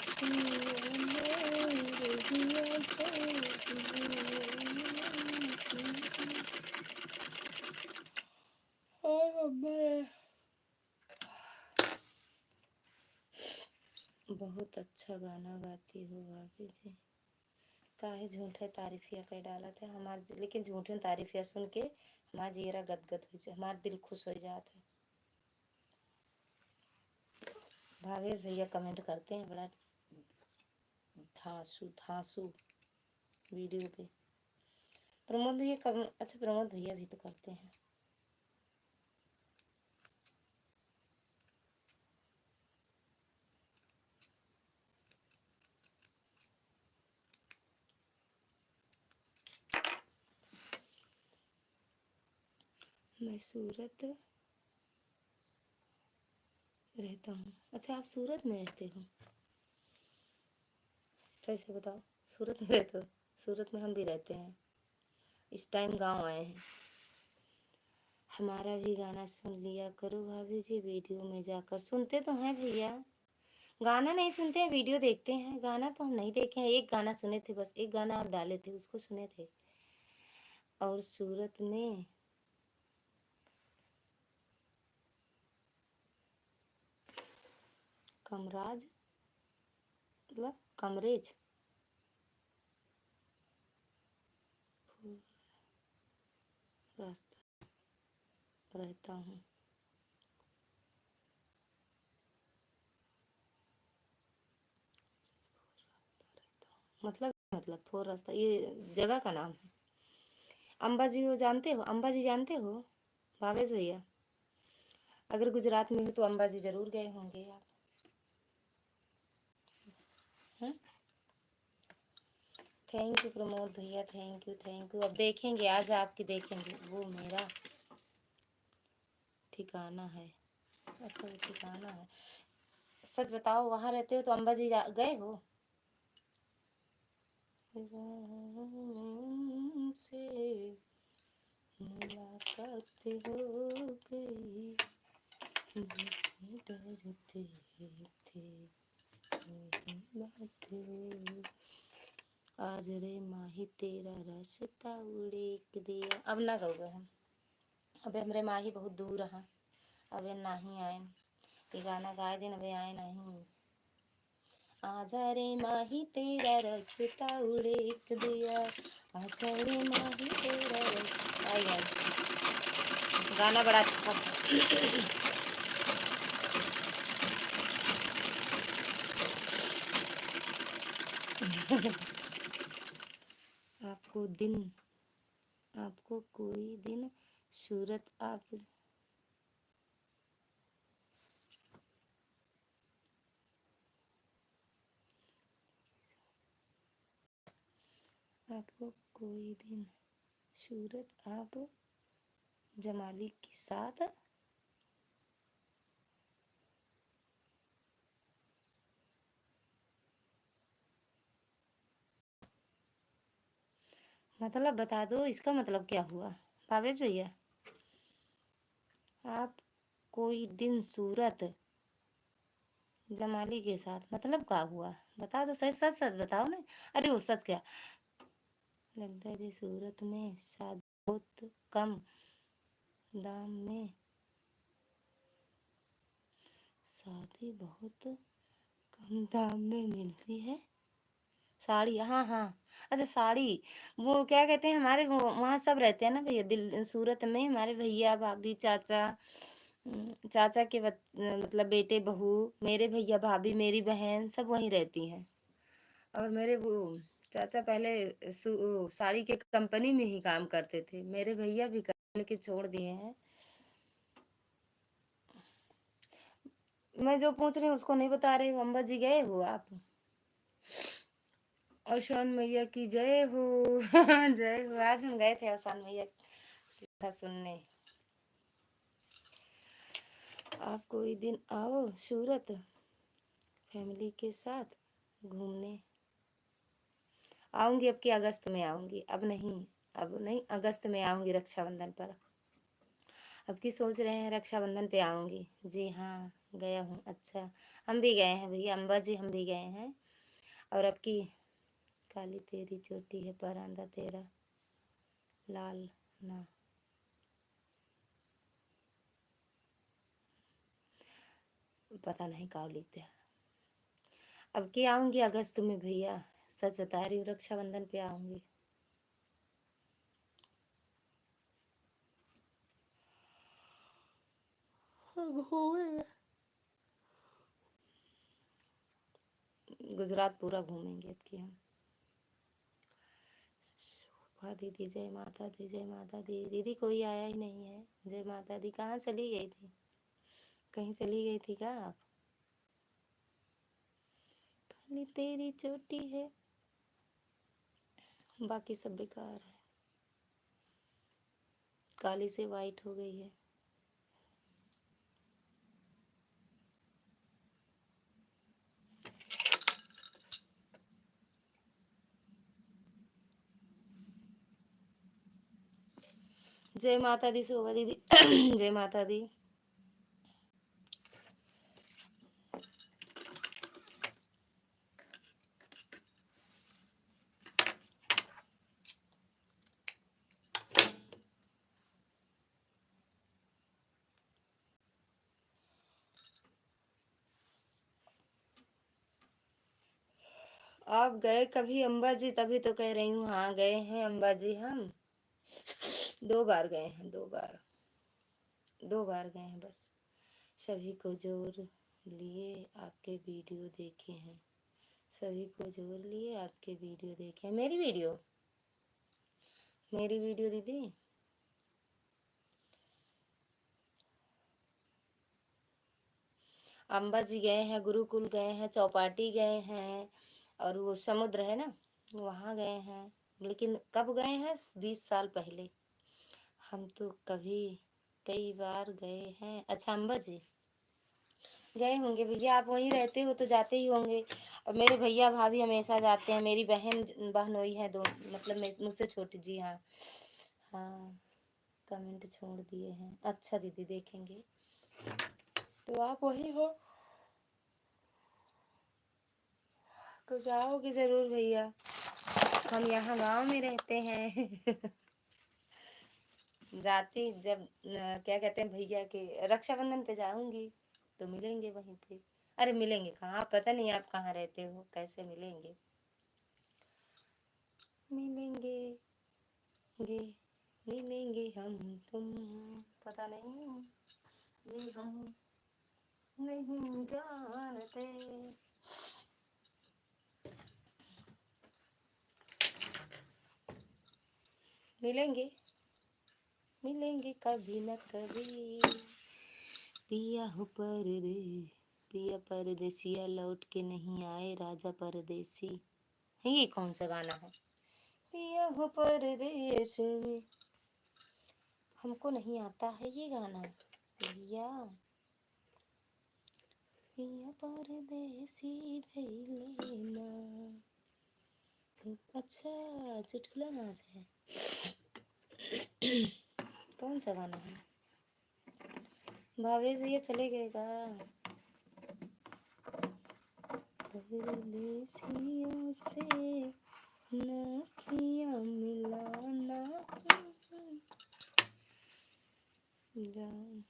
Speaker 1: बहुत अच्छा गाना गाती हो भाभी जी। काहे झूठे तारीफिया कर डाला था हमार, लेकिन झूठे तारीफिया सुन के हमार जीरा गदगद हो जाए, हमार दिल खुश हो जाता है। भावेश भैया कमेंट करते हैं बड़ा धांसू धांसू वीडियो पे। प्रमोद भैया अच्छा प्रमोद भैया भी तो करते हैं। मैं सूरत रहता हूँ। अच्छा, आप सूरत में रहते हो? सही से बताओ। सूरत में रहते हो? सूरत में हम भी रहते हैं, इस टाइम गांव आए हैं। हमारा भी गाना सुन लिया करो भाभी जी, वीडियो में जाकर। सुनते तो हैं भैया, गाना नहीं सुनते हैं, वीडियो देखते हैं। गाना तो हम नहीं देखे हैं, एक गाना सुने थे बस, एक गाना आप डाले थे उसको सुने थे। और सूरत में कमराज मतलब कमरेज रास्ता रहता हूँ। मतलब फोर रास्ता ये जगह का नाम है। अंबाजी हो, जानते हो? अंबाजी जानते हो भावेश भैया? अगर गुजरात में हो तो अंबाजी जरूर गए होंगे आप। हैं? थैंक यू प्रमोद भैया, थैंक यू थैंक यू। अब देखेंगे, आज आपकी देखेंगे। वो मेरा ठिकाना है। अच्छा, वो ठिकाना है। सच बताओ, वहाँ रहते हो तो अंबाजी गए हो? से मुलाकात हो गई, जिससे डरते थे मेरी बातें। आज रे माही तेरा रास्ता उड़ेक दिया। अब ना गए हम। अबे हमरे माही बहुत दूर रहा, अबे नहीं आए। ये गाना गाए दिन अबे आए नहीं। आजा रे माही तेरा रास्ता उड़ेक दिया, आजा रे माही तेरा रास्ता। आई गाना बड़ा अच्छा था। आपको दिन आपको कोई दिन सूरत आपको कोई दिन सूरत आप जमाली के साथ। मतलब बता दो इसका मतलब क्या हुआ भावेश भैया? आप कोई दिन सूरत जमाली के साथ, मतलब क्या हुआ? बता दो, सच सच सच बताओ ना। अरे वो सच क्या? लगता है जी सूरत में शादी बहुत कम दाम में, शादी बहुत कम दाम में मिलती है। साड़ी, हाँ हाँ। अच्छा साड़ी, वो क्या कहते हैं, हमारे वहाँ सब रहते हैं ना भैया, दिल सूरत में हमारे भैया भाभी चाचा, चाचा के मतलब बेटे बहू, मेरे भैया भाभी, मेरी बहन सब वहीं रहती हैं। और मेरे वो चाचा पहले साड़ी के कंपनी में ही काम करते थे। मेरे भैया भी कर के छोड़ दिए हैं। मैं जो पूछ रही हूँ उसको नहीं बता रही हूँ। अम्बा जी गए हो आप? औशान मैया की जय हो। जय हो। आज हम गए थे औशान मैया का सुनने। आप कोई दिन आओ सूरत फैमिली के साथ घूमने। आऊंगी, अब की अगस्त में आऊंगी। अब नहीं, अब नहीं, अगस्त में आऊंगी रक्षाबंधन पर। अब की सोच रहे हैं रक्षाबंधन पे आऊंगी। जी हाँ, गया हूँ। अच्छा, हम भी गए हैं भैया, अम्बा जी हम भी गए हैं। और अब की काली तेरी चोटी है परांदा तेरा लाल ना। पता नहीं कहाँ लिखते हैं। अब की आऊंगी अगस्त में भैया, सच बता रही हूँ, रक्षाबंधन पे आऊंगी। गुजरात पूरा घूमेंगे अब की हम। शोभा दीदी, जय माता दी, जय माता दी। दीदी कोई आया ही नहीं है। जय माता दी, कहाँ चली गई थी? कहीं चली गई थी क्या आप? काली तेरी चोटी है, बाकी सब बेकार है। काली से वाइट हो गई है। जय माता दी शोभा दीदी। जय माता दी। आप गए कभी अंबाजी? तभी तो कह रही हूँ, हाँ गए हैं अंबाजी हम। 2 बार गए हैं, 2 बार। 2 बार गए हैं बस। सभी को जोर लिए आपके वीडियो देखे हैं। सभी को जोर लिए आपके वीडियो देखे हैं। मेरी वीडियो दीदी। अंबाजी गए हैं, गुरुकुल गए हैं, चौपाटी गए हैं, और वो समुद्र है ना, वहाँ गए हैं। लेकिन कब गए हैं? 20 साल पहले। हम तो कई बार गए हैं। अच्छा, अंबाजी गए होंगे भैया, आप वहीं रहते हो तो जाते ही होंगे। और मेरे भैया भाभी हमेशा जाते हैं। मेरी बहनोई है दो, मतलब मुझसे छोटी। जी हाँ। हाँ, कमेंट छोड़ दिए हैं। अच्छा दीदी, देखेंगे। तो आप वही हो तो जाओगे जरूर भैया। हम यहाँ गांव में रहते हैं। जाती जब क्या कहते हैं, भैया के रक्षाबंधन पे जाऊंगी तो मिलेंगे वहीं पे। अरे मिलेंगे कहाँ, पता नहीं आप कहाँ रहते हो, कैसे मिलेंगे। मिलेंगे गे मिलेंगे हम तुम, पता नहीं ये हम नहीं जानते। मिलेंगे मिलेंगे कभी न कभी। पिया हो पिया परदेसिया लौट के नहीं आए, राजा परदेसी। ये कौन सा गाना है? पिया हो परदेश में। हमको नहीं आता है ये गाना भैया। पिया परदेसी भइले ना। अच्छा, चुटकुला नाच है। कौन सा गाना है? भावेश ये चले गए का? परदेसियों से नाखियाँ मिलाना जान।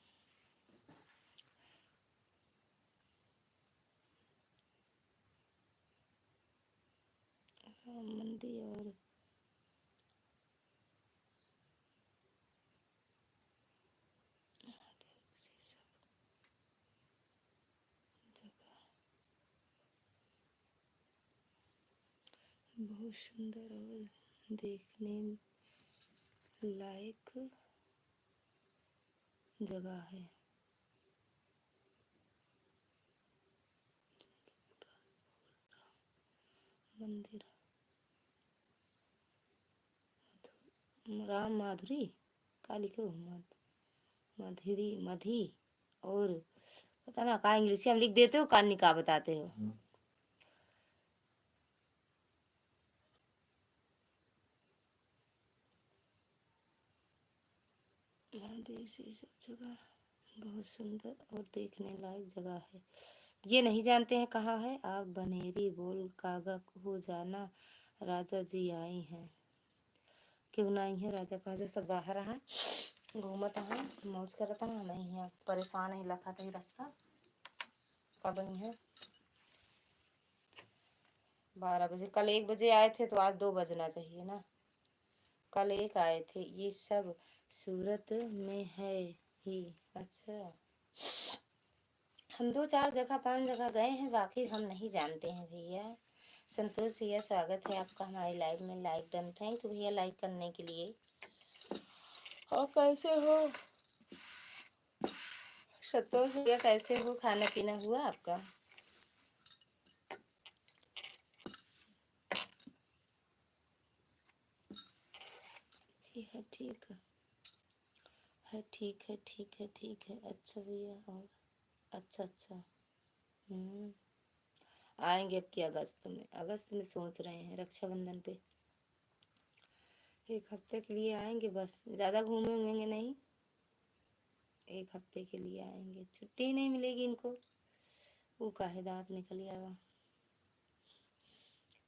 Speaker 1: राम मंदिर और बहुत सुंदर और देखने लायक जगह है। मंदिर राम माधुरी काली को मधुरी मधी, और पता ना का इंग्लिश में लिख देते हो, कानी का बताते हो। देसी सब जगह बहुत सुंदर और देखने लायक जगह है। ये नहीं जानते हैं कहाँ है आप? बनेरी बोल कागा हो जाना, राजा जी आई हैं। क्यों ना आई है? राजा पाजा सब बाहर है, घूमत है, मौज करता है। मैं यहाँ परेशान है, लखा था रास्ता। कब आई है? 12 बजे। कल 1 बजे आए थे तो आज 2 बजना चाहिए ना। कल 1 आए थे। ये सब सूरत में है ही। अच्छा, हम 2 4 जगह 5 जगह गए हैं, बाकी हम नहीं जानते हैं भैया। संतोष भैया, स्वागत है आपका हमारे लाइव में। लाइक डन, थैंक यू भैया लाइक करने के लिए। और कैसे हो संतोष भैया, कैसे हो? खाना पीना हुआ आपका? जी हाँ, ठीक है। है ठीक है ठीक है ठीक है। अच्छा भैया। और अच्छा अच्छा। आएंगे अब की अगस्त में सोच रहे हैं रक्षाबंधन पे। एक हफ्ते के लिए आएंगे बस, ज़्यादा घूमेंगे नहीं। एक हफ्ते के लिए आएंगे, छुट्टी ही नहीं मिलेगी इनको। वो काहे दांत निकल गया।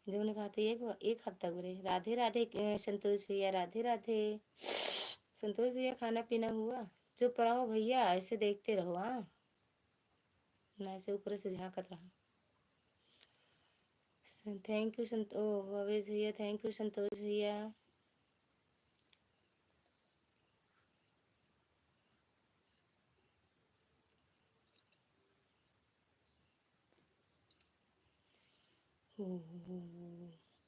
Speaker 1: जो ने कहा था एक हफ्ता बुरे। राधे राधे संतोष भैया, राधे राधे। संतोष भैया खाना पीना हुआ? चुप रहो भैया, ऐसे देखते रहो। हाँ, मैं ऐसे ऊपर से झांकत रहा। थैंक यू संतोष भवेश भैया, थैंक यू संतोष भैया।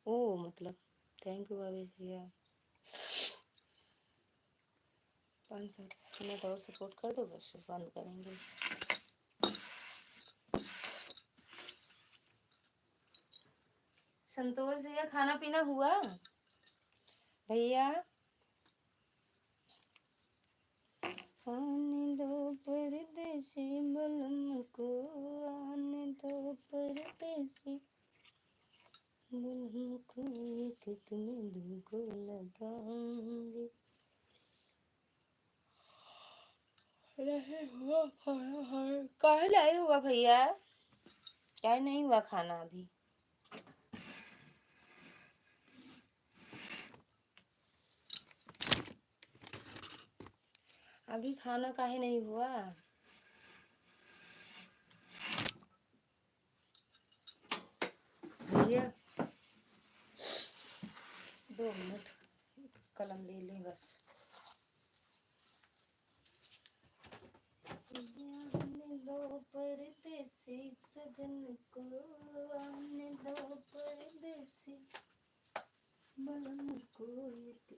Speaker 1: ओ मतलब थैंक यू भवेश भैया। 5-7 मिनट और सपोर्ट कर दो, बस बंद करेंगे। संतोष भैया खाना पीना हुआ भैया? आने दो परदेसी बलम को, आने दो परदेसी बलम को, एक एक में दो को लगाऊंगी। रहे हुआ खाना काहे लाए हुआ भैया? क्या नहीं हुआ खाना अभी? अभी खाना काहे नहीं हुआ? भैया 2 मिनट कलम ले लें बस। आने दो परदेसी सजन को, आने दो परदेसी बलम को।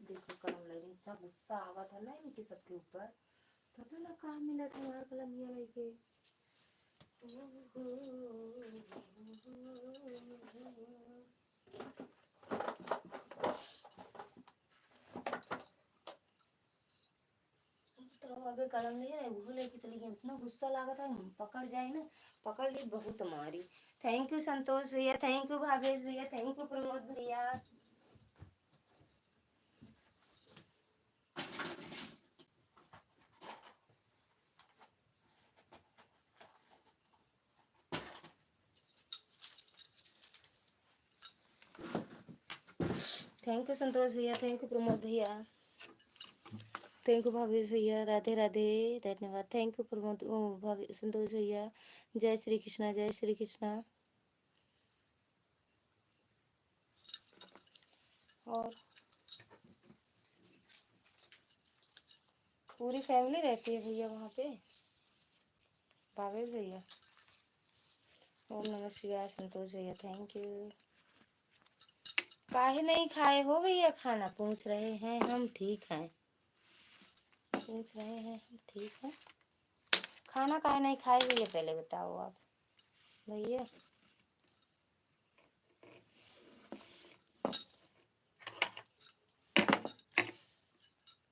Speaker 1: देखो कलम ले ली, इतना गुस्सा आवा था ना इनके सबके ऊपर। पता ना कहाँ मिला था हमारा कलम ये लेके। तो अबे कलम नहीं है, वो लेके चली गई। इतना गुस्सा लगा था, पकड़ जाए ना। पकड़ ली, बहुत मारी। थैंक यू संतोष भैया, थैंक यू भावेश भैया, थैंक यू प्रमोद भैया। थैंक यू संतोष भैया, थैंक यू प्रमोद भैया, थैंक यू भावेश भैया, राधे राधे, धन्यवाद। थैंक यू प्रमोद संतोष भैया। जय श्री कृष्णा, जय श्री कृष्णा। और पूरी फैमिली रहती है भैया वहाँ पे? भावेश भैया, ओम नमः शिवाय। संतोष भैया थैंक यू। काहे नहीं खाए हो भैया खाना? पूछ रहे हैं हम, ठीक हैं। पूछ रहे हैं हम, ठीक है। खाना काहे नहीं खाए भैया, पहले बताओ आप भैया।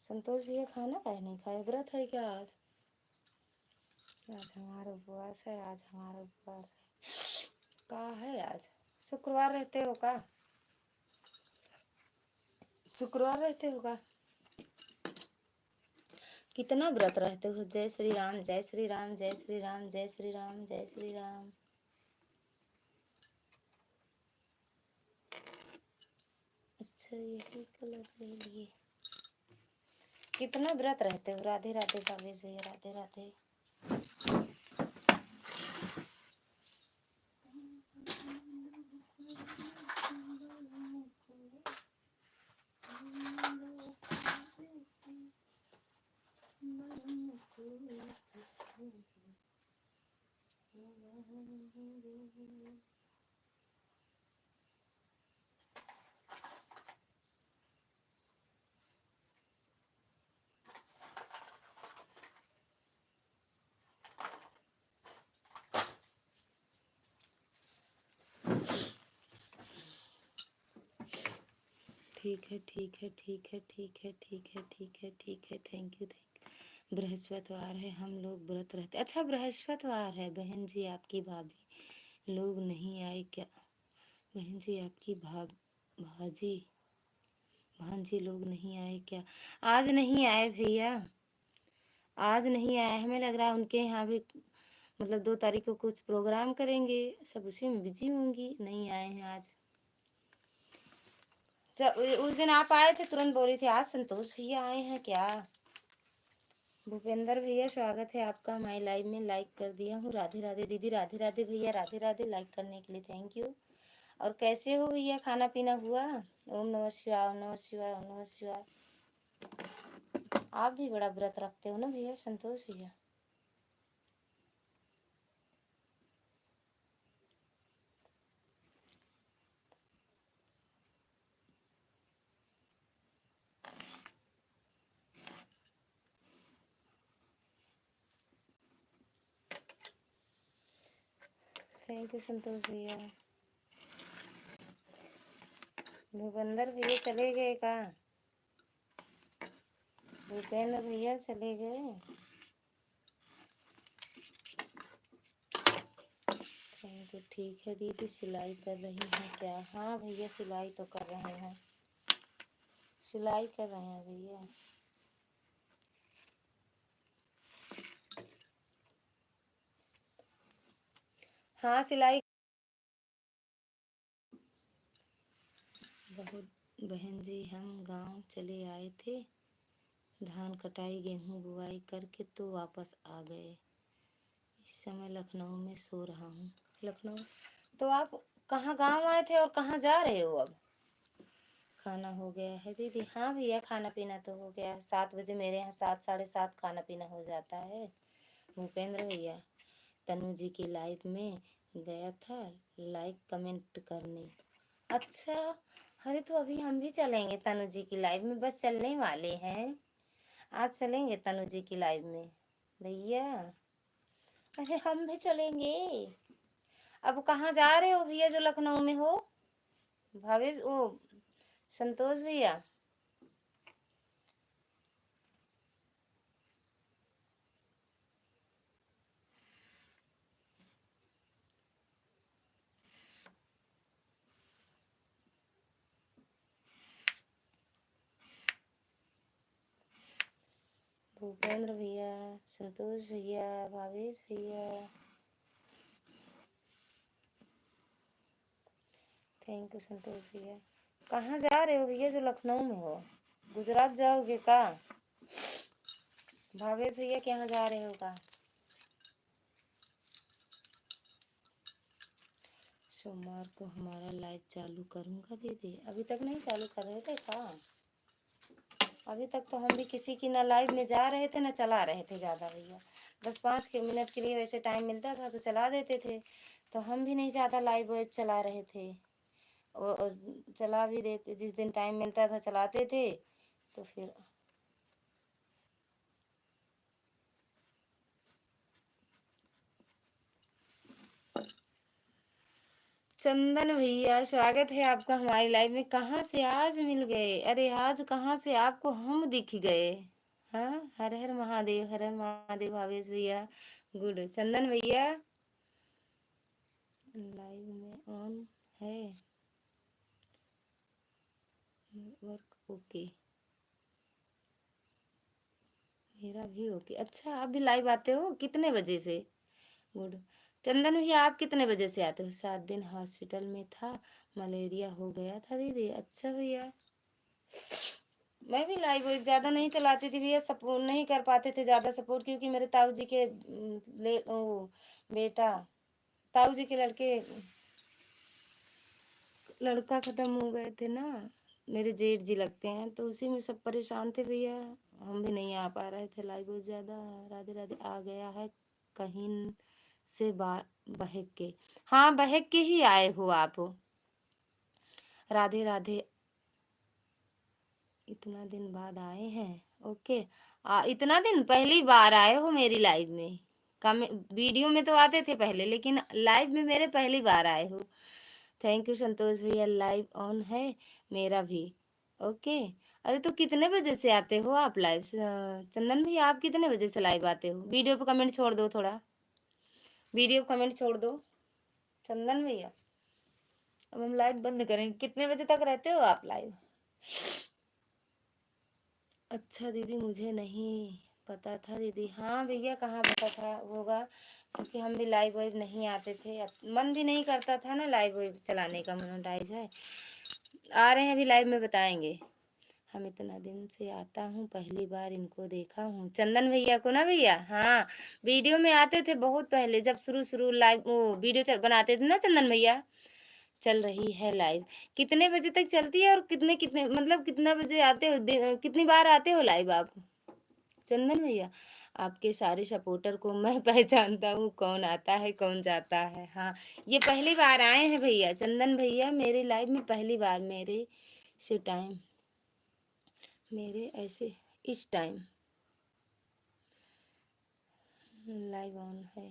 Speaker 1: संतोष भैया खाना काहे नहीं खाए? व्रत है क्या आज? आज हमारा उपवास है, आज हमारा उपवास है। का है आज? शुक्रवार रहते हो का? शुक्रवार रहते हो का? कितना व्रत रहते हो? जय श्री राम, जय श्री राम, जय श्री राम, जय श्री राम, जय श्री राम। अच्छा यही कलर ले लिए। कितना व्रत रहते हो? राधे राधे भावेश भैया, राधे राधे। ठीक है ठीक है ठीक है ठीक है ठीक है ठीक है ठीक है। Thank you thank you. बृहस्पतिवार है, हम लोग व्रत रहते। अच्छा बृहस्पतिवार है बहन जी, आपकी भाभी लोग नहीं आए क्या? बहन जी आपकी भाजी भांजी लोग नहीं आए क्या? आज नहीं आए भैया, आज नहीं आए। हमें लग रहा है उनके यहाँ भी मतलब 2 तारीख को कुछ प्रोग्राम करेंगे, सब उसी में बिजी होंगी, नहीं आए हैं आज। जब उस दिन आप आए थे तुरंत बोली थी आज संतोष भैया आए हैं क्या? भूपेंद्र भैया स्वागत है आपका हमारे लाइव में, लाइक कर दिया हूँ। राधे राधे दीदी, राधे राधे भैया, राधे राधे, लाइक करने के लिए थैंक यू। और कैसे हो भैया, खाना पीना हुआ? ओम नमः शिवाय, ओम नमः शिवाय, ओम नमः शिवाय। आप भी बड़ा व्रत रखते हो ना भैया संतोष भैया? थैंक यू संतोष भैया। भूपेंद्र भैया चले गए का? भूपेंद्र भैया चले गए? Thank you. ठीक है दीदी, सिलाई कर रही हैं क्या? हाँ भैया सिलाई तो कर रहे हैं, सिलाई कर रहे हैं भैया। हाँ सिलाई। बहुत बहन जी हम गांव चले आए थे, धान कटाई गेहूं बुआई करके तो वापस आ गए। इस समय लखनऊ में सो रहा हूँ। लखनऊ? तो आप कहाँ गांव आए थे और कहाँ जा रहे हो अब? खाना हो गया है दीदी? हाँ भैया खाना पीना तो हो गया है, 7 बजे मेरे यहाँ 7 साढ़े 7 खाना पीना हो जाता है। भूपेंद्र भैया तनु जी की लाइव में गया था लाइक कमेंट करने। अच्छा, अरे तो अभी हम भी चलेंगे तनु जी की लाइव में, बस चलने वाले हैं। आज चलेंगे तनु जी की लाइव में भैया। अरे हम भी चलेंगे। अब कहाँ जा रहे हो भैया जो लखनऊ में हो? भावेश ओ संतोष भैया, भूपेंद्र भैया, संतोष भैया, भावेश भैया, थैंक यू संतोष भैया। कहाँ जा रहे हो भैया जो लखनऊ में हो? गुजरात जाओगे का? भावेश भैया कहाँ जा रहे हो का? सोमवार को हमारा लाइव चालू करूँगा दीदी। अभी तक नहीं चालू कर रहे थे का? अभी तक तो हम भी किसी की ना लाइव में जा रहे थे ना चला रहे थे ज़्यादा भैया। 10-5 मिनट के लिए वैसे टाइम मिलता था तो चला देते थे, तो हम भी नहीं ज़्यादा लाइव वाइव चला रहे थे। और चला भी देते, जिस दिन टाइम मिलता था चलाते थे। तो फिर चंदन भैया स्वागत है आपका हमारी लाइव में। कहाँ से आज मिल गए? अरे आज कहाँ से आपको हम दिख गए? हाँ, हर हर महादेव, हर हर महादेव। भावेश भैया गुड। चंदन भैया लाइव में ऑन है वर्क? ओके, मेरा भी ओके। अच्छा आप भी लाइव आते हो कितने बजे से? गुड। चंदन भैया आप कितने बजे से आते हो? 7 दिन हॉस्पिटल में था, मलेरिया हो गया था दीदी। अच्छा भैया, मैं भी लाइव ज़्यादा नहीं चलाती थी भैया, सपोर्ट नहीं कर पाते थे ज़्यादा सपोर्ट, क्योंकि मेरे ताऊ जी के बेटा, ताऊ जी के लड़का ख़त्म हो गए थे ना, मेरे जेठ जी लगते हैं, तो उसी में सब परेशान थे भैया। हम भी नहीं आ पा रहे थे लाइव बहुत ज़्यादा। राधे राधे। आ गया है कहीं से बहक के? हाँ बहक के ही आए हो आप। राधे राधे। इतना दिन बाद आए हैं? ओके। इतना दिन पहली बार आए हो मेरी लाइव में? कम वीडियो में तो आते थे पहले, लेकिन लाइव में मेरे पहली बार आए हो। थैंक यू संतोष भैया, लाइव ऑन है मेरा भी। ओके। अरे तो कितने बजे से आते हो आप लाइव? चंदन भैया आप कितने बजे से लाइव आते हो? वीडियो पे कमेंट छोड़ दो थोड़ा, वीडियो पे कमेंट छोड़ दो चंदन भैया। अब हम लाइव बंद करेंगे। कितने बजे तक रहते हो आप लाइव? अच्छा दीदी मुझे नहीं पता था दीदी। हाँ भैया कहाँ पता था होगा, क्योंकि हम भी लाइव वाइव नहीं आते थे, मन भी नहीं करता था ना लाइव वाइव चलाने का। मोनेटाइज है, आ रहे हैं अभी लाइव में बताएंगे। हम इतना दिन से आता हूँ, पहली बार इनको देखा हूँ। चंदन भैया को ना भैया? हाँ, वीडियो में आते थे बहुत पहले, जब शुरू शुरू लाइव वो वीडियो बनाते थे ना चंदन भैया। चल रही है लाइव। कितने बजे तक चलती है और कितने कितने मतलब कितना बजे आते हो? कितनी बार आते हो लाइव आप चंदन भैया? आपके सारे सपोर्टर को मैं पहचानता हूँ, कौन आता है कौन जाता है। हाँ, ये पहली बार आए हैं भैया। चंदन भैया मेरे लाइव में पहली बार, मेरे से टाइम, मेरे ऐसे इस टाइम लाइव ऑन है।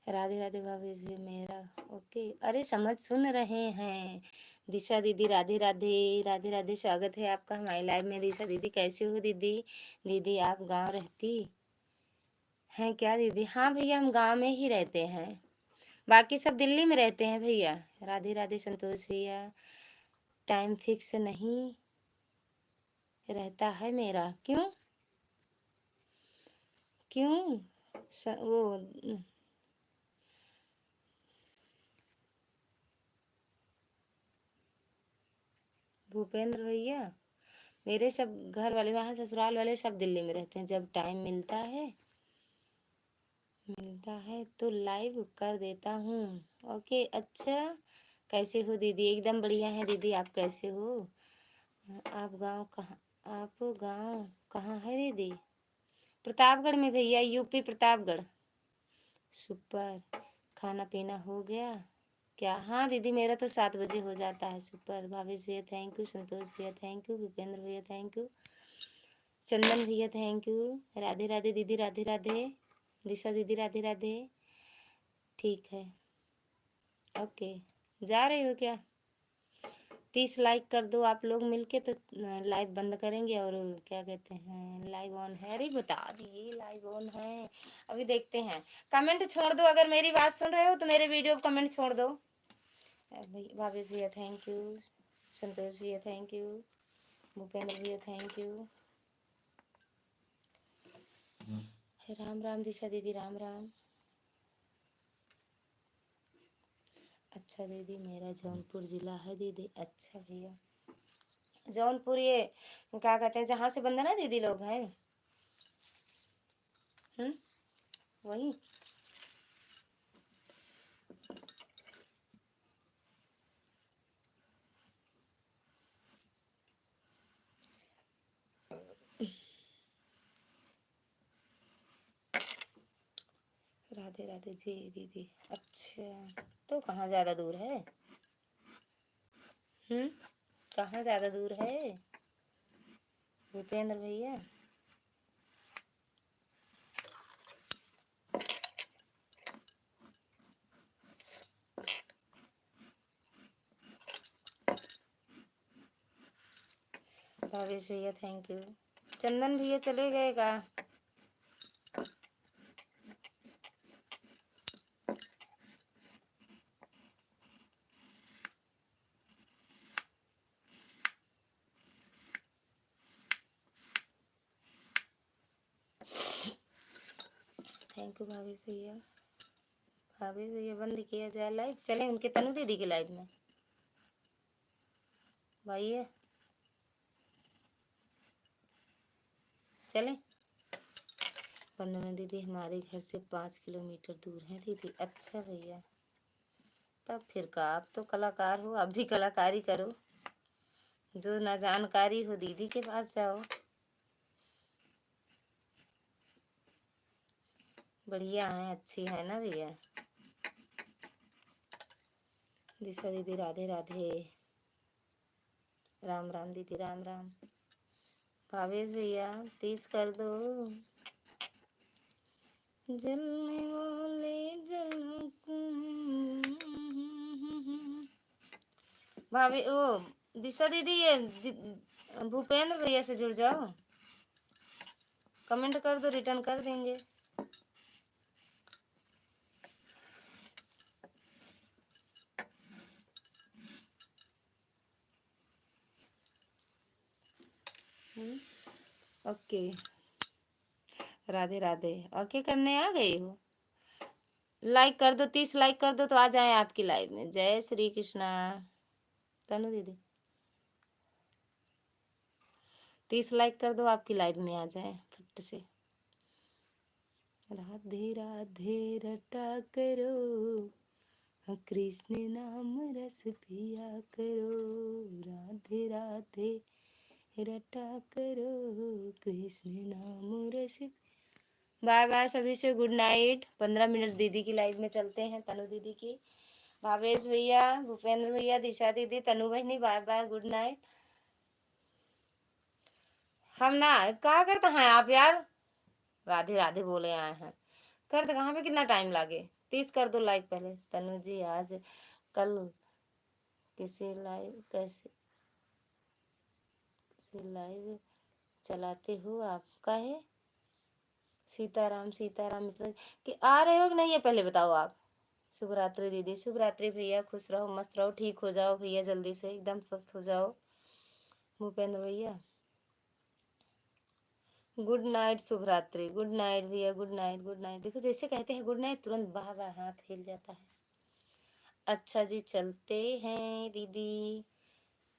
Speaker 1: राधे राधे भाभी जी मेरा। ओके, अरे समझ सुन रहे हैं। दिशा दीदी राधे राधे। राधे राधे, स्वागत है आपका हमारे लाइव में। दिशा दीदी कैसे हो दीदी? दीदी आप गांव रहती हैं क्या दीदी? हाँ भैया हम गांव में ही रहते हैं, बाकी सब दिल्ली में रहते हैं भैया। राधे राधे संतोष भैया। टाइम फिक्स नहीं रहता है मेरा, क्यों? क्यों? वो भूपेंद्र भैया, मेरे सब घर वाले वहाँ ससुराल वाले सब दिल्ली में रहते हैं। जब टाइम मिलता है तो लाइव कर देता हूँ। ओके अच्छा। कैसे हो दीदी? एकदम बढ़िया है दीदी, आप कैसे हो? आप गांव कहाँ है दीदी? प्रतापगढ़ में भैया, यूपी प्रतापगढ़। सुपर। खाना पीना हो गया क्या? हाँ दीदी मेरा तो 7 बजे हो जाता है। सुपर। भावेश भैया थैंक यू, संतोष भैया थैंक यू, भूपेंद्र भैया थैंक यू, चंदन भैया थैंक यू, राधे राधे दीदी राधे राधे, दिशा दीदी राधे राधे। ठीक है ओके। जा रहे हो क्या? 30 लाइक कर दो आप लोग मिलके तो लाइव बंद करेंगे। और क्या कहते हैं, लाइव ऑन है? अरे बता दिए लाइव ऑन है। अभी देखते हैं। कमेंट छोड़ दो, अगर मेरी बात सुन रहे हो तो मेरे वीडियो को कमेंट छोड़ दो। भावेश भैया थैंक यू, संतोष भैया थैंक यू, भूपेंद्र भैया थैंक यू। राम राम दिशा दीदी राम राम। अच्छा दीदी मेरा जौनपुर जिला है दीदी। अच्छा भैया जौनपुर, ये क्या कहते हैं जहाँ से बंदना दीदी लोग हैं? हम्म, वही। राधे राधे जी दीदी। अच्छा तो कहाँ ज़्यादा दूर है? हम्म, कहाँ ज़्यादा दूर है भूपेंद्र भैया? भावेश भैया थैंक यू। चंदन भैया चले गए का? थैंक यू भावेश भैया। भावेश भैया बंद किया जाए लाइव, चले उनके तनु दीदी के लाइव में भाई है, चले। वंदना दीदी हमारे घर से 5 किलोमीटर दूर है दीदी। अच्छा भैया तब फिर का आप तो कलाकार हो, आप भी कलाकारी करो। जो ना जानकारी हो दीदी के पास जाओ। बढ़िया है, अच्छी है ना भैया। दिशा दीदी राधे राधे। राम राम दीदी राम राम। भावेश भैया 30 कर दो। जलने वाले जल भाभी ओ दिशा दीदी ये भूपेंद्र भैया से जुड़ जाओ, कमेंट कर दो, रिटर्न कर देंगे। ओके, राधे राधे। ओके करने आ गई हो, लाइक कर दो, 30 लाइक कर दो तो आ जाए आपकी लाइव में। जय श्री कृष्णा। तनु दीदी 30 लाइक कर दो, आपकी लाइव में आ जाए फट से। राधे राधे रटा करो, कृष्ण नाम रस पिया करो। राधे राधे रटा करो, कृष्ण नाम रस। बाय बाय सभी से, गुड नाइट। 15 मिनट दीदी की लाइव में चलते हैं, तनु दीदी की। भावेश भैया, भूपेंद्र भैया, दिशा दीदी, तनु बहनी, बाय बाय, गुड नाइट। हम ना क्या करते हैं आप यार, राधे राधे बोले आए हैं, करते कहाँ पे, कितना टाइम लागे। 30 कर दो लाइक पहले। तनु जी आज कल किसी लाइव कैसे लाइव चलाते हो आप, काहे? सीताराम सीताराम मिश्रा कि आ रहे हो कि नहीं, ये पहले बताओ आप। शुभ रात्रि दीदी, शुभ रात्रि भैया, खुश रहो मस्त रहो, ठीक हो जाओ भैया, जल्दी से एकदम स्वस्थ हो जाओ। भूपेंद्र भैया गुड नाइट, शुभ रात्रि, गुड नाइट भैया, गुड नाइट, गुड नाइट। देखो जैसे कहते हैं गुड नाइट, तुरंत वाह वाह हाथ हिल जाता है। अच्छा जी, चलते हैं दीदी,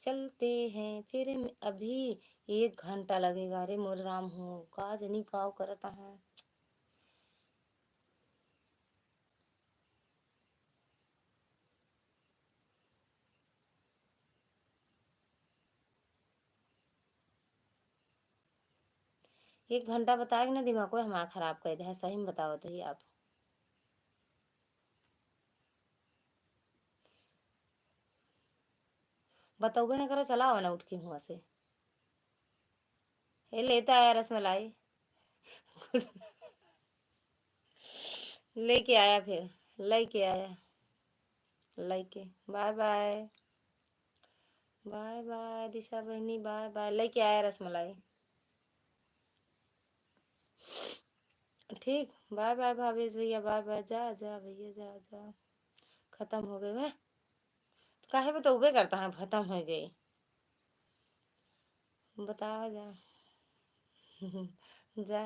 Speaker 1: चलते हैं फिर। अभी 1 घंटा लगेगा। अरे मोर राम हो, का जनी काव करता है। 1 घंटा बताएगी ना, दिमाग को हमारा खराब कर दे है। सही में बताओ तो ही आप। बताओगे ना करो, चलाओ ना उठ के हुआ से। ये लेता आया रसमलाई लेके आया, फिर लेके आया, लेके। बाय बाय, बाय बाय दिशा बहनी, बाय बाय। लेके आया रसमलाई, ठीक। बाय बाय भावेश भैया, बाय बाय। जा जा भैया, जा जा। खत्म हो गए वह, काहे में तो उबे करता है, खत्म हो गई। बताओ जा जा।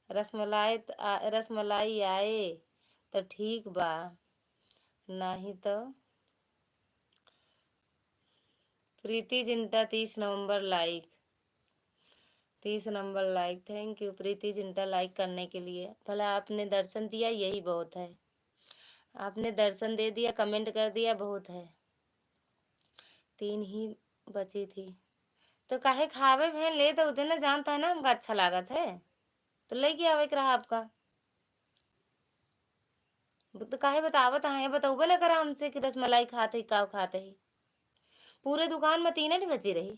Speaker 1: रसमलाई आए तो ठीक बा, नहीं तो। प्रीति जिंटा 30 नवंबर like, 30 number like. Thank you Preity Zinta, like करने के लिए। भला आपने दर्शन दिया, यही बहुत है। आपने दर्शन दे दिया, कमेंट कर दिया, बहुत है। 3 ही बची थी तो काहे खावे बहन, ले तो उतने जानता है ना हमका अच्छा लागत है, तो लेके आवे के रहा आपका। वो तो काहे बतावत है, बताऊबे ना करा हमसे कि रसमलाई खाते ही काव खाते ही। पूरे दुकान में 3 नहीं बची रही।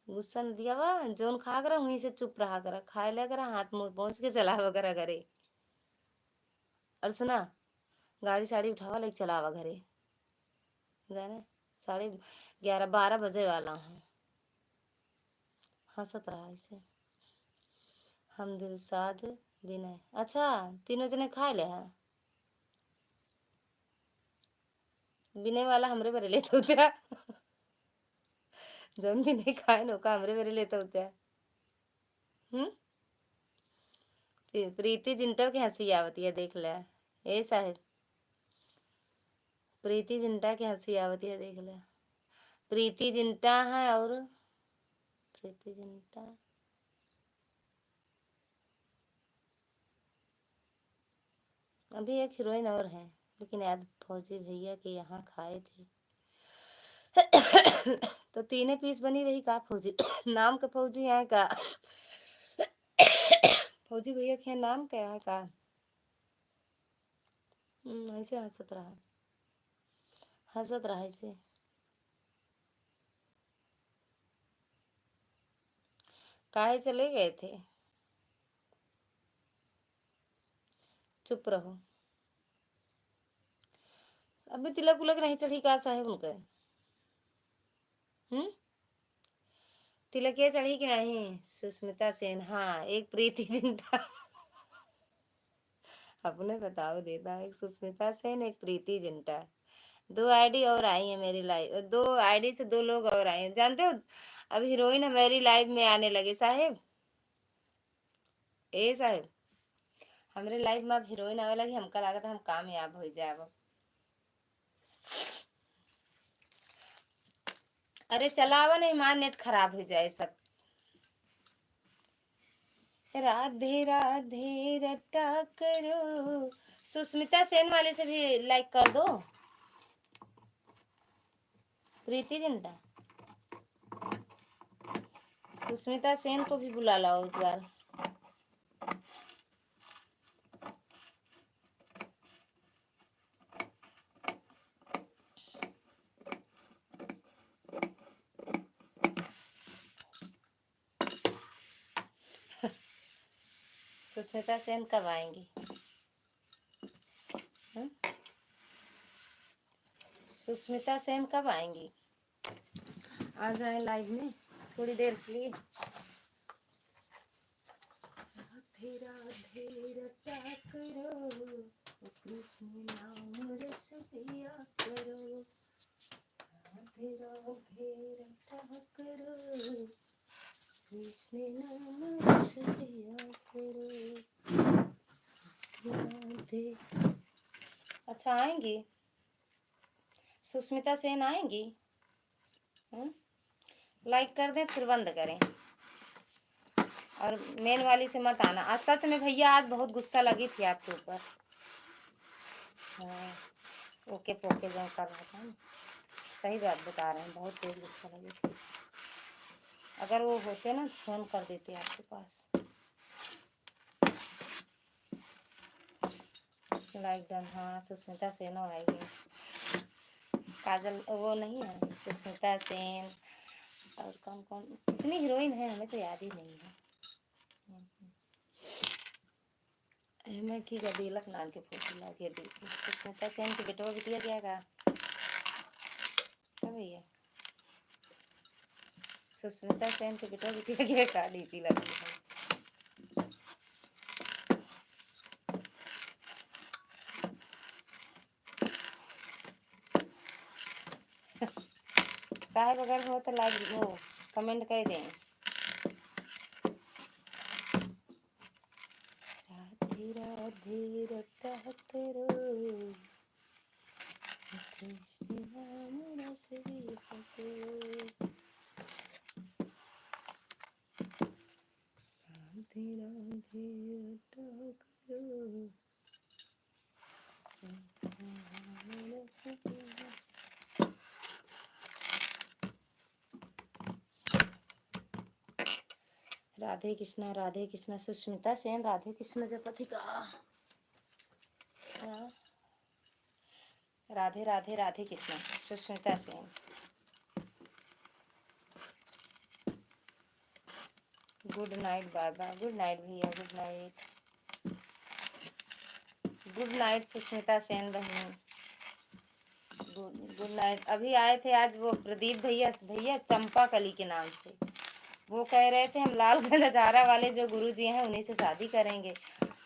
Speaker 1: गुस्सा न दिया वा, जोन खा कर वहीं से चुप रहा करा, खाए ले करा, हाथ मुंह पहुंच के चला वगैरह करे। और सुना, गाड़ी साड़ी उठावा लेके चलावा घरे, जाने 11:30 12 बजे वाला है। हंसत रहा इसे। हम दिलसाद विनय, अच्छा तीनों जने खा ले हैं। विनय वाला हमरे बरे लेते होते जौन भी नहीं खाए नौका हमरे बरे लेते होते। हम्म, प्रीति जिंटा की हंसी आवती है, देख ले ए साहब। प्रीति जिंटा की हंसी आवती है, देख ले। प्रीति जिंटा है, और प्रीति जिंटा। अभी एक हीरोइन और है, लेकिन याद फौजी भैया के यहाँ खाए थे तो 3 पीस बनी रही का फौजी नाम का फौजी है का फौजी भैया के नाम क्या है का। ऐसे हंसत रहा ऐसे। काहे चले गए थे, चुप रहो। अभी तिलक उलक नहीं चढ़ी का साहेब उनका? तिलक ये चढ़ी कि नहीं? सुष्मिता सेन, हाँ, एक प्रीति जिंटा। अपने बताओ देता है, एक सुष्मिता सेन, एक प्रीति जिंटा। 2 आईडी और आई है मेरी लाइव, 2 आईडी से 2 लोग और आए हैं, जानते हो? अब हीरोइन हमारी लाइव में आने लगे साहेब। ए साहेब, हमारे लाइव में अब हीरोइन आवे लगी, हमका लागत हम कामयाब हो जाए अब। अरे चलावा नहीं, मान नेट खराब हो जाए सब। राधे राधे रटा करो। सुष्मिता सेन वाले से भी लाइक कर दो। प्रीति जिंटा, सुष्मिता सेन को भी बुला लाओ एक बार। सुष्मिता सेन कब आएंगी? सुष्मिता सेन कब आएंगी? आ जाए लाइव में थोड़ी देर के लिए। राधे राधे रटा करो, कृष्ण नाम रस पिया करो। राधे राधे रटा करो, कृष्ण नाम रस पिया करो। राधे। अच्छा आएंगी सुष्मिता सेन, आएंगी? लाइक कर दें फिर बंद करें, और मेन वाली से मत आना। आज सच में भैया आज बहुत गुस्सा लगी थी आपके ऊपर। हाँ, ओके पोके जो कर रहा था, सही बात बता रहे हैं, बहुत तेज गुस्सा लगी थी। अगर वो होते ना तो फोन कर देते आपके पास। Like done. हाँ, सुष्मिता सेन आएगी। काजल वो नहीं है, सुष्मिता सेन और कौन कौन कितनी हीरोइन है हमें तो याद ही नहीं है। मैं की गदीलक नाम के फोटो लगे दी थी। सुष्मिता सेन की बेटवा बिटिया क्या का भैया? सुष्मिता सेन के बेटवा बिटिया क्या का डीपी लगी है? साहब अगर हो तो लाइक वो कमेंट कर दें। राधे राधे रटा करो, कृष्ण नाम रस पिया करो। राधे राधे रटा करो, कृष्ण नाम रस पिया। राधे कृष्णा सुष्मिता सेन राधे कृष्ण जपति का। राधे राधे राधे कृष्णा सुष्मिता सेन। गुड नाइट बाबा, गुड नाइट भैया, good night, good night Sushmita Sen बहन, गुड नाइट। अभी आए थे आज वो प्रदीप भैया, भैया चंपा कली के नाम से, वो कह रहे थे हम लालगंज हजारा वाले जो गुरुजी हैं उन्हीं से शादी करेंगे।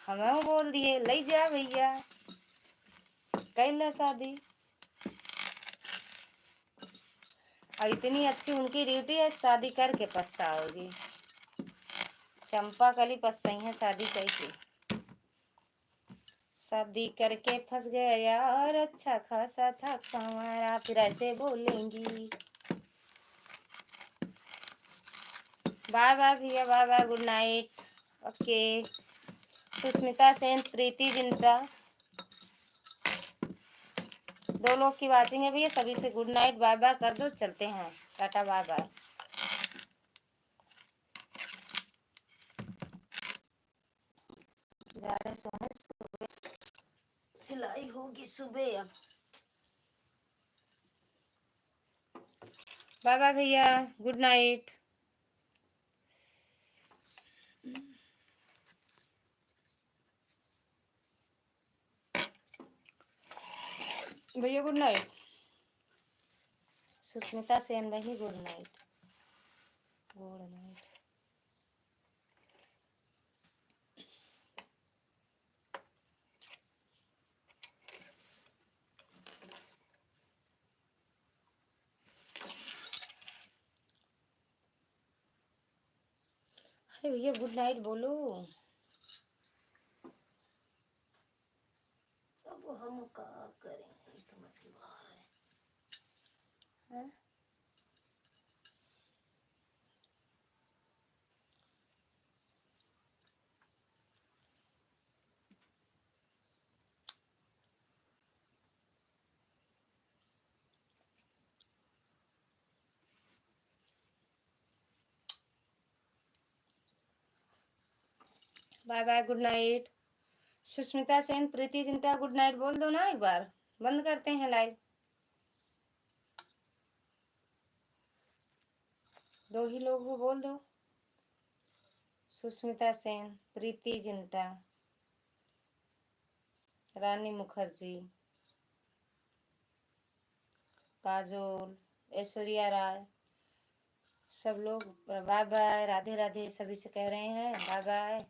Speaker 1: हमें बोल दिए ले जा भैया, कर लो शादी। और इतनी अच्छी उनकी ड्यूटी है, शादी करके पछताओगी। चंपा कली पछताई है शादी करके। शादी करके फंस गया और अच्छा खासा था हमारा, फिर ऐसे बोलेंगी। बाय बाय भैया, bye bye, good night. Okay Sushmita Sen, Preity Zinta, 2 लोग की वाचिंग है भैया, सभी से गुड नाइट बाय बाय कर दो, चलते हैं, टाटा बाय बाय। जा रहे सोने, सिलाई होगी सुबह अब। बाय बाय भैया, गुड नाइट। भैया गुड नाइट। सुष्मिता सेन भाई गुड नाइट। Good night. अरे भैया गुड नाइट बोलो। अब हम क्या करें, समझ के बाहर है। Bye bye good night. Sushmita Sen, Preity Zinta good night बोल दो ना एक बार, बंद करते हैं लाइव। दो ही लोग हो, बोल दो। सुष्मिता सेन, प्रीति जिंटा, रानी मुखर्जी, काजोल, ऐश्वर्या राय, सब लोग बाय बाय, राधे राधे सभी से कह रहे हैं बाय बाय।